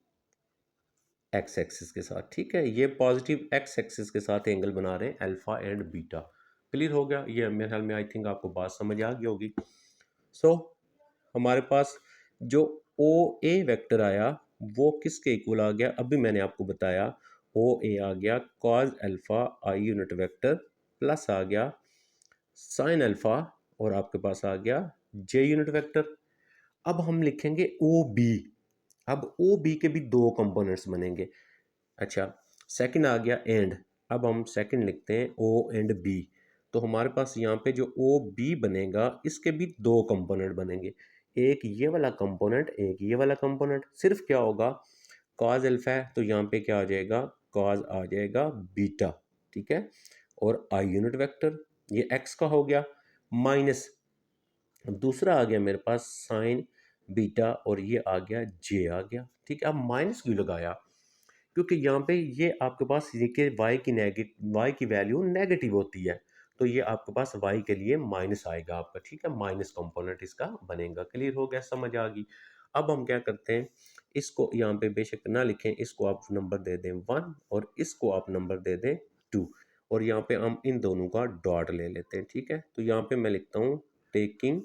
एक्स एक्सिस के साथ, ठीक है। ये पॉजिटिव एक्स एक्सिस के साथ एंगल बना रहे हैं अल्फा एंड बीटा। क्लियर हो गया, ये मेरे ख्याल में आई थिंक आपको बात समझ आ गई होगी। सो हमारे पास जो ओ ए वेक्टर आया वो किसके इक्वल आ गया, अभी मैंने आपको बताया, ओ ए आ गया cos alpha I unit vector, plus आ गया साइन अल्फा, और आपके पास आ गया जे यूनिट वेक्टर। अब हम लिखेंगे ओ बी, अब ओ बी के भी दो कंपोनेंट्स बनेंगे। अच्छा, सेकंड आ गया एंड, अब हम सेकंड लिखते हैं ओ एंड बी, तो हमारे पास यहाँ पे जो ओ बी बनेगा इसके भी दो कंपोनेंट बनेंगे, एक ये वाला कंपोनेंट, एक ये वाला कंपोनेंट। सिर्फ क्या होगा, कॉज अल्फा है तो यहाँ पे क्या आ जाएगा, कॉज आ जाएगा बीटा, ठीक है। और आई यूनिट वेक्टर ये एक्स का हो गया, माइनस दूसरा आ गया मेरे पास साइन बीटा, और ये आ गया जे आ गया, ठीक है। अब माइनस क्यों लगाया, क्योंकि यहाँ पे ये आपके पास ये कि वाई की वैल्यू नेगेटिव होती है, तो ये आपके पास वाई के लिए माइनस आएगा आपका, ठीक है, माइनस कंपोनेंट इसका बनेगा। क्लियर हो गया, समझ आ गई। अब हम क्या करते हैं, इसको यहाँ पे बेशक ना लिखें, इसको आप नंबर दे दें 1 और इसको आप नंबर दे दें 2, और यहाँ पे हम इन दोनों का डॉट ले लेते हैं, ठीक है। तो यहाँ पे मैं लिखता हूँ टेकिंग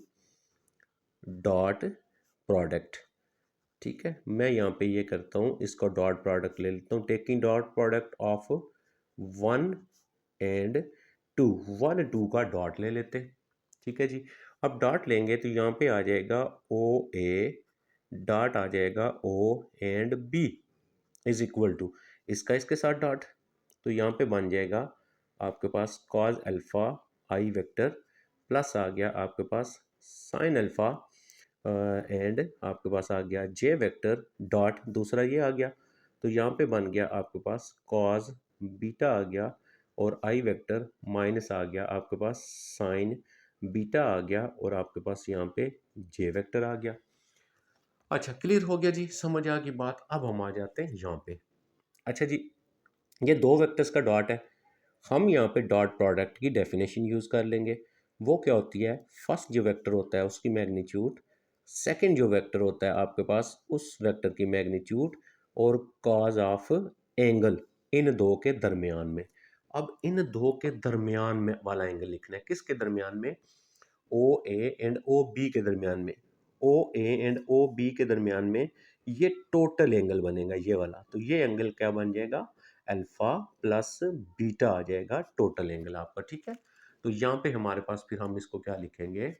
डॉट प्रोडक्ट, ठीक है। मैं यहाँ पे ये करता हूँ, इसका डॉट प्रोडक्ट ले लेता हूँ, टेकिंग डॉट प्रोडक्ट ऑफ 1 और 2, 1 2 का डॉट ले लेते हैं, ठीक है जी। अब डॉट लेंगे तो यहाँ पे आ जाएगा ओ ए, डॉट आ जाएगा O and B is equal to इसका इसके साथ डॉट, तो यहाँ पे बन जाएगा आपके पास cause alpha I vector plus आ गया आपके पास साइन अल्फा एंड आपके पास आ गया जे वेक्टर डॉट दूसरा ये आ गया, तो यहाँ पे बन गया आपके पास कॉज बीटा आ गया और आई वेक्टर माइनस आ गया आपके पास साइन बीटा आ गया और आपके पास यहाँ पे जे वेक्टर आ गया। अच्छा, क्लियर हो गया जी, समझ आ गई बात। अब हम आ जाते हैं यहाँ पे। अच्छा जी, ये दो वेक्टर्स का डॉट है, हम यहाँ पे डॉट प्रोडक्ट की डेफिनेशन यूज़ कर लेंगे। वो क्या होती है, फर्स्ट जो वेक्टर होता है उसकी मैग्नीट्यूड, सेकंड जो वेक्टर होता है आपके पास उस वेक्टर की मैग्नीट्यूड और कॉज ऑफ एंगल इन दो के दरमियान में। अब इन दो के दरमियान में वाला एंगल लिखना है, किसके दरमियान में, ओ ए एंड ओ बी के दरमियान में, ओ ए एंड ओ बी के दरमियान में ये टोटल एंगल बनेगा ये वाला, तो ये एंगल क्या बन जाएगा, अल्फा प्लस बीटा आ जाएगा टोटल एंगल आपका, ठीक है। तो यहाँ पे हमारे पास फिर हम इसको क्या लिखेंगे,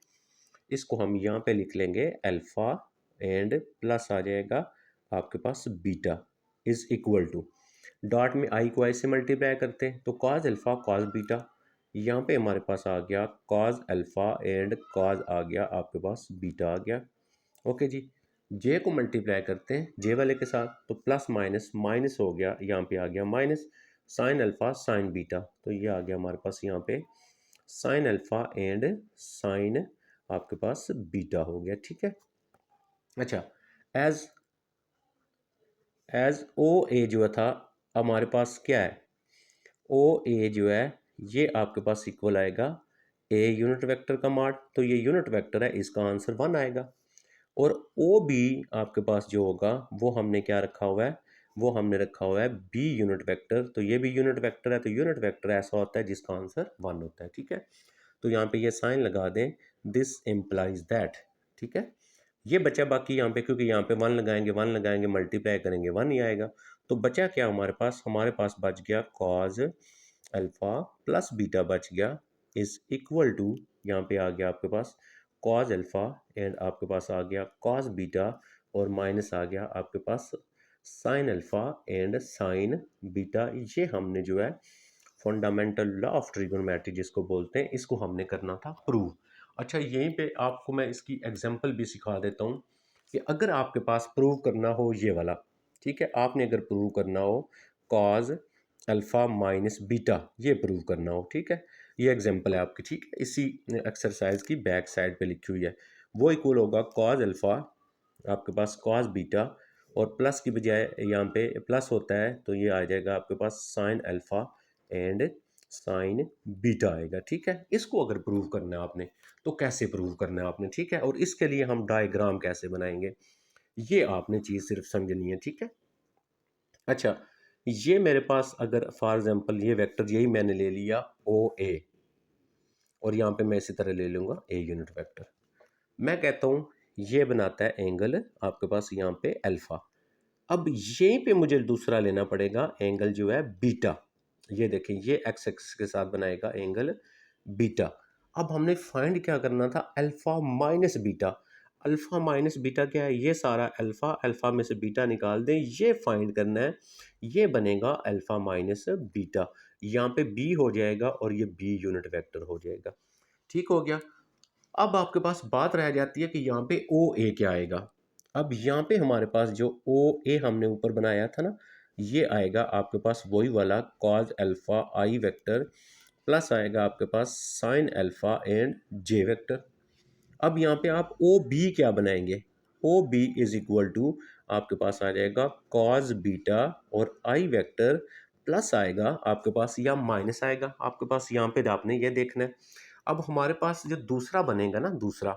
इसको हम यहाँ पे लिख लेंगे अल्फा एंड प्लस आ जाएगा आपके पास beta is equal to, dot में आई को आई से मल्टीप्लाई करते हैं तो कॉज अल्फा कॉज बीटा, यहाँ पे हमारे पास आ गया कॉज अल्फा एंड कॉज आ गया आपके पास बीटा आ गया। ओके जी, जे को मल्टीप्लाई करते हैं जे वाले के साथ तो प्लस माइनस माइनस हो गया, यहाँ पे आ गया minus sine alpha sign beta, तो ये आ गया हमारे पास यहाँ पे साइन अल्फा एंड साइन आपके पास बीटा हो गया, ठीक है। अच्छा, एज एज ओ ए जो था हमारे पास क्या है, ओ ए जो है ये आपके पास इक्वल आएगा ए यूनिट वेक्टर का माड, तो ये यूनिट वेक्टर है, इसका आंसर 1 आएगा। और ओ बी आपके पास जो होगा वो हमने क्या रखा हुआ है, वो हमने रखा हुआ है बी यूनिट वेक्टर, तो ये भी यूनिट वेक्टर है, तो यूनिट वेक्टर ऐसा होता है जिसका आंसर 1 होता है, ठीक है। तो यहाँ पे ये साइन लगा दें, दिस इम्प्लाइज दैट, ठीक है। ये बचा बाकी यहाँ पे, क्योंकि यहाँ पे 1 लगाएंगे मल्टीप्लाई करेंगे 1 ही आएगा, तो बचा क्या हमारे पास बच गया कॉज अल्फा प्लस बीटा बच गया इज इक्वल टू, यहाँ पे आ गया आपके पास कॉज अल्फा एंड आपके पास आ गया कॉज बीटा और माइनस आ गया आपके पास sine alpha and sine beta. ये हमने जो है फंडामेंटल लॉ ऑफ ट्रिगोनोमेट्री जिसको बोलते हैं, इसको हमने करना था प्रूव। अच्छा, यहीं पे आपको मैं इसकी एग्जांपल भी सिखा देता हूँ कि अगर आपके पास प्रूव करना हो ये वाला, ठीक है, आपने अगर प्रूव करना हो कॉज अल्फा माइनस बीटा, ये प्रूव करना हो, ठीक है, ये एग्जांपल है आपकी, ठीक है, इसी एक्सरसाइज की बैक साइड पे लिखी हुई है। वो इक्वल होगा कॉज अल्फा आपके पास कॉज बीटा और प्लस की बजाय यहाँ पे प्लस होता है तो ये आ जाएगा आपके पास sine alpha and sine beta आएगा, ठीक है। इसको अगर प्रूव करना है आपने तो कैसे प्रूव करना है आपने, ठीक है, और इसके लिए हम डायग्राम कैसे बनाएंगे ये आपने चीज़ सिर्फ समझनी है, ठीक है। अच्छा, ये मेरे पास अगर फॉर एग्जांपल ये वेक्टर यही मैंने ले लिया ओ ए और यहाँ पे मैं इसी तरह ले लूँगा ए यूनिट वेक्टर, मैं कहता हूँ ये बनाता है एंगल आपके पास यहाँ पे अल्फा। अब यहीं पे मुझे दूसरा लेना पड़ेगा एंगल जो है बीटा, ये देखें ये एक्स एक्सिस के साथ बनाएगा एंगल बीटा। अब हमने फाइंड क्या करना था, alpha minus beta, alpha minus beta क्या है, ये सारा अल्फा अल्फा में से बीटा निकाल दें, ये फाइंड करना है, ये बनेगा अल्फा माइनस बीटा, यहाँ पे बी हो जाएगा और ये बी यूनिट वेक्टर हो जाएगा, ठीक हो गया। अब आपके पास बात रह जाती है कि यहाँ पे ओ ए क्या आएगा। अब यहाँ पे हमारे पास जो ओ ए हमने ऊपर बनाया था ना, ये आएगा आपके पास वही वाला cos alpha I vector plus आएगा आपके पास sine alpha and J vector. अब यहाँ पे आप ओ बी क्या बनाएंगे, O B is equal to आपके पास आ जाएगा कॉज बीटा और आई वेक्टर प्लस आएगा आपके पास या माइनस आएगा आपके पास, यहाँ पे आपने ये देखना है। अब हमारे पास जो दूसरा बनेगा ना, दूसरा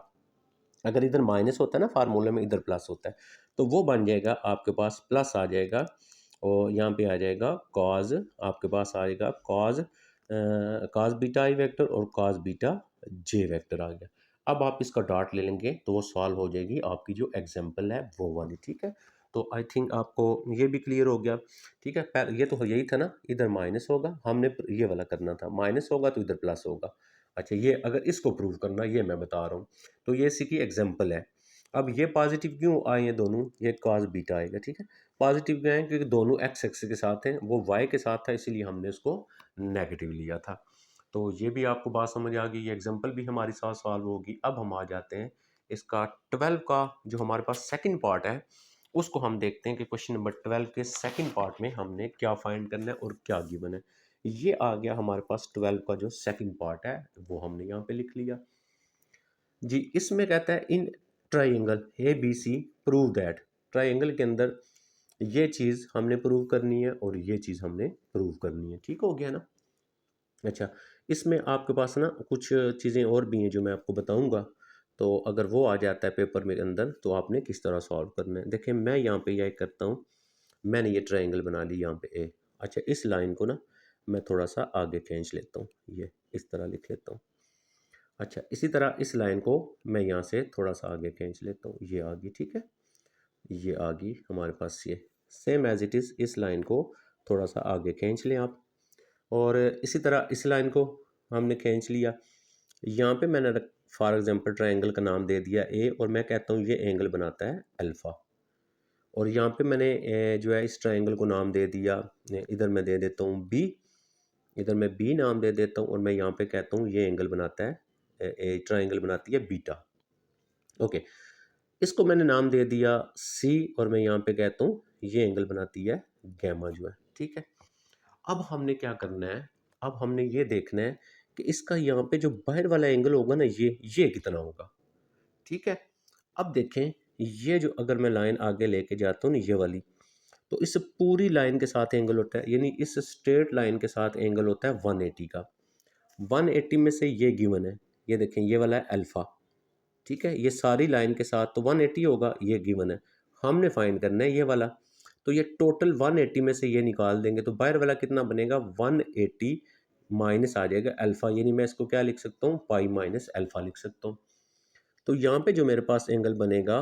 अगर इधर माइनस होता है ना फार्मूले में, इधर प्लस होता है, तो वो बन जाएगा आपके पास प्लस आ जाएगा और यहाँ पे आ जाएगा कॉज, आपके पास आएगा कॉज cos बीटा आई वेक्टर और cos बीटा जे वेक्टर आ गया। अब आप इसका डॉट ले लेंगे तो वो सॉल्व हो जाएगी आपकी जो एग्जांपल है वो वाली, ठीक है। तो आई थिंक आपको ये भी क्लियर हो गया, ठीक है। ये तो यही था ना, इधर माइनस होगा, हमने ये वाला करना था, माइनस होगा तो इधर प्लस होगा। अच्छा, ये अगर इसको प्रूव करना, ये मैं बता रहा हूँ। तो ये इसी की एग्जांपल है। अब ये पॉजिटिव क्यों आए हैं दोनों, ये cos बीटा आएगा, ठीक है। पॉजिटिव क्यों है, क्योंकि दोनों एक्स एक्सिस के साथ हैं, वो वाई के साथ था, इसीलिए हमने उसको नेगेटिव लिया था। तो ये भी आपको बात समझ आ गई, ये एग्जांपल भी हमारी साथ सॉल्व होगी। अब हम आ जाते हैं इसका 12 का जो हमारे पास सेकंड पार्ट है, उसको हम देखते हैं कि क्वेश्चन नंबर 12 के सेकंड पार्ट में हमने क्या फाइंड करना है और क्या गिवन है। ये आ गया हमारे पास 12 का जो सेकंड पार्ट है, वो हमने यहाँ पे लिख लिया जी। इसमें कहता है in triangle A B C prove that, triangle के अंदर ये चीज़ हमने प्रूव करनी है और ये चीज़ हमने प्रूव करनी है, ठीक हो गया ना। अच्छा, इसमें आपके पास ना कुछ चीज़ें और भी हैं जो मैं आपको बताऊंगा। तो अगर वो आ जाता है पेपर में अंदर तो आपने किस तरह सॉल्व करना है, देखिए मैं यहाँ पे यह करता हूँ। मैंने ये ट्रायंगल बना ली यहाँ पे ए। अच्छा, इस लाइन को ना मैं थोड़ा सा आगे खींच लेता हूँ, ये इस तरह लिख लेता हूँ। अच्छा, इसी तरह इस लाइन को मैं यहाँ से थोड़ा सा आगे खींच लेता हूँ, ये आ गई, ठीक है। ये आ गई हमारे पास, ये सेम एज इट इज़ इस लाइन को थोड़ा सा आगे खींच लें आप। और इसी तरह इस लाइन को हमने खींच लिया। यहाँ पे मैंने फॉर एग्जांपल ट्रायंगल का नाम दे दिया ए, और मैं कहता हूँ ये एंगल बनाता है अल्फ़ा। और यहाँ पे मैंने जो है इस ट्रायंगल को नाम दे दिया, इधर मैं दे देता हूँ बी, इधर मैं बी नाम दे देता हूँ, और मैं यहाँ पे कहता हूँ ये एंगल बनाता है, ट्रायंगल बनाती है बीटा। ओके, इसको मैंने नाम दे दिया सी, और मैं यहाँ पे कहता हूँ ये एंगल बनाती है गैमा जो है, ठीक है। अब हमने क्या करना है, अब हमने ये देखना है कि इसका यहाँ पे जो बाहर वाला एंगल होगा ना, ये कितना होगा, ठीक है। अब देखें, ये जो अगर मैं लाइन आगे लेके जाता हूँ ना, ये वाली, तो इस पूरी लाइन के साथ एंगल होता है, यानी इस स्ट्रेट लाइन के साथ एंगल होता है 180 का। 180 में से ये गिवन है, ये देखें ये वाला है अल्फ़ा, ठीक है। ये सारी लाइन के साथ तो 180 होगा, ये गिवन है। हमने फाइंड करना है ये वाला। तो ये टोटल 180 में से ये निकाल देंगे तो बाहर वाला कितना बनेगा, 180 माइनस आ जाएगा अल्फ़ा, यानी मैं इसको क्या लिख सकता हूँ, पाई माइनस अल्फ़ा लिख सकता हूँ। तो यहाँ पे जो मेरे पास एंगल बनेगा,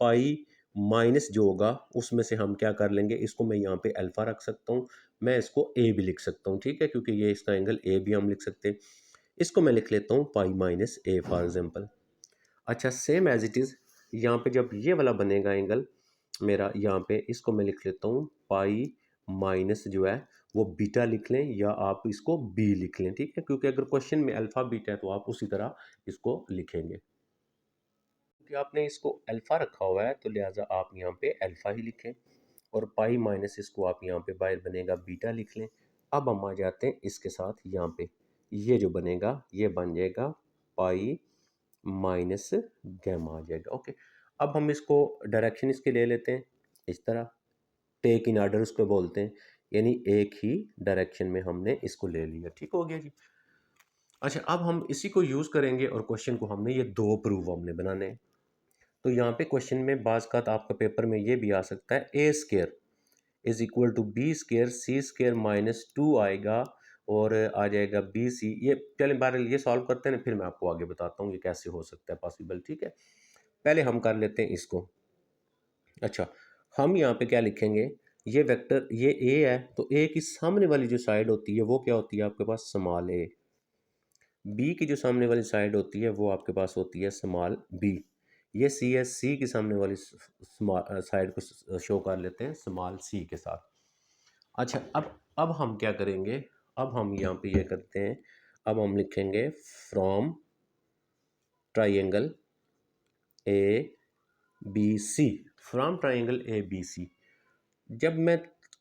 पाई माइनस जो होगा उसमें से हम क्या कर लेंगे, इसको मैं यहाँ पे अल्फ़ा रख सकता हूँ। मैं इसको ए भी लिख सकता हूँ, ठीक है, क्योंकि ये इसका एंगल ए भी हम लिख सकते हैं। इसको मैं लिख लेता हूँ pi minus A for example. अच्छा, सेम एज इट इज़ यहाँ पे जब ये वाला बनेगा एंगल मेरा, यहाँ पे इसको मैं लिख लेता हूँ पाई माइनस जो है वो बीटा लिख लें, या आप इसको बी लिख लें, ठीक है, क्योंकि अगर क्वेश्चन में अल्फ़ा बीटा है तो आप उसी तरह इसको लिखेंगे। क्योंकि आपने इसको अल्फ़ा रखा हुआ है तो लिहाजा आप यहाँ पे अल्फ़ा ही लिखें, और पाई माइनस इसको आप यहाँ पे बाहर बनेगा बीटा लिख लें। अब हम आ जाते हैं इसके साथ यहाँ पे, ये जो बनेगा ये बन जाएगा पाई माइनस गैमा आ जाएगा, ओके। अब हम इसको डायरेक्शन इसके ले लेते हैं, इस तरह टेक इन ऑर्डर उसको बोलते हैं, यानी एक ही डायरेक्शन में हमने इसको ले लिया, ठीक हो गया जी। अच्छा, अब हम इसी को यूज़ करेंगे और क्वेश्चन को हमने ये दो प्रूव हमने बनाने हैं। तो यहाँ पे क्वेश्चन में बाज़ का आपका पेपर में ये भी आ सकता है, A square is equal to B square C square minus two आएगा, और आ जाएगा बी सी। ये पहले बार ये सॉल्व करते हैं ना, फिर मैं आपको आगे बताता हूँ ये कैसे हो सकता है पॉसिबल, ठीक है। पहले हम कर लेते हैं इसको। अच्छा, हम यहाँ पे क्या लिखेंगे, ये वेक्टर ये ए है, तो ए की सामने वाली जो साइड होती है वो क्या होती है आपके पास, स्मॉल ए। बी की जो सामने वाली साइड होती है वो आपके पास होती है स्मॉल बी। ये सी है, सी की सामने वाली स्मॉल साइड को शो कर लेते हैं स्मॉल सी के साथ। अच्छा, अब हम क्या करेंगे, अब हम यहाँ पे ये करते हैं, अब हम लिखेंगे from triangle A B C, from triangle A B C. जब मैं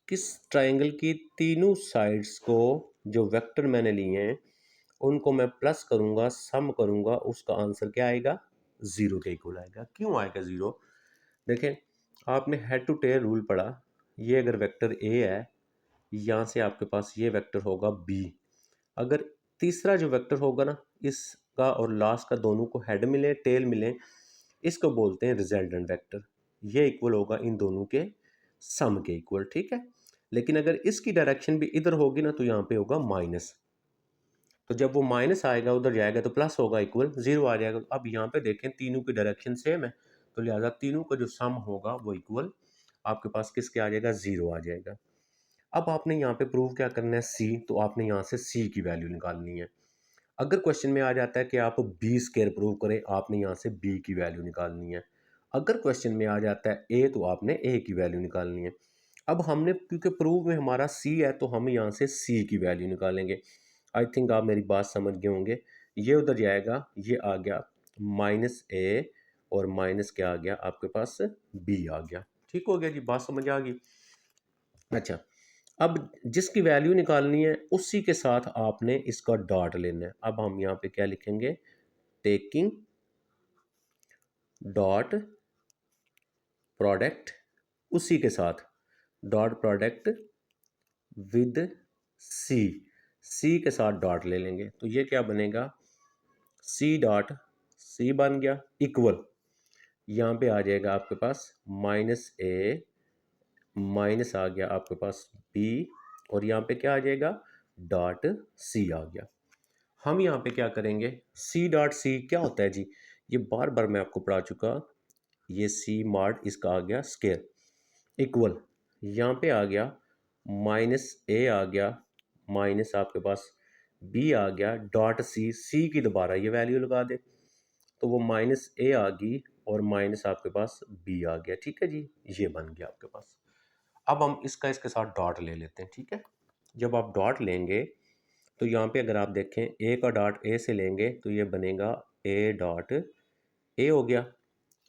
किस ट्राइंगल की तीनों साइड्स को जो वेक्टर मैंने लिए हैं उनको मैं प्लस करूँगा, सम करूँगा, उसका आंसर क्या आएगा, ज़ीरो के इक्वल आएगा। क्यों आएगा ज़ीरो, देखें आपने हेड टू टेल रूल पढ़ा, ये अगर वेक्टर ए है, यहाँ से आपके पास ये वेक्टर होगा बी। अगर तीसरा जो वेक्टर होगा ना, इसका और लास्ट का दोनों को हेड मिले टेल मिले, इसको बोलते हैं रिजल्टेंट वेक्टर। ये इक्वल होगा इन दोनों के सम के इक्वल, ठीक है। लेकिन अगर इसकी डायरेक्शन भी इधर होगी ना तो यहाँ पे होगा माइनस, तो जब वो माइनस आएगा उधर जाएगा तो प्लस होगा, इक्वल 0 आ जाएगा। अब यहाँ पे देखें तीनों की डायरेक्शन सेम है, तो लिहाजा तीनों का जो सम होगा वो इक्वल आपके पास किसके आ जाएगा, 0 आ जाएगा। अब आपने यहाँ पे प्रूव क्या करना है, सी, तो आपने यहाँ से सी की वैल्यू निकालनी है। अगर क्वेश्चन में आ जाता है कि आप बी स्क्वायर प्रूव करें, आपने यहाँ से बी की वैल्यू निकालनी है। अगर क्वेश्चन में आ जाता है ए, तो आपने ए की वैल्यू निकालनी है। अब हमने क्योंकि प्रूव में हमारा सी है, तो हम यहाँ से सी की वैल्यू निकालेंगे। आई थिंक आप मेरी बात समझ गए होंगे। ये उधर जाएगा, ये आ गया माइनस ए, और माइनस क्या आ गया आपके पास, बी आ गया। ठीक हो गया जी, बात समझ आ गई। अच्छा, अब जिसकी वैल्यू निकालनी है उसी के साथ आपने इसका डॉट लेना है। अब हम यहाँ पे क्या लिखेंगे, टेकिंग डॉट प्रोडक्ट, उसी के साथ डॉट प्रोडक्ट विद सी, सी के साथ डॉट ले लेंगे। तो ये क्या बनेगा, सी डॉट सी बन गया, इक्वल यहाँ पे आ जाएगा आपके पास माइनस ए, माइनस आ गया आपके पास बी, और यहाँ पे क्या आ जाएगा, डॉट सी आ गया। हम यहाँ पे क्या करेंगे, सी डॉट सी क्या होता है जी, ये बार बार मैं आपको पढ़ा चुका। ये सी मॉड इसका आ गया स्केयर, इक्वल यहाँ पे आ गया माइनस ए आ गया, माइनस आपके पास बी आ गया, डॉट सी, सी की दोबारा ये वैल्यू लगा दे, तो वो माइनस ए आ गई और माइनस आपके पास बी आ गया। ठीक है जी, ये बन गया आपके पास। अब हम इसका इसके साथ डॉट ले लेते हैं। ठीक है, जब आप डॉट लेंगे तो यहाँ पे अगर आप देखें ए का डॉट ए से लेंगे तो ये बनेगा ए डॉट ए हो गया।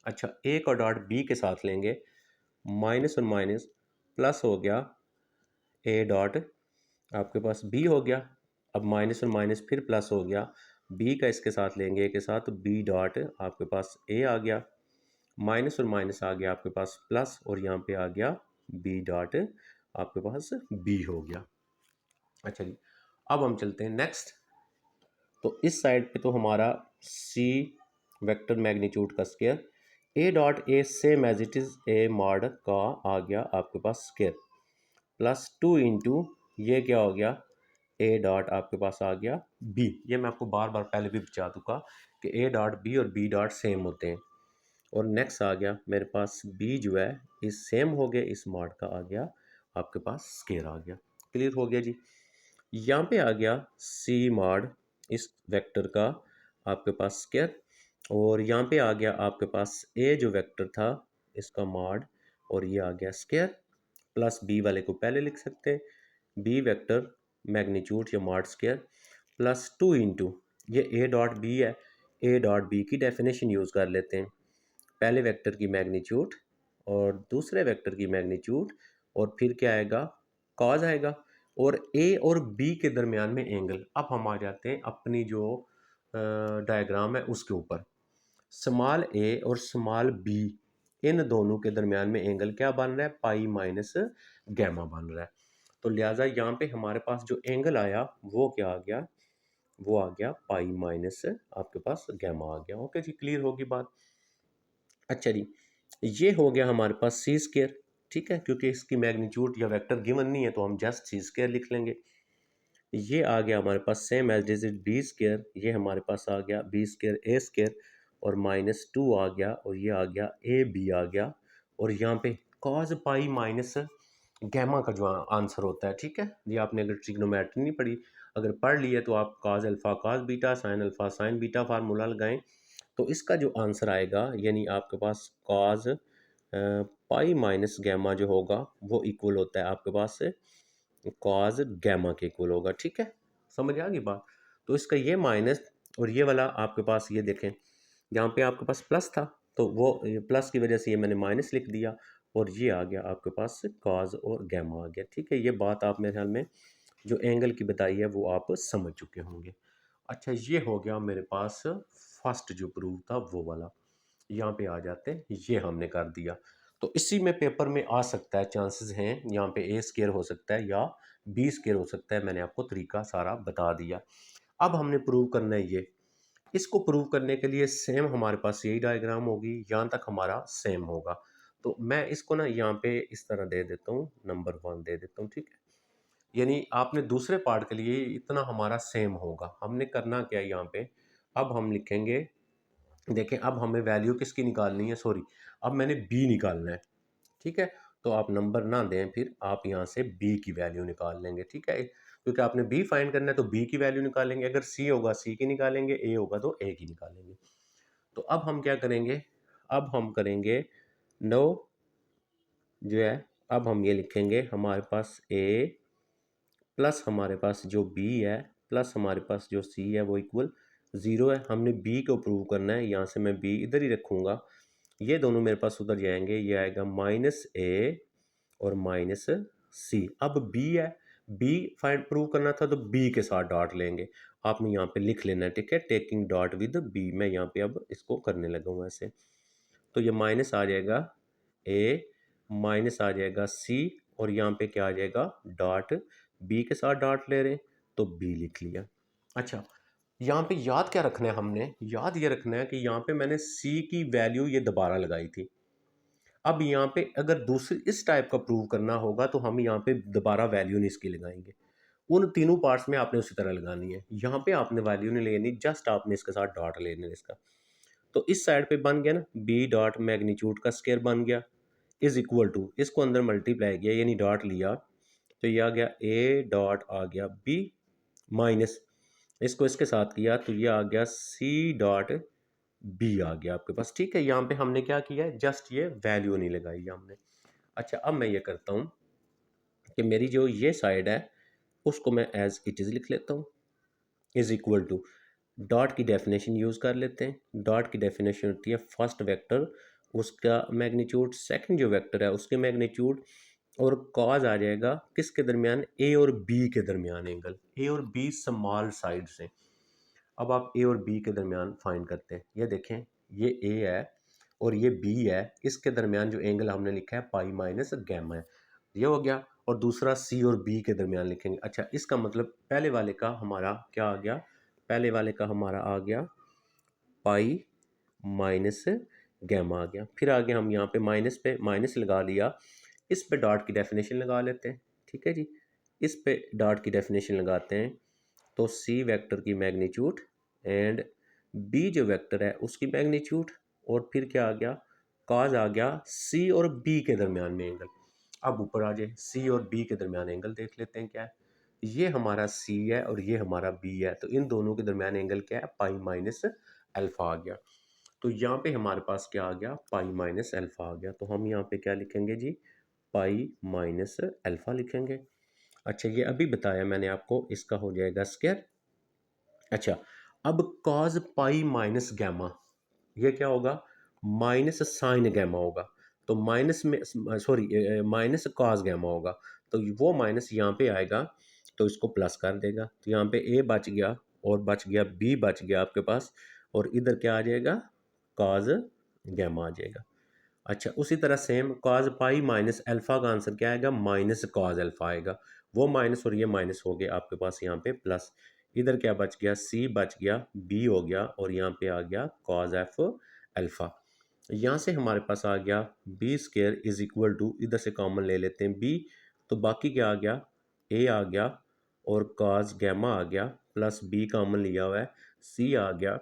अच्छा, ए का डॉट बी के साथ लेंगे, माइनस और माइनस प्लस हो गया, ए डॉट आपके पास बी हो गया। अब माइनस और माइनस फिर प्लस हो गया, बी का इसके साथ लेंगे ए के साथ, तो बी डॉट आपके पास ए आ गया, माइनस और माइनस आ गया आपके पास प्लस, और यहाँ पे आ गया बी डॉट आपके पास बी हो गया। अच्छा जी, अब हम चलते हैं नेक्स्ट। तो इस साइड पे तो हमारा सी वेक्टर मैग्नीट्यूड का square, A dot A same as it is A mod का आ गया आपके पास स्केयर, प्लस 2 इंटू ये क्या हो गया, ए डॉट आपके पास आ गया बी। ये मैं आपको बार बार पहले भी बता चुका कि ए डॉट बी और बी डॉट सेम होते हैं। और नेक्स्ट आ गया मेरे पास बी जो है इस सेम हो गया, इस मॉड का आ गया आपके पास स्केयर आ गया। क्लियर हो गया जी। यहाँ पे आ गया सी मॉड इस वेक्टर का आपके पास स्केयर, और यहाँ पे आ गया आपके पास ए जो वेक्टर था इसका मॉड, और ये आ गया स्केयर, प्लस बी वाले को पहले लिख सकते हैं, बी वेक्टर मैग्नीट्यूड या मॉड स्केयर, प्लस 2 इंटू ये ए डॉट बी है, ए डॉट बी की डेफिनेशन यूज़ कर लेते हैं, पहले वेक्टर की मैग्नीट्यूड और दूसरे वेक्टर की मैग्नीट्यूड, और फिर क्या आएगा, कॉज आएगा, और ए और बी के दरमियान में एंगल। अब हम आ जाते हैं अपनी जो डायग्राम है उसके ऊपर। स्मॉल ए और स्मॉल बी, इन दोनों के दरमियान में एंगल क्या बन रहा है, पाई माइनस गैमा बन रहा है। तो लिहाजा यहाँ पे हमारे पास जो एंगल आया वो क्या आ गया, वो आ गया पाई माइनस आपके पास गैमा आ गया। ओके जी, क्लियर होगी बात। अच्छा जी, ये हो गया हमारे पास सी स्केयर। ठीक है, क्योंकि इसकी मैग्नीट्यूड या वेक्टर गिवन नहीं है तो हम जस्ट सी स्केयर लिख लेंगे। ये आ गया हमारे पास same as digit B square, ये हमारे पास आ गया बी स्केयर ए स्केयर, और माइनस 2 आ गया, और ये आ गया ए बी आ गया, और यहाँ पे कॉज पाई माइनस गैमा का जो आंसर होता है। ठीक है, ये आपने अगर ट्रिग्नोमेट्री नहीं पढ़ी, अगर पढ़ ली है तो आप cause alpha cos beta sine alpha sign beta formula लगाएं, तो इसका जो आंसर आएगा यानी आपके पास कॉज पाई माइनस गैमा जो होगा वो इक्वल होता है आपके पास से कॉज गैमा के इक्वल होगा। ठीक है, समझ आ गई बात। तो इसका ये माइनस और ये वाला आपके पास, ये देखें यहाँ पे आपके पास प्लस था, तो वो प्लस की वजह से ये मैंने माइनस लिख दिया, और ये आ गया आपके पास कॉज और गैमा आ गया। ठीक है, ये बात आप मेरे ख्याल में जो एंगल की बताई है वो आप समझ चुके होंगे। अच्छा, ये हो गया मेरे पास फर्स्ट जो प्रूफ था वो वाला। यहाँ पे आ जाते हैं, ये हमने कर दिया। तो इसी में पेपर में आ सकता है, चांसेस हैं यहाँ पे ए स्केयर हो सकता है या बी स्केयर हो सकता है। मैंने आपको तरीका सारा बता दिया। अब हमने प्रूव करना है ये। इसको प्रूव करने के लिए सेम हमारे पास यही डायग्राम होगी, यहाँ तक हमारा सेम होगा। तो मैं इसको ना यहाँ पे इस तरह दे देता हूँ, नंबर 1 दे देता हूँ। ठीक है, यानी आपने दूसरे पार्ट के लिए इतना हमारा सेम होगा। हमने करना क्या है यहाँ पे, अब हम लिखेंगे, देखें अब हमें वैल्यू किसकी निकालनी है, सॉरी अब मैंने बी निकालना है, ठीक है। तो आप नंबर ना दें, फिर आप यहाँ से बी की वैल्यू निकाल लेंगे, ठीक है, क्योंकि आपने बी फाइंड करना है तो बी की वैल्यू निकालेंगे, अगर सी होगा सी की निकालेंगे, ए होगा तो ए की निकालेंगे। तो अब हम क्या करेंगे, अब हम करेंगे नो जो है, अब हम ये लिखेंगे हमारे पास ए प्लस हमारे पास जो बी है प्लस हमारे पास जो सी है वो इक्वल ज़ीरो है। हमने बी को प्रूव करना है, यहाँ से मैं बी इधर ही रखूँगा, ये दोनों मेरे पास उधर जाएंगे, ये आएगा माइनस ए और माइनस सी। अब बी है, बी फाइंड प्रूव करना था तो बी के साथ डॉट लेंगे, आपने यहाँ पे लिख लेना है, ठीक है, टेकिंग डॉट विद बी। मैं यहाँ पे अब इसको करने लगा हूँ ऐसे, तो ये माइनस आ जाएगा ए, माइनस आ जाएगा सी, और यहाँ पे क्या आ जाएगा डॉट, बी के साथ डॉट ले रहे हैं तो बी लिख लिया। अच्छा, यहाँ पे याद क्या रखना है, हमने याद ये रखना है कि यहाँ पे मैंने सी की वैल्यू ये दोबारा लगाई थी। अब यहाँ पे अगर दूसरी इस टाइप का प्रूव करना होगा तो हम यहाँ पे दोबारा वैल्यू नहीं इसकी लगाएंगे, उन तीनों पार्ट्स में आपने उसी तरह लगानी है। यहाँ पे आपने वैल्यू नहीं लेनी, जस्ट आपने इसके साथ डॉट लेने हैं इसका। तो इस साइड पे बन गया ना बी डॉट मैग्नीट्यूड का स्केयर बन गया, इज इक्वल टू, इसको अंदर मल्टीप्लाई किया यानी डॉट लिया, तो ये आ गया ए डॉट आ गया बी, माइनस इसको इसके साथ किया तो ये आ गया सी डॉट बी आ गया आपके पास, ठीक है। यहाँ पे हमने क्या किया है, जस्ट ये वैल्यू नहीं लगाई है हमने। अच्छा, अब मैं ये करता हूँ कि मेरी जो ये साइड है उसको मैं एज इट इज़ लिख लेता हूँ, इज इक्वल टू, डॉट की डेफिनेशन यूज़ कर लेते हैं। डॉट की डेफिनेशन होती है फर्स्ट वेक्टर उसका मैग्नीट्यूड, सेकंड जो वेक्टर है उसके मैग्नीट्यूड, और कॉज आ जाएगा किसके दरमियान, ए और बी के दरमियान एंगल, ए और बी स्मॉल साइड से। अब आप ए और बी के दरमियान फाइंड करते हैं, ये देखें ये ए है और ये बी है, इसके दरमियान जो एंगल हमने लिखा है पाई माइनस गैमा है, ये हो गया। और दूसरा सी और बी के दरमियान लिखेंगे। अच्छा, इसका मतलब पहले वाले का हमारा क्या आ गया, पहले वाले का हमारा आ गया पाई माइनस गैमा आ गया, फिर आगे हम यहाँ पे माइनस लगा लिया, इस पे डॉट की डेफिनेशन लगा लेते हैं, ठीक है जी। इस पे डॉट की डेफिनेशन लगाते हैं तो सी वेक्टर की मैग्नीट्यूड एंड बी जो वेक्टर है उसकी मैग्नीट्यूड, और फिर क्या आ गया, कॉज आ गया सी और बी के दरमियान में एंगल। अब ऊपर आ जाए, सी और बी के दरमियान एंगल देख लेते हैं क्या है, ये हमारा सी है और ये हमारा बी है, तो इन दोनों के दरमियान एंगल क्या है, पाई माइनस अल्फा आ गया। तो यहाँ पे हमारे पास क्या आ गया, पाई माइनस अल्फा आ गया, तो हम यहाँ पे क्या लिखेंगे जी, पाई माइनस अल्फा लिखेंगे। अच्छा, ये अभी बताया मैंने आपको, इसका हो जाएगा स्क्वायर। अच्छा, अब कॉज पाई माइनस गैमा, ये क्या होगा, माइनस साइन गैमा होगा, तो माइनस में सॉरी माइनस कॉस गैमा होगा, तो वो माइनस यहाँ पे आएगा तो इसको प्लस कर देगा, तो यहाँ पे ए बच गया और बच गया बी बच गया आपके पास, और इधर क्या आ जाएगा, कॉज गैमा आ जाएगा। अच्छा, उसी तरह same cause pi minus alpha का आंसर क्या आएगा, माइनस कॉज अल्फा आएगा, वो माइनस और ये माइनस हो गया आपके पास यहाँ पे प्लस, इधर क्या बच गया, सी बच गया, बी हो गया, और यहाँ पे आ गया कॉज एफ अल्फा। यहाँ से हमारे पास आ गया B square is equal to, इधर से कॉमन ले लेते हैं बी, तो बाकी क्या आ गया, ए आ गया और कॉज गैमा आ गया, प्लस बी कॉमन लिया हुआ है, सी आ गया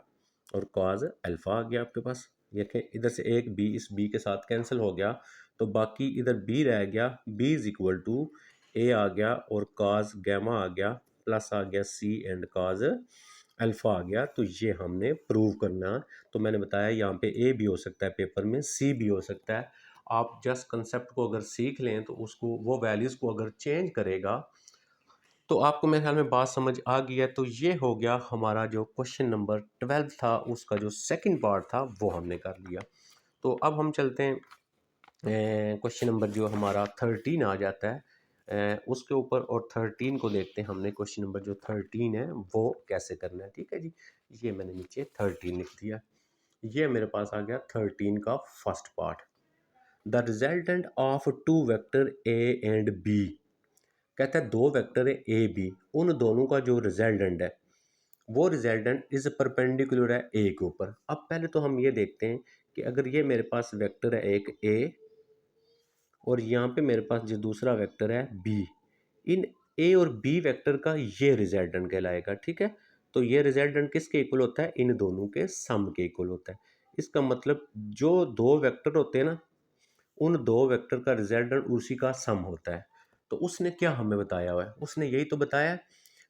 और कॉज अल्फा आ गया आपके पास। देखें इधर से एक बी इस बी के साथ कैंसिल हो गया, तो बाकी इधर बी रह गया, बी इज इक्वल टू ए आ गया और कॉज गैमा आ गया, प्लस आ गया सी एंड कॉज अल्फा आ गया। तो ये हमने प्रूव करना, तो मैंने बताया यहाँ पे ए भी हो सकता है पेपर में, सी भी हो सकता है। आप जस्ट कंसेप्ट को अगर सीख लें तो उसको वो वैल्यूज़ को अगर चेंज करेगा तो आपको मेरे ख्याल में बात समझ आ गई है। तो ये हो गया हमारा जो क्वेश्चन नंबर 12 था उसका जो सेकंड पार्ट था वो हमने कर लिया। तो अब हम चलते हैं क्वेश्चन नंबर जो हमारा 13 आ जाता है उसके ऊपर, और 13 को देखते हैं हमने, क्वेश्चन नंबर जो 13 है वो कैसे करना है, ठीक है जी। ये मैंने नीचे 13 लिख दिया, ये मेरे पास आ गया 13 का first part. The resultant of two vector A and B, कहता है दो वेक्टर है ए बी, उन दोनों का जो रिजल्टेंट है वो रिजल्टेंट इज परपेंडिकुलर है ए के ऊपर। अब पहले तो हम ये देखते हैं कि अगर ये मेरे पास वेक्टर है एक ए और यहाँ पे मेरे पास जो दूसरा वेक्टर है बी, इन ए और बी वेक्टर का ये रिजल्टेंट कहलाएगा, ठीक है। तो ये रिजल्टेंट किसके इक्वल होता है? इन दोनों के सम के इक्वल होता है। इसका मतलब जो दो वेक्टर होते हैं ना, उन दो वेक्टर का रिजल्टेंट उसी का सम होता है। तो उसने क्या हमें बताया हुआ है? उसने यही तो बताया,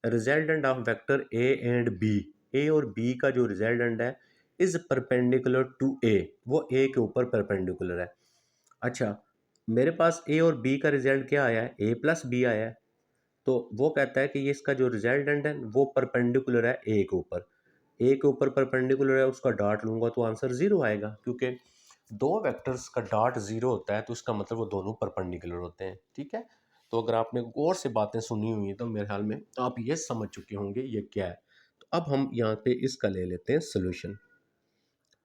resultant of vector A and B, A और बी का जो रिजल्टेंट है इज परपेंडिकुलर टू ए, वो ए के ऊपर परपेंडिकुलर है। अच्छा, मेरे पास ए और बी का रिजल्ट क्या आया है? ए प्लस बी आया है। तो वो कहता है कि ये इसका जो रिजल्टेंट है वो परपेंडिकुलर है ए के ऊपर। ए के ऊपर परपेंडिकुलर है, उसका डॉट लूंगा तो आंसर जीरो आएगा, क्योंकि दो वेक्टर्स का डॉट जीरो होता है तो इसका मतलब वो दोनों परपेंडिकुलर होते हैं, ठीक है। तो अगर आपने गौर से बातें सुनी हुई हैं तो मेरे ख्याल में आप ये समझ चुके होंगे ये क्या है। तो अब हम यहाँ पे इसका ले लेते हैं सोल्यूशन,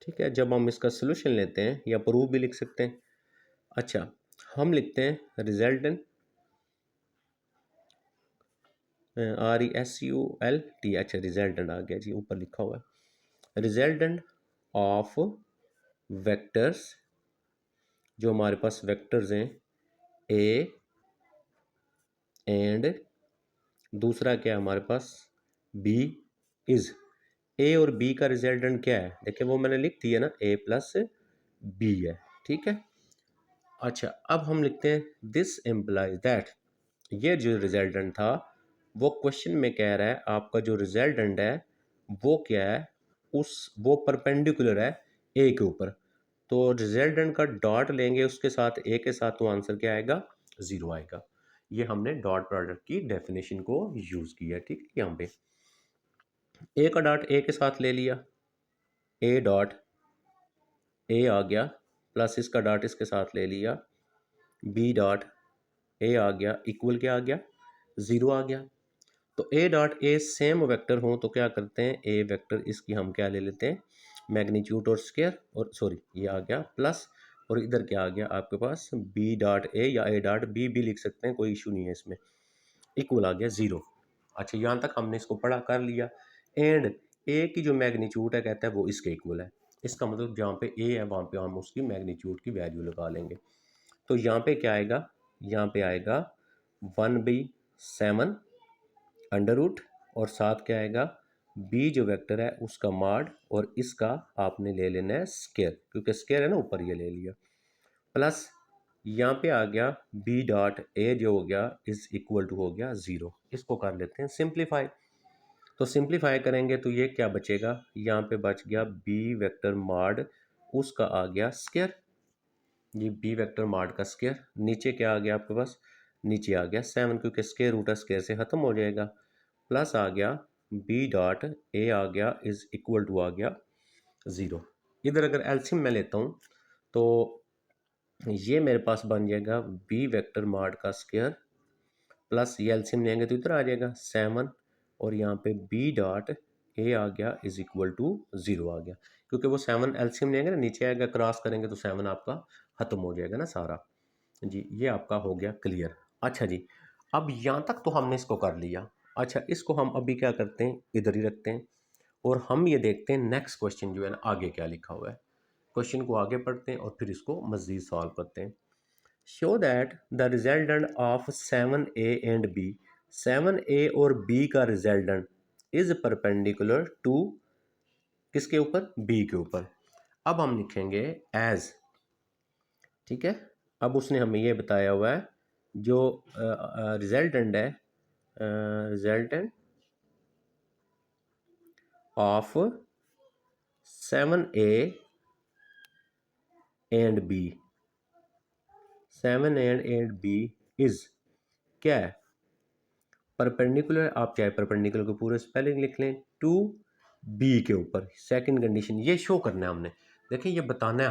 ठीक है। जब हम इसका सोल्यूशन लेते हैं या प्रूफ भी लिख सकते हैं। अच्छा, हम लिखते हैं रिजल्टेंट, RESULT, अच्छा रिजल्टेंट आ गया जी, ऊपर लिखा हुआ है रिजल्टेंट ऑफ वेक्टर्स, जो हमारे पास वेक्टर्स हैं ए एंड दूसरा क्या है हमारे पास बी, इज, ए और बी का रिजल्टेंट क्या है? देखिए वो मैंने लिख दिया ना, ए प्लस बी है, ठीक है। अच्छा, अब हम लिखते हैं दिस एम्प्लाइज दैट, ये जो रिजल्टेंट था वो क्वेश्चन में कह रहा है आपका जो रिजल्टेंट है वो क्या है, उस वो परपेंडिकुलर है ए के ऊपर। तो रिजल्टेंट का डॉट लेंगे उसके साथ ए के साथ, तो आंसर क्या आएगा? जीरो आएगा। ये हमने डॉट प्रोडक्ट की डेफिनेशन को यूज किया, ठीक है। यहाँ पे ए का डॉट ए के साथ ले लिया, ए डॉट ए आ गया, प्लस इसका डॉट इसके साथ ले लिया, बी डॉट ए आ गया, इक्वल क्या आ गया? ज़ीरो आ गया। तो ए डॉट ए सेम वेक्टर हो तो क्या करते हैं, ए वेक्टर इसकी हम क्या ले लेते हैं? मैग्नीट्यूड और स्क्वायर, और सॉरी ये आ गया प्लस, और इधर क्या आ गया आपके पास? बी डॉट ए या ए डॉट बी भी लिख सकते हैं, कोई इशू नहीं है इसमें। इक्वल आ गया ज़ीरो। अच्छा, यहाँ तक हमने इसको पढ़ा कर लिया। एंड ए की जो मैग्नीट्यूड है कहता है वो इसके इक्वल है। इसका मतलब जहाँ पे ए है वहाँ पे हम उसकी मैग्नीट्यूड की वैल्यू लगा लेंगे। तो यहाँ पे क्या आएगा? यहाँ पे आएगा 1/7 अंडर रूट, और साथ क्या आएगा? बी जो वेक्टर है उसका मॉड, और इसका आपने ले लेना है स्केयर, क्योंकि स्केयर है ना ऊपर, ये ले लिया, प्लस यहाँ पे आ गया बी डॉट ए जो हो गया इज इक्वल टू हो गया ज़ीरो। इसको कर लेते हैं सिंप्लीफाई। तो सिंप्लीफाई करेंगे तो ये क्या बचेगा? यहाँ पे बच गया बी वेक्टर मॉड, उसका आ गया स्केयर, ये बी वेक्टर मॉड का स्केयर। नीचे क्या आ गया आपके पास? नीचे आ गया 7, क्योंकि स्केयर रूट है, स्केयर से ख़त्म हो जाएगा, प्लस आ गया बी डॉट ए आ गया इज इक्वल टू आ गया ज़ीरो। इधर अगर एलसीएम मैं लेता हूँ तो ये मेरे पास बन जाएगा बी वेक्टर मॉड का स्केयर, प्लस ये एलसीएम लेंगे तो इधर आ जाएगा 7, और यहाँ पे बी डॉट ए आ गया इज इक्वल टू ज़ीरो आ गया, क्योंकि वो 7 एलसीएम लेंगे ना, नीचे आएगा, क्रॉस करेंगे तो 7 आपका ख़त्म हो जाएगा ना सारा। जी, ये आपका हो गया क्लियर। अच्छा जी, अब यहाँ तक तो हमने इसको कर लिया। अच्छा, इसको हम अभी क्या करते हैं, इधर ही रखते हैं, और हम ये देखते हैं नेक्स्ट क्वेश्चन जो है ना आगे क्या लिखा हुआ है। क्वेश्चन को आगे पढ़ते हैं और फिर इसको मज़ीद सॉल्व करते हैं। Show that the resultant of 7A and B, 7A और बी का रिजल्टेंट इज परपेंडिकुलर टू किसके ऊपर? बी के ऊपर। अब हम लिखेंगे एज, ठीक है। अब उसने हमें ये बताया हुआ है जो रिजल्टेंट है, resultant of 7A and B, 7 and B is क्या है? परपेंडिकुलर। आप चाहे परपेंडिकुलर को पूरे स्पेलिंग लिख लें, टू बी के ऊपर। सेकंड कंडीशन ये शो करना है हमने, देखिए ये बताना है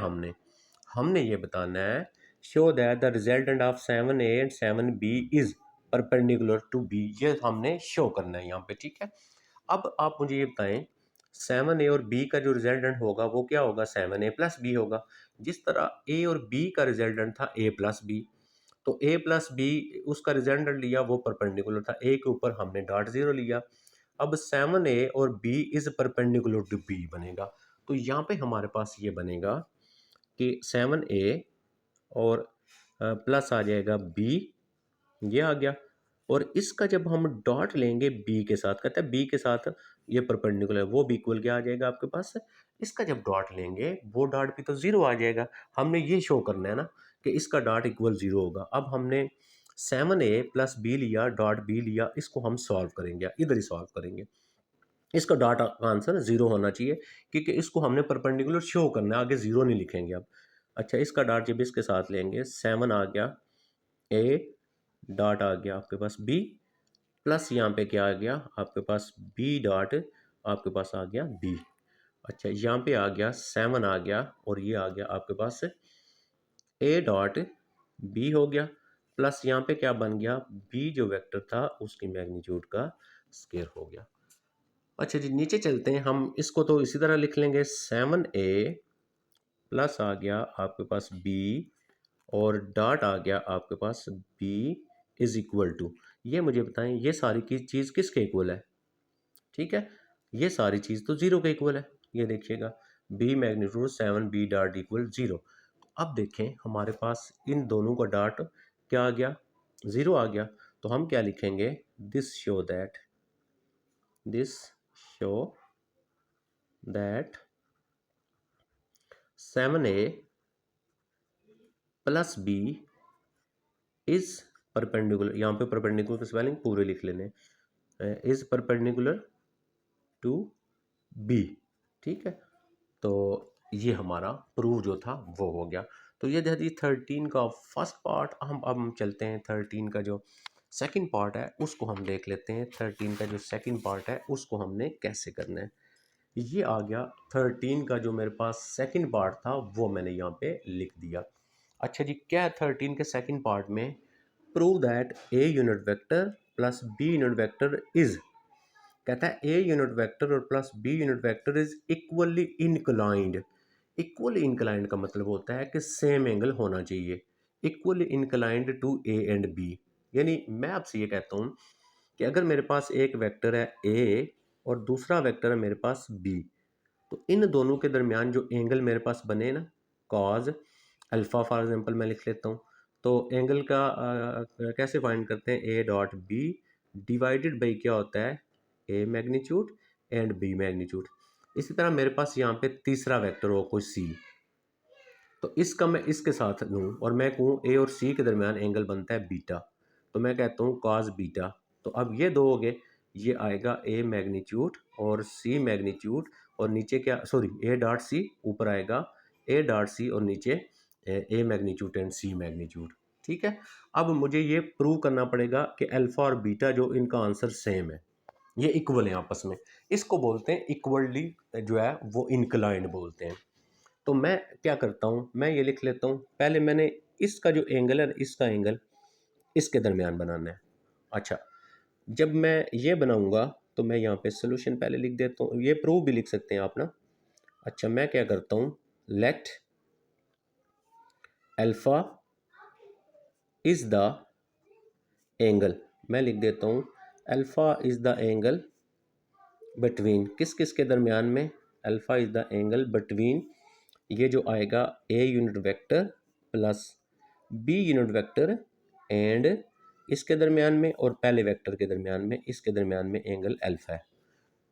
हमने ये बताना है, show that the resultant of 7A and 7B is perpendicular to B, ये हमने शो करना है यहाँ पे, ठीक है। अब आप मुझे ये बताएं, 7A और B का जो रिजल्टेंट होगा वो क्या होगा? 7A प्लस बी होगा। जिस तरह A और B का रिजल्टेंट था A प्लस बी, तो ए प्लस बी उसका रिजल्टेंट लिया वो परपेंडिकुलर था ए के ऊपर, हमने डॉट ज़ीरो लिया। अब 7A और B is perpendicular to B बनेगा। तो यहाँ पे हमारे पास ये बनेगा कि 7A और प्लस आ जाएगा बी, ये आ गया, और इसका जब हम डॉट लेंगे बी के साथ, कहता है बी के साथ ये परपेंडिकुलर, वो भी इक्वल क्या आ जाएगा आपके पास, इसका जब डॉट लेंगे वो डॉट भी तो ज़ीरो आ जाएगा। हमने ये शो करना है ना कि इसका डॉट इक्वल ज़ीरो होगा। अब हमने 7a प्लस बी लिया, डॉट बी लिया, इसको हम सॉल्व करेंगे, इधर ही सॉल्व करेंगे। इसका डॉट का आंसर ज़ीरो होना चाहिए क्योंकि इसको हमने परपेंडिकुलर शो करना है, आगे ज़ीरो नहीं लिखेंगे अब। अच्छा, इसका डॉट जब इसके साथ लेंगे, 7 आ गया ए, डॉट आ गया आपके पास बी, प्लस यहाँ पे क्या आ गया आपके पास बी डॉट, आपके पास आ गया बी। अच्छा, यहाँ पे आ गया 7 आ गया और ये आ गया आपके पास ए डॉट बी हो गया, प्लस यहाँ पे क्या बन गया, बी जो वेक्टर था उसकी मैग्नीट्यूड का स्केयर हो गया। अच्छा जी, नीचे चलते हैं, हम इसको तो इसी तरह लिख लेंगे, 7a प्लस आ गया आपके पास b और डॉट आ गया आपके पास b इज इक्वल टू, ये मुझे बताएं ये सारी की चीज़ किसके इक्वल है। ठीक है, ये सारी चीज़ तो ज़ीरो के इक्वल है। ये देखिएगा b magnitude 7 b dot equal zero. अब देखें हमारे पास इन दोनों का डॉट क्या आ गया, ज़ीरो आ गया। तो हम क्या लिखेंगे, this show that, this show that 7a plus B is perpendicular, यहाँ पे परपेंडिकुलर की स्पेलिंग पूरे लिख लेने, इज परपेंडिकुलर टू बी। ठीक है, तो ये हमारा प्रूव जो था वो हो गया। तो ये था जी 13 का फर्स्ट पार्ट। हम चलते हैं 13 का जो सेकंड पार्ट है उसको हम देख लेते हैं। 13 का जो सेकंड पार्ट है उसको हमने कैसे करना है, ये आ गया 13 का जो मेरे पास सेकंड पार्ट था वो मैंने यहाँ पे लिख दिया। अच्छा जी, क्या है 13 के सेकंड पार्ट में, prove that A unit vector plus B unit vector is, कहता है ए यूनिट वेक्टर और plus B unit vector is equally inclined. Equally inclined का मतलब होता है कि सेम एंगल होना चाहिए, equally inclined to A and B. यानी मैं आपसे ये कहता हूँ कि अगर मेरे पास एक वेक्टर है ए और दूसरा वेक्टर है मेरे पास बी, तो इन दोनों के दरमियान जो एंगल मेरे पास बने ना, कॉज अल्फ़ा फॉर एग्जांपल मैं लिख लेता हूँ, तो एंगल का कैसे फाइंड करते हैं, A dot B divided by क्या होता है, A magnitude and B magnitude. इसी तरह मेरे पास यहाँ पे तीसरा वेक्टर हो कोई सी, तो इसका मैं इसके साथ लूँ और मैं कहूँ ए और सी के दरमियान एंगल बनता है बीटा, तो मैं कहता हूँ कॉस बीटा। तो अब ये दो हो गए, ये आएगा ए मैग्नीट्यूड और सी मैग्नीट्यूड, और नीचे क्या, सॉरी ए डॉट सी, ऊपर आएगा ए डॉट सी और नीचे ए मैग्नीट्यूड एंड सी मैग्नीट्यूड। ठीक है, अब मुझे ये प्रूव करना पड़ेगा कि अल्फ़ा और बीटा जो इनका आंसर सेम है, ये इक्वल है आपस में, इसको बोलते हैं इक्वली जो है वो इंक्लाइंड बोलते हैं। तो मैं क्या करता हूँ, मैं ये लिख लेता हूँ, पहले मैंने इसका जो एंगल है इसका एंगल इसके दरमियान बनाना है। अच्छा, जब मैं ये बनाऊंगा तो मैं यहाँ पे सोल्यूशन पहले लिख देता हूँ, ये प्रूव भी लिख सकते हैं आप ना। अच्छा, मैं क्या करता हूँ, let alpha is the angle, मैं लिख देता हूँ alpha is the angle between, किस किस के दरमियान में, alpha is the angle between, ये जो आएगा A unit vector plus B unit vector and इसके दरमियान में और पहले वेक्टर के दरमियान में, इसके दरमियान में एंगल अल्फा है।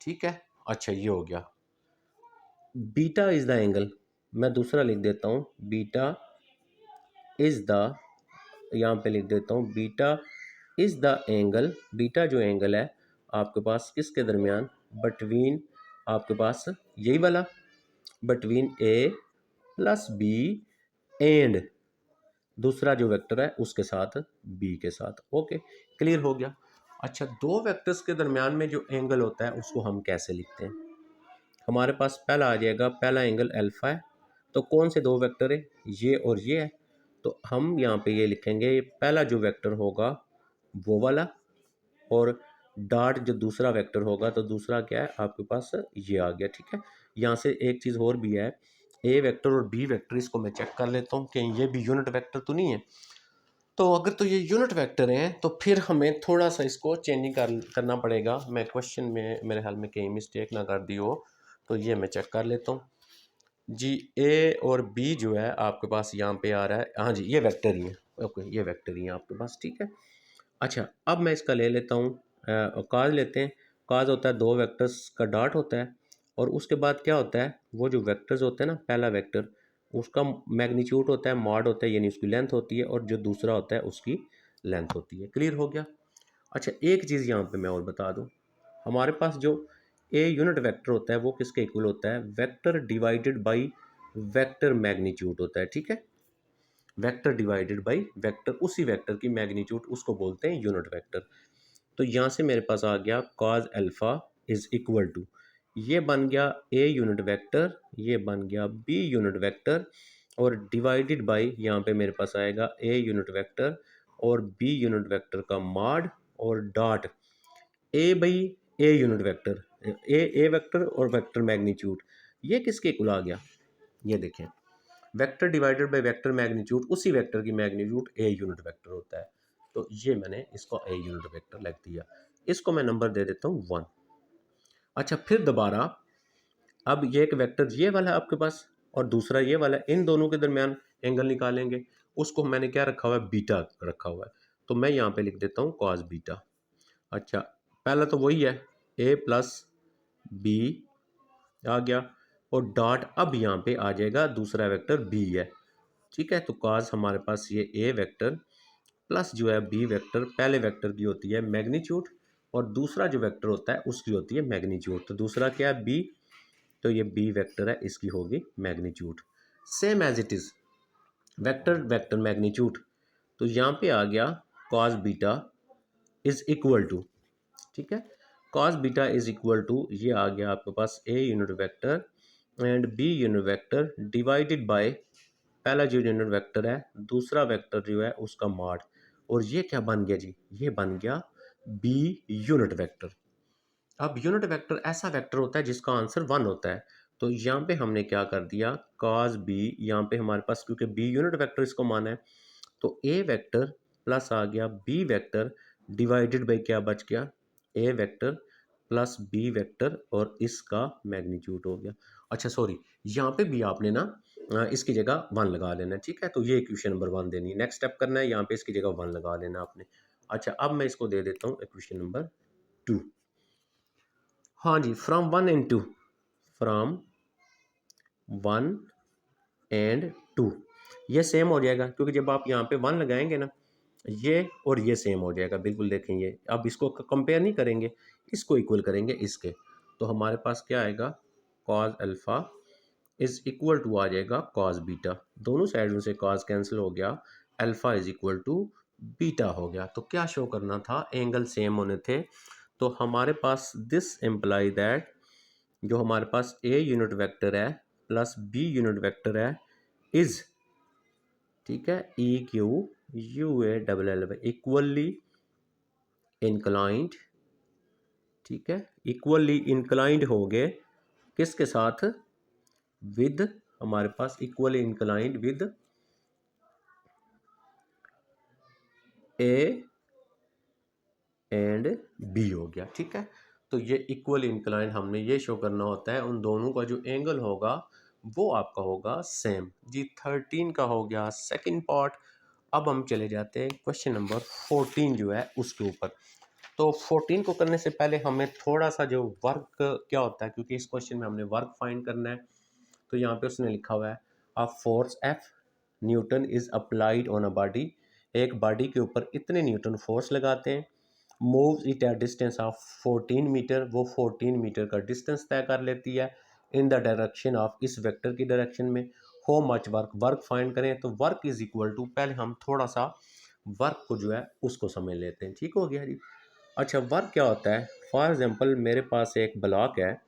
ठीक है, अच्छा ये हो गया। बीटा इज द एंगल, मैं दूसरा लिख देता हूँ, बीटा इज द, यहाँ पे लिख देता हूँ beta is the angle, beta जो एंगल है आपके पास किसके दरमियान, बिटवीन, आपके पास यही वाला, between A plus B and दूसरा जो वेक्टर है उसके साथ बी के साथ। ओके, क्लियर हो गया। अच्छा, दो वेक्टर्स के दरमियान में जो एंगल होता है उसको हम कैसे लिखते हैं, हमारे पास पहला आ जाएगा, पहला एंगल अल्फा है, तो कौन से दो वेक्टर है, ये और ये है, तो हम यहाँ पे ये लिखेंगे, पहला जो वेक्टर होगा वो वाला, और डॉट जो दूसरा वेक्टर होगा तो दूसरा क्या है आपके पास ये आ गया। ठीक है, यहाँ से एक चीज़ और भी है, ए वेक्टर और बी वेक्टर, इसको मैं चेक कर लेता हूँ कि ये भी यूनिट वेक्टर तो नहीं है। तो अगर तो ये यूनिट वेक्टर हैं तो फिर हमें थोड़ा सा इसको चेंजिंग करना पड़ेगा। मैं क्वेश्चन में मेरे ख्याल में कहीं मिस्टेक ना कर दी हो, तो ये मैं चेक कर लेता हूँ जी। ए और बी जो है आपके पास यहाँ पे आ रहा है, हाँ जी ये वेक्टर ही है, ओके ये वेक्टर ही है आपके पास। ठीक है, अच्छा, अब मैं इसका ले लेता हूँ काज लेते हैं। काज होता है दो वेक्टर्स का डॉट होता है, और उसके बाद क्या होता है, वो जो वेक्टर्स होते हैं ना, पहला वेक्टर उसका मैग्नीट्यूड होता है, मॉड होता है, यानी उसकी लेंथ होती है, और जो दूसरा होता है उसकी लेंथ होती है। क्लियर हो गया? अच्छा, एक चीज़ यहाँ पे मैं और बता दूँ, हमारे पास जो ए यूनिट वेक्टर होता है वो किसके इक्वल होता है, vector divided by vector magnitude होता है। ठीक है, वेक्टर डिवाइडेड बाई वेक्टर, उसी वेक्टर की मैग्नीट्यूड उसको बोलते हैं यूनिट वेक्टर। तो यहाँ से मेरे पास आ गया cos alpha is equal to, ये बन गया ए यूनिट वेक्टर, ये बन गया बी यूनिट वेक्टर, और डिवाइडेड बाई यहाँ पे मेरे पास आएगा ए यूनिट वेक्टर और बी यूनिट वेक्टर का मॉड, और dot A by A unit vector, A vector और वेक्टर मैग्नीट्यूड, ये किसके इक्वल आ गया, ये देखें, vector divided by vector magnitude, उसी वेक्टर की मैग्नीट्यूड ए यूनिट वेक्टर होता है। तो ये मैंने इसको ए यूनिट वेक्टर लिख दिया, इसको मैं नंबर दे देता हूँ 1। अच्छा, फिर दोबारा, अब ये एक वेक्टर ये वाला है आपके पास और दूसरा ये वाला है, इन दोनों के दरमियान एंगल निकालेंगे, उसको मैंने क्या रखा हुआ है, बीटा रखा हुआ है। तो मैं यहाँ पे लिख देता हूँ कॉस बीटा। अच्छा, पहला तो वही है, ए प्लस बी आ गया, और डॉट अब यहाँ पे आ जाएगा दूसरा वेक्टर बी है। ठीक है, तो काज हमारे पास ये ए वेक्टर प्लस जो है बी वेक्टर, पहले वेक्टर की होती है मैग्नीट्यूड, और दूसरा जो वेक्टर होता है उसकी होती है मैग्नीट्यूड। तो दूसरा क्या है, बी, तो ये बी वेक्टर है, इसकी होगी magnitude. Same as it is vector vector magnitude, तो यहाँ पे आ गया cos beta is equal to, ठीक है, cos beta is equal to, ये आ गया आपके पास A unit vector and B unit vector divided by पहला जो यूनिट वेक्टर है, दूसरा वेक्टर जो है उसका मॉड, और ये क्या बन गया जी, ये बन गया बी यूनिट वेक्टर। अब यूनिट वेक्टर ऐसा वेक्टर होता है जिसका आंसर 1 होता है। तो यहाँ पे हमने क्या कर दिया, कॉस बी, यहाँ पे हमारे पास क्योंकि बी यूनिट वेक्टर इसको माना है, तो ए वेक्टर प्लस आ गया बी वेक्टर डिवाइडेड बाई क्या बच गया, ए वेक्टर प्लस बी वेक्टर, और इसका मैग्नीट्यूड हो गया। अच्छा सॉरी, यहाँ पे भी आपने ना इसकी जगह 1 लगा लेना है। ठीक है, तो ये इक्वेशन नंबर 1 देनी है, नेक्स्ट स्टेप करना है, यहाँ पे इसकी जगह 1 लगा लेना आपने। अच्छा, अब मैं इसको दे देता हूँ इक्वेशन नंबर 2। हाँ जी, फ्रॉम 1 एंड 2, फ्रॉम 1 एंड 2, ये सेम हो जाएगा क्योंकि जब आप यहाँ पे 1 लगाएंगे ना, ये और ये सेम हो जाएगा बिल्कुल। देखें, ये अब इसको कंपेयर नहीं करेंगे, इसको इक्वल करेंगे इसके। तो हमारे पास क्या आएगा, cos alpha is equal to आ जाएगा कॉस बीटा, दोनों साइडों से कॉस कैंसिल हो गया, alpha is equal to beta हो गया। तो क्या शो करना था, एंगल सेम होने थे। तो हमारे पास दिस एम्प्लाई दैट, जो हमारे पास ए यूनिट वेक्टर है प्लस बी यूनिट वेक्टर है इज, ठीक है, E Q U A double L equally inclined, ठीक है, इक्वली इंक्लाइंड हो गए किसके साथ, विद, हमारे पास equally inclined with A and B हो गया। ठीक है, तो ये इक्वल इंक्लाइन हमने ये शो करना होता है, उन दोनों का जो एंगल होगा वो आपका होगा सेम जी। 13 का हो गया सेकंड पार्ट। अब हम चले जाते हैं क्वेश्चन नंबर 14 जो है उसके ऊपर। तो 14 को करने से पहले हमें थोड़ा सा जो वर्क क्या होता है, क्योंकि इस क्वेश्चन में हमने वर्क फाइंड करना है। तो यहाँ पे उसने लिखा हुआ है a force F newton is applied on a body, एक बॉडी के ऊपर इतने न्यूटन फोर्स लगाते हैं, moves it at distance of 14 meter, वो 14 मीटर का डिस्टेंस तय कर लेती है इन द डायरेक्शन ऑफ, इस वेक्टर की डायरेक्शन में। How much work, work find करें तो वर्क इज इक्वल टू, पहले हम थोड़ा सा वर्क को जो है उसको समझ लेते हैं। ठीक हो गया जी। अच्छा, वर्क क्या होता है, फॉर एग्जांपल मेरे पास एक ब्लॉक है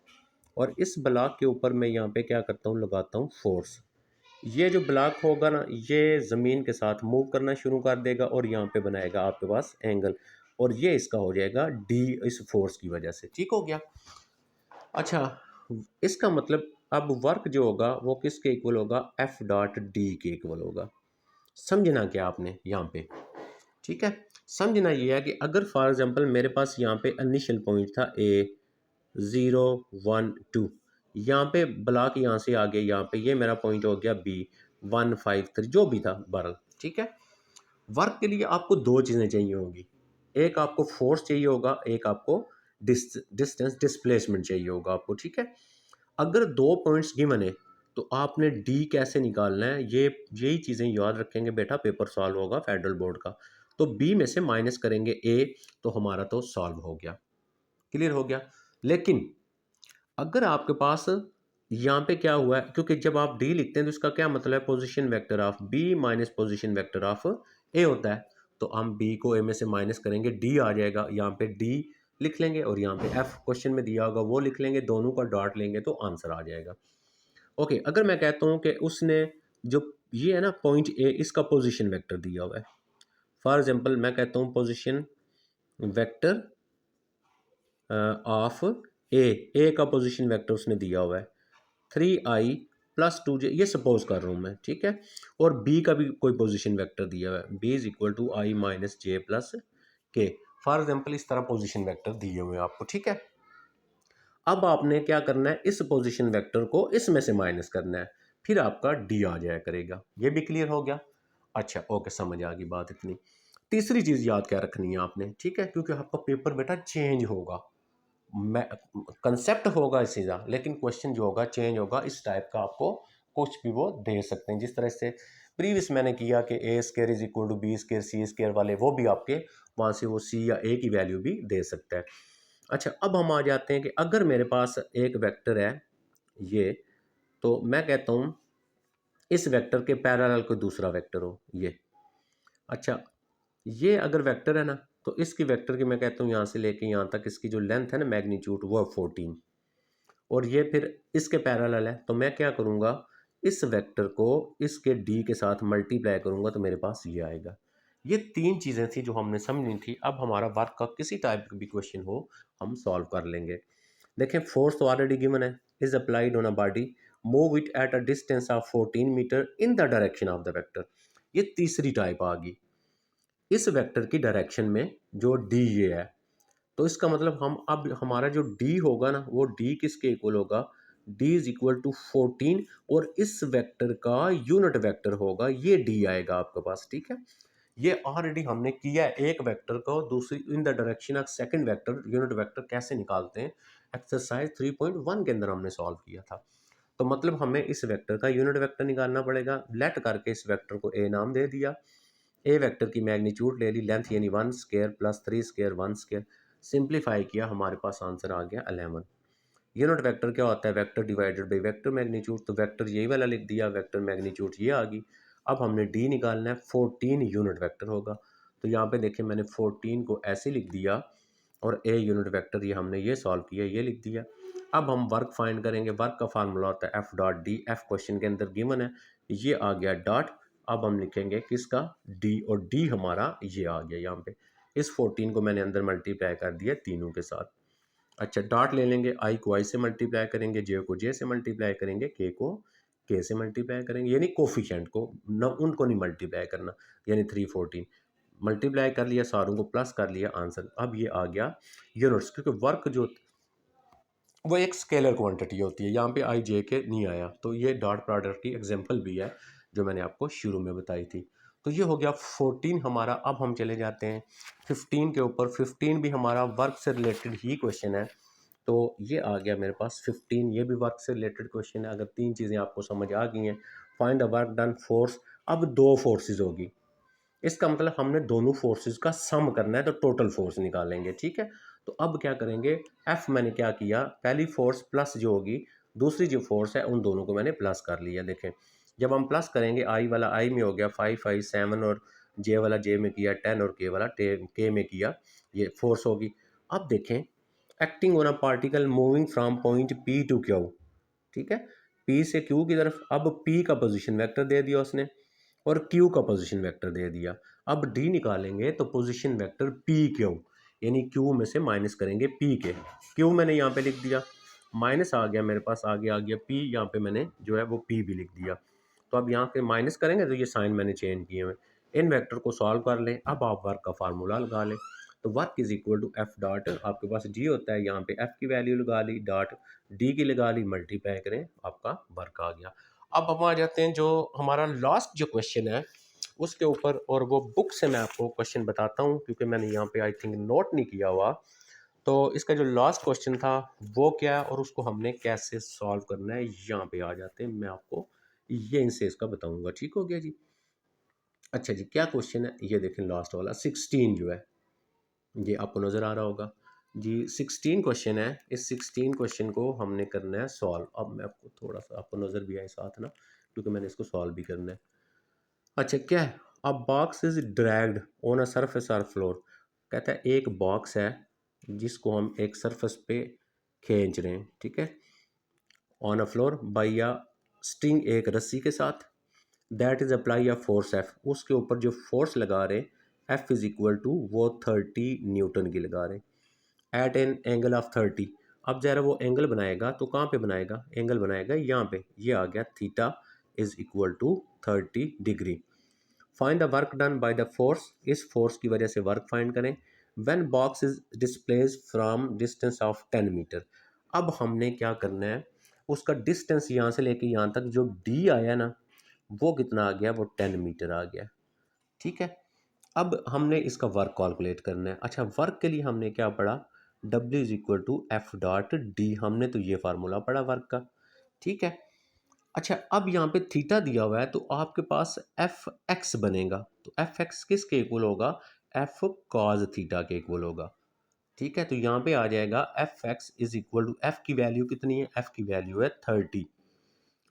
और इस ब्लॉक के ऊपर मैं यहाँ पे क्या करता हूँ, लगाता हूँ फोर्स। ये जो ब्लॉक होगा ना, ये ज़मीन के साथ मूव करना शुरू कर देगा और यहाँ पे बनाएगा आपके पास एंगल, और ये इसका हो जाएगा डी, इस फोर्स की वजह से। ठीक हो गया। अच्छा, इसका मतलब अब वर्क जो होगा वो किसके इक्वल होगा, एफ डॉट डी के इक्वल होगा। समझना क्या आपने यहाँ पे, ठीक है, समझना ये है कि अगर फॉर एग्जांपल मेरे पास यहाँ पे इनिशियल पॉइंट था ए 0 1 2, यहाँ पे ब्लॉक यहाँ से आगे, यहाँ पे ये मेरा पॉइंट हो गया बी 1 5 3, जो भी था बरल। ठीक है, वर्क के लिए आपको दो चीज़ें चाहिए होंगी, एक आपको फोर्स चाहिए होगा, एक आपको डिस्टेंस डिस्प्लेसमेंट चाहिए होगा आपको, ठीक है। अगर 2 पॉइंट्स गिवन है तो आपने डी कैसे निकालना है, ये यही चीज़ें याद रखेंगे बेटा, पेपर सॉल्व होगा फेडरल बोर्ड का। तो बी में से माइनस करेंगे ए, तो हमारा तो सॉल्व हो गया, क्लियर हो गया। लेकिन अगर आपके पास यहाँ पे क्या हुआ है, क्योंकि जब आप डी लिखते हैं तो इसका क्या मतलब है, position vector of B minus position vector of A होता है। तो हम बी को ए में से माइनस करेंगे, डी आ जाएगा, यहाँ पे डी लिख लेंगे और यहाँ पे एफ क्वेश्चन में दिया होगा वो लिख लेंगे, दोनों का डॉट लेंगे तो आंसर आ जाएगा। ओके, अगर मैं कहता हूँ कि उसने जो ये है ना पॉइंट ए, इसका पोजीशन वेक्टर दिया हुआ है, फॉर एग्जांपल मैं कहता हूँ पोजीशन वेक्टर ऑफ ए का पोजीशन वेक्टर उसने दिया हुआ है 3i+2j, ये सपोज कर रहा हूँ मैं, ठीक है। और बी का भी कोई पोजीशन वेक्टर दिया हुआ है, b is equal to i minus J plus K, for example इस तरह पोजीशन वेक्टर दिए हुए हैं आपको, ठीक है। अब आपने क्या करना है, इस पोजीशन वेक्टर को इसमें से माइनस करना है, फिर आपका डी आ जाया करेगा। ये भी क्लियर हो गया। अच्छा ओके, समझ आ गई बात इतनी। तीसरी चीज याद क्या रखनी है आपने, ठीक है, क्योंकि आपका पेपर बेटा चेंज होगा, मैं कंसेप्ट होगा सीधा, लेकिन क्वेश्चन जो होगा चेंज होगा। इस टाइप का आपको कुछ भी वो दे सकते हैं, जिस तरह से प्रीवियस मैंने किया कि A square is equal to B square C square वाले, वो भी आपके वहाँ से वो सी या ए की वैल्यू भी दे सकता है। अच्छा, अब हम आ जाते हैं कि अगर मेरे पास एक वेक्टर है ये, तो मैं कहता हूँ इस वेक्टर के पैरेलल कोई दूसरा वेक्टर हो ये। अच्छा, ये अगर वेक्टर है ना, तो इसकी वेक्टर की मैं कहता हूँ यहाँ से लेके यहाँ तक इसकी जो लेंथ है ना मैग्नीट्यूड, वो 14, और ये फिर इसके पैरेलल है, तो मैं क्या करूँगा, इस वेक्टर को इसके डी के साथ मल्टीप्लाई करूँगा तो मेरे पास ये आएगा। ये तीन चीज़ें थी जो हमने समझनी थी। अब हमारा वर्क का किसी टाइप का भी क्वेश्चन हो हम सॉल्व कर लेंगे। देखें, फोर्स तो ऑलरेडी गिवन है, is applied on a body, move it at a distance of 14 meter in the direction of the vector. ये तीसरी टाइप आ गई, इस वेक्टर की डायरेक्शन में जो डी ये है, तो इसका मतलब हम अब हमारा जो डी होगा ना, वो डी किसके इक्वल होगा, डी इज इक्वल टू 14, और इस वेक्टर का यूनिट वेक्टर होगा ये डी आएगा आपके पास, ठीक है। ये ऑलरेडी हमने किया है, एक वेक्टर को दूसरी इन the direction of second vector unit vector कैसे निकालते हैं, एक्सरसाइज 3.1 के अंदर हमने सॉल्व किया था। तो मतलब हमें इस वेक्टर का यूनिट वेक्टर निकालना पड़ेगा। लेट करके इस वेक्टर को ए नाम दे दिया, ए वेक्टर की मैग्नीट्यूड ले ली, लेंथ यानी 1 square plus 3 square 1 square, simplify किया, हमारे पास आंसर आ गया 11। यूनिट वेक्टर क्या होता है, vector divided by vector magnitude, तो वेक्टर यही वाला लिख दिया, वेक्टर मैग्नीट्यूड ये आ गई। अब हमने डी निकालना है, 14 यूनिट वेक्टर होगा, तो यहाँ पे देखिए मैंने 14 को ऐसे लिख दिया, और ए यूनिट वेक्टर ये हमने ये सॉल्व किया, ये लिख दिया। अब हम वर्क फाइंड करेंगे, वर्क का फार्मूला होता है F dot D, F question के अंदर गिवन है, ये आ गया डॉट। अब हम लिखेंगे किसका, डी, और डी हमारा ये आ गया यहाँ पे। इस 14 को मैंने अंदर मल्टीप्लाई कर दिया तीनों के साथ। अच्छा, डॉट ले लेंगे, आई को आई से मल्टीप्लाई करेंगे, जे को जे से मल्टीप्लाई करेंगे, के को के से मल्टीप्लाई करेंगे, यानी कोफिशिएंट को न, उनको नहीं मल्टीप्लाई करना, यानी 314 मल्टीप्लाई कर लिया, सारों को प्लस कर लिया, आंसर अब ये आ गया यूनिट्स, क्योंकि वर्क जो वो एक स्केलर क्वांटिटी होती है, यहाँ पे आई जे के नहीं आया, तो ये डॉट प्रोडक्ट की एग्जांपल भी है जो मैंने आपको शुरू में बताई थी। तो ये हो गया 14 हमारा। अब हम चले जाते हैं 15 के ऊपर। 15 भी हमारा वर्क से रिलेटेड ही क्वेश्चन है, तो ये आ गया मेरे पास 15, ये भी वर्क से रिलेटेड क्वेश्चन है। अगर तीन चीज़ें आपको समझ आ गई हैं, find the work done force, अब दो फोर्सेज होगी, इसका मतलब हमने दोनों फोर्सेस का सम करना है, तो टोटल फोर्स निकालेंगे, ठीक है। तो अब क्या करेंगे, एफ मैंने क्या किया, पहली फोर्स प्लस जो होगी, दूसरी जो फोर्स है उन दोनों को मैंने प्लस कर लिया। देखें, जब हम प्लस करेंगे, आई वाला आई में हो गया 5 5 7, और जे वाला जे में किया 10, और के वाला के में किया, ये फोर्स होगी। अब देखें, acting on a particle moving from point P to Q, ठीक है, पी से क्यू की तरफ। अब पी का पोजीशन वेक्टर दे दिया उसने, और क्यू का पोजीशन वेक्टर दे दिया। अब डी निकालेंगे तो पोजीशन वेक्टर पी क्यू, यानी क्यू में से माइनस करेंगे पी के, क्यू मैंने यहाँ पे लिख दिया, माइनस आ गया मेरे पास, आगे आ गया पी, यहाँ पे मैंने जो है वो पी भी लिख दिया। तो अब यहाँ पे माइनस करेंगे तो ये साइन मैंने चेंज किए हुए। इन वेक्टर को सॉल्व कर लें, अब आप वर्क का फार्मूला लगा लें, तो work is equal to F dot, आपके पास डी होता है, यहाँ पे एफ की वैल्यू लगा ली, डॉट डी की लगा ली, मल्टीप्लाई करें, आपका वर्क आ गया। अब हम आ जाते हैं जो हमारा लास्ट जो क्वेश्चन है, उसके ऊपर, और वो बुक से मैं आपको क्वेश्चन बताता हूँ क्योंकि मैंने यहाँ पे आई थिंक नोट नहीं किया हुआ। तो इसका जो लास्ट क्वेश्चन था वो क्या है और उसको हमने कैसे सॉल्व करना है, यहाँ पे आ जाते हैं, मैं आपको ये इनसे इसका बताऊंगा। ठीक हो गया जी। अच्छा जी, क्या क्वेश्चन है ये देखें, लास्ट वाला 16 जो है, ये आपको नज़र आ रहा होगा जी। 16 क्वेश्चन है, इस 16 क्वेश्चन को हमने करना है सॉल्व। अब मैं आपको थोड़ा सा, आपको नज़र भी आए साथ ना, क्योंकि मैंने इसको सॉल्व भी करना है। अच्छा क्या है, अ box is dragged on a surface और फ्लोर। कहता है एक बॉक्स है जिसको हम एक सरफेस पे खींच रहे हैं, ठीक है, on a floor by a string, एक रस्सी के साथ। That is apply a force F, उसके ऊपर जो फोर्स लगा रहे एफ इज इक्वल टू वो 30 न्यूटन की लगा रहे एट एन एंगल ऑफ 30। अब ज़रा वो एंगल बनाएगा तो कहाँ पे बनाएगा, एंगल बनाएगा यहाँ पे, ये आ गया theta is equal to 30 degree. Find the work done by the force, इस फोर्स की वजह से वर्क फाइंड करें। When box is displace from distance of 10 meter. अब हमने क्या करना है, उसका डिस्टेंस यहाँ से लेके यहाँ तक जो डी आया ना, वो कितना आ गया, वो 10 मीटर आ गया। ठीक है, अब हमने इसका वर्क कैलकुलेट करना है। अच्छा, वर्क के लिए हमने क्या पढ़ा, W is equal to F dot D, हमने तो ये फार्मूला पढ़ा वर्क का। ठीक है, अच्छा अब यहाँ पे थीटा दिया हुआ है तो आपके पास एफ एक्स बनेगा, तो एफ एक्स किसके इक्वल होगा, एफ कॉज थीटा के इक्वल होगा। ठीक है, तो यहाँ पे आ जाएगा F X is equal to, F की वैल्यू कितनी है, एफ की वैल्यू है 30,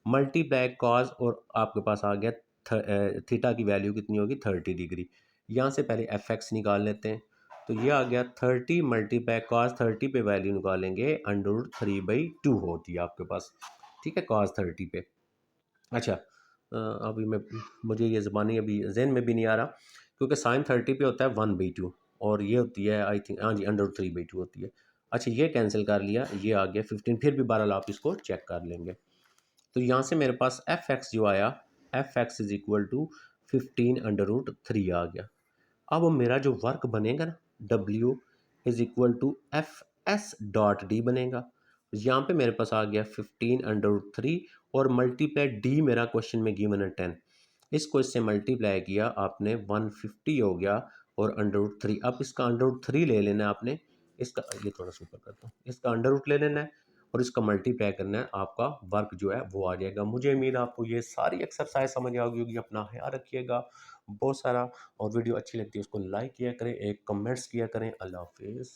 मल्टीप्लाई कॉज, और आपके पास आ गया थीटा की वैल्यू कितनी होगी, 30 डिग्री। यहाँ से पहले एफ एक्स निकाल लेते हैं, तो ये आ गया 30 मल्टीप्लाई कॉज 30 पे वैल्यू निकालेंगे √3/2 होती है आपके पास। ठीक है, कॉज 30 पे। अच्छा अभी मैं, मुझे ये ज़बानी अभी जहन में भी नहीं आ रहा, क्योंकि साइन 30 पे होता है 1/2, और ये होती है आई थिंक, हाँ जी, √3/2 होती है। अच्छा ये कैंसिल कर लिया, ये आ गया 15, फिर भी बहरहाल आप इसको चेक कर लेंगे। तो यहाँ से मेरे पास एफ एक्स जो आया, F X is equal to 15√3 आ गया। अब मेरा जो वर्क बनेगा ना, W is equal to F S dot D बनेगा। यहाँ पे मेरे पास आ गया 15√3, और मल्टीप्लाई डी मेरा क्वेश्चन में गिवन है 10, इसको इससे मल्टीप्लाई किया आपने 150 हो गया, और √3, अब इसका √3 ले लेना है आपने, इसका ये थोड़ा सा ऊपर करता हूँ, इसका अंडर रूट ले लेना है और इसका मल्टीप्लाई करना है, आपका वर्क जो है वो आ जाएगा। मुझे उम्मीद है आपको ये सारी एक्सरसाइज समझ आ गई होगी। अपना ख्याल रखिएगा बहुत सारा, और वीडियो अच्छी लगती है उसको लाइक किया करें, एक कमेंट्स किया करें। अल्लाह हाफिज़।